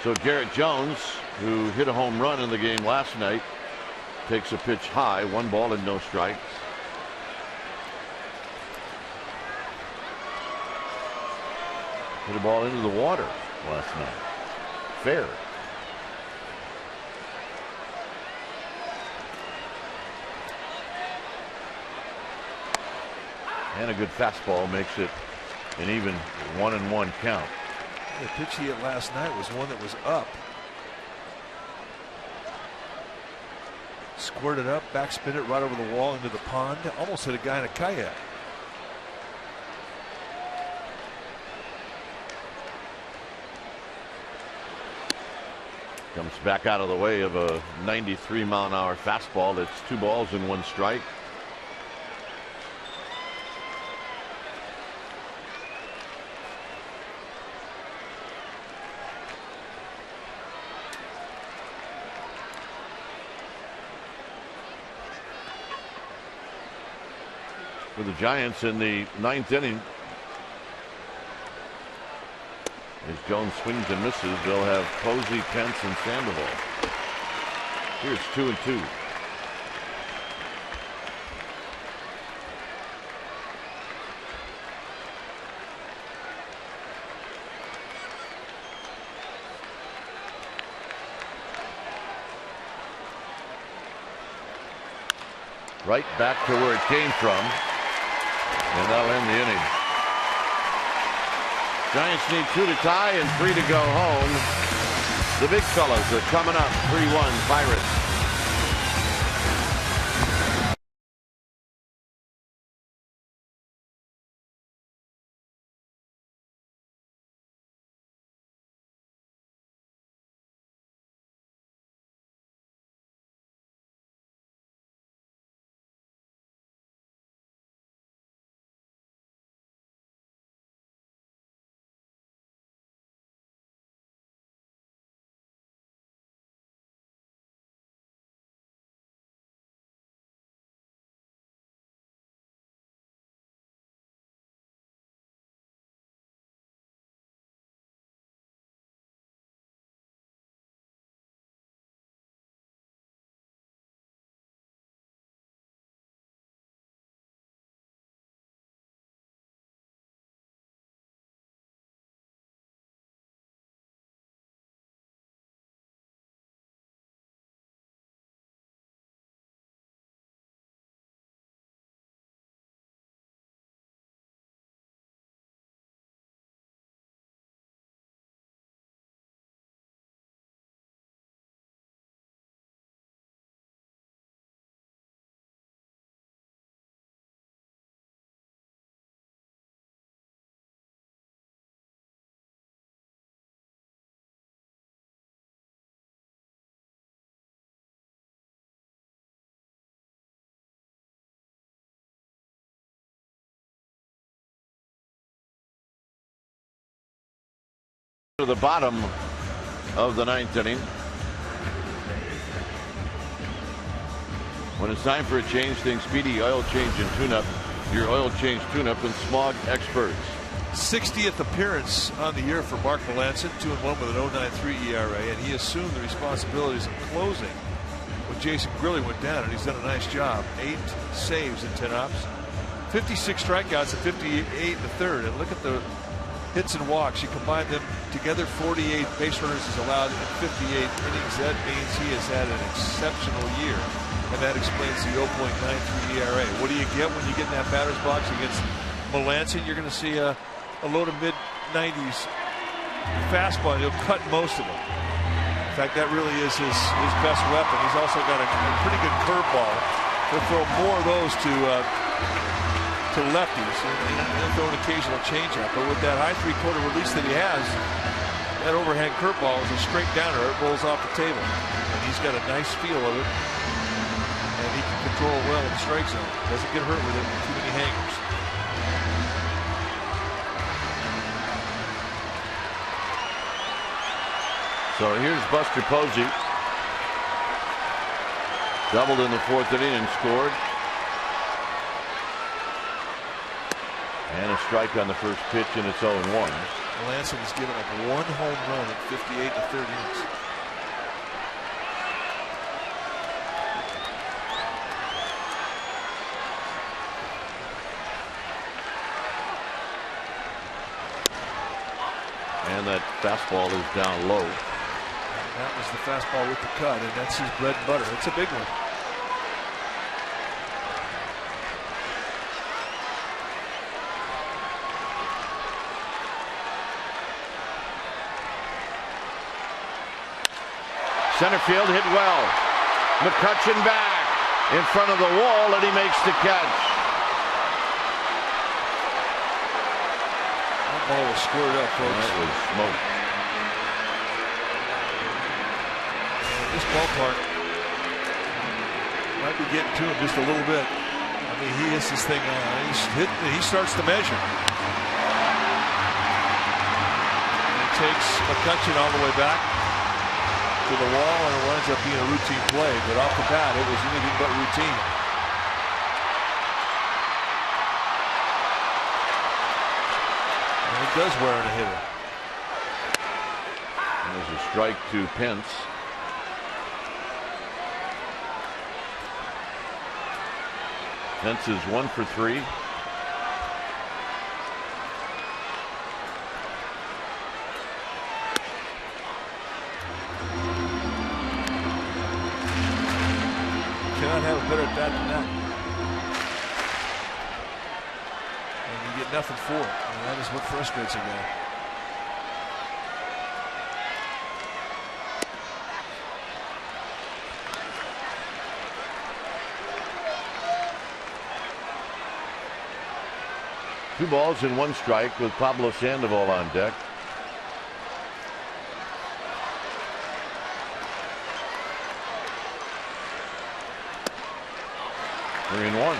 So Garrett Jones, who hit a home run in the game last night, takes a pitch high, 1 ball and no strikes. Hit a ball into the water last night. Fair. And a good fastball makes it an even 1-1 count. The pitch he hit last night was one that was up. Squirted up, backspin it right over the wall into the pond. Almost hit a guy in a kayak. Comes back out of the way of a 93-mile-an-hour fastball. It's 2 balls and 1 strike. For the Giants in the 9th inning, as Jones swings and misses, they'll have Posey, Pence, and Sandoval. Here's 2-2. Right back to where it came from, and that'll end the inning. Giants need 2 to tie and 3 to go home. The big fellas are coming up. 3-1 Pirates. to the bottom of the 9th inning. When it's time for a change, think Speedy Oil Change and Tune-Up. Your oil change tune-up and smog experts. 60th appearance on the year for Mark Melanson, 2-1 with an 0.93 ERA, and he assumed the responsibilities of closing when Jason Grilli went down, and he's done a nice job. 8 saves in 10 ops, 56 strikeouts and 58 in the third. And look at the hits and walks. You combine them together, 48 base runners is allowed in 58 innings. That means he has had an exceptional year, and that explains the 0.93 ERA. What do you get when you get in that batter's box against Melanson? You're going to see a low to mid 90s fastball. He'll cut most of them. In fact, that really is his best weapon. He's also got a pretty good curveball. He'll throw more of those to lefties, and he'll throw an occasional changeup. But with that high three-quarter release that he has, that overhand curveball is a straight downer. It rolls off the table, and he's got a nice feel of it, and he can control it well in the strike zone. Doesn't get hurt with it with too many hangers. So here's Buster Posey. Doubled in the 4th inning and scored. And a strike on the first pitch, and it's 0-1. Melanson has given up 1 home run in 58 and a third innings. And that fastball is down low. That was the fastball with the cut, and that's his bread and butter. It's a big one. Center field hit well. McCutchen back in front of the wall, and he makes the catch. That ball was squared up, folks. That was smoke. This ballpark might be getting to him just a little bit. I mean, he hits this thing. He starts to measure. And he takes McCutchen all the way back to the wall, and it winds up being a routine play. But off the bat, it was anything but routine. And it does wear on a hitter. And there's a strike to Pence. Pence is 1 for 3. Cannot have a better at bat than that. And you get nothing for it. And that is what frustrates a guy. Two balls and 1 strike with Pablo Sandoval on deck. Three and 1.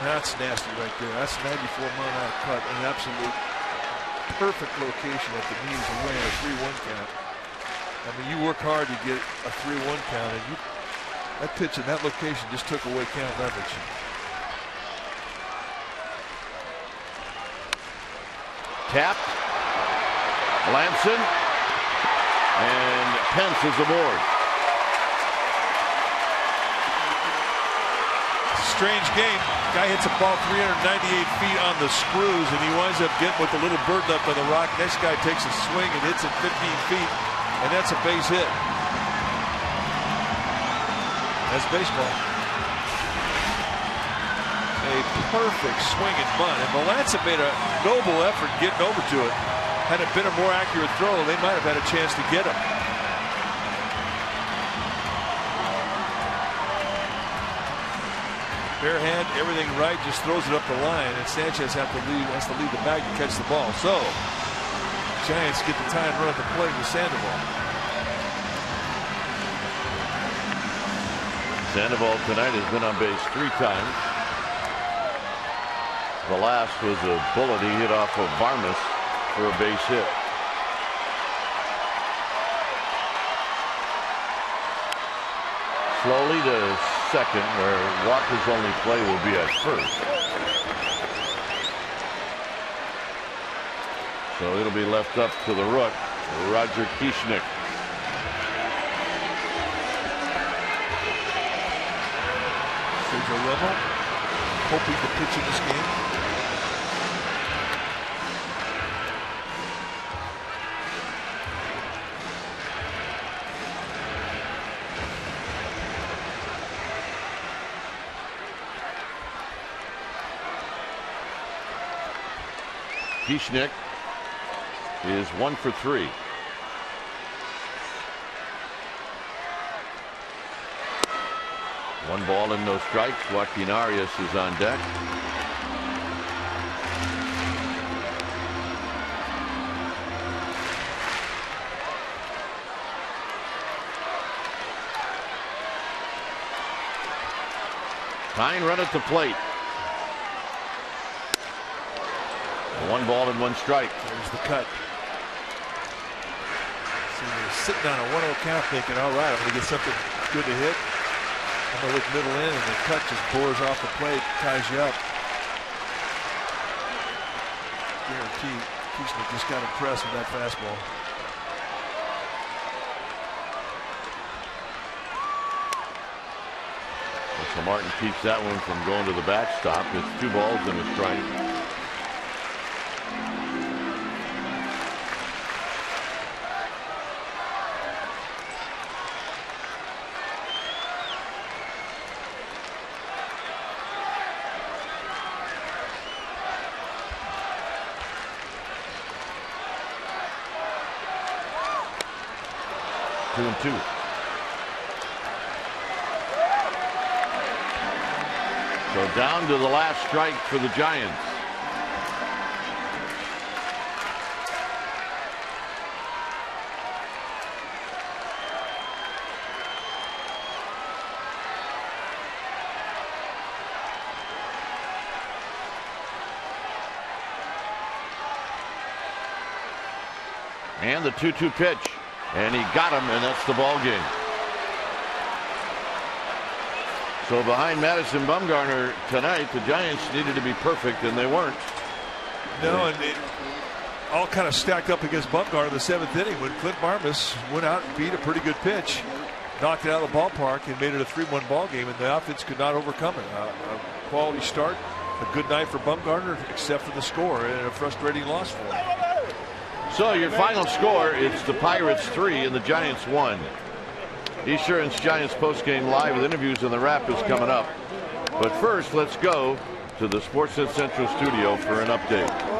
That's nasty right there. That's 94-mile-an-hour cut, an absolute perfect location at the knees away in a 3-1 count. I mean, you work hard to get a 3-1 count, and that pitch in that location just took away count leverage. Tapped. Melanson. And Pence is aboard. Strange game. Guy hits a ball 398 feet on the screws, and he winds up getting with a little bird left on the rock. Next guy takes a swing and hits it 15 feet, and that's a base hit. That's baseball. A perfect swing and bunt, and Melanson made a noble effort getting over to it. Had it been a more accurate throw, they might have had a chance to get him. Bare hand, everything right, just throws it up the line, and Sanchez has to lead the bag to catch the ball. So Giants get the tying run at the plate with Sandoval. Sandoval tonight has been on base 3 times. The last was a bullet he hit off of Barmas for a base hit. Slowly to second, where Walker's only play will be at first. So it'll be left up to the rook, Roger Kieschnick. Sergio Romo hoping to pitch in this game. Kieschnick is 1 for 3. One ball and no strikes. Joaquin Arias is on deck. Tying run at the plate. 1 ball and 1 strike. There's the cut. So you're sitting on a 1-0 count thinking, all right, I'm going to get something good to hit. I'm going to look middle in, and the cut just bores off the plate, ties you up. Guarantee Kieschnick just got impressed with that fastball. So Martin keeps that one from going to the backstop. It's 2 balls and a strike. Two and 2. So down to the last strike for the Giants. And the 2-2 pitch. And he got him, and that's the ball game. So behind Madison Bumgarner tonight, the Giants needed to be perfect, and they weren't. No, and it all kind of stacked up against Bumgarner in the 7th inning when Clint Barmas went out and beat a pretty good pitch, knocked it out of the ballpark, and made it a 3-1 ball game, and the offense could not overcome it. A quality start, a good night for Bumgarner, except for the score, and a frustrating loss for him. So your final score, it's the Pirates 3 and the Giants 1. East Sherman's Giants postgame live with interviews and the wrap is coming up. But first, let's go to the Sportsnet Central studio for an update.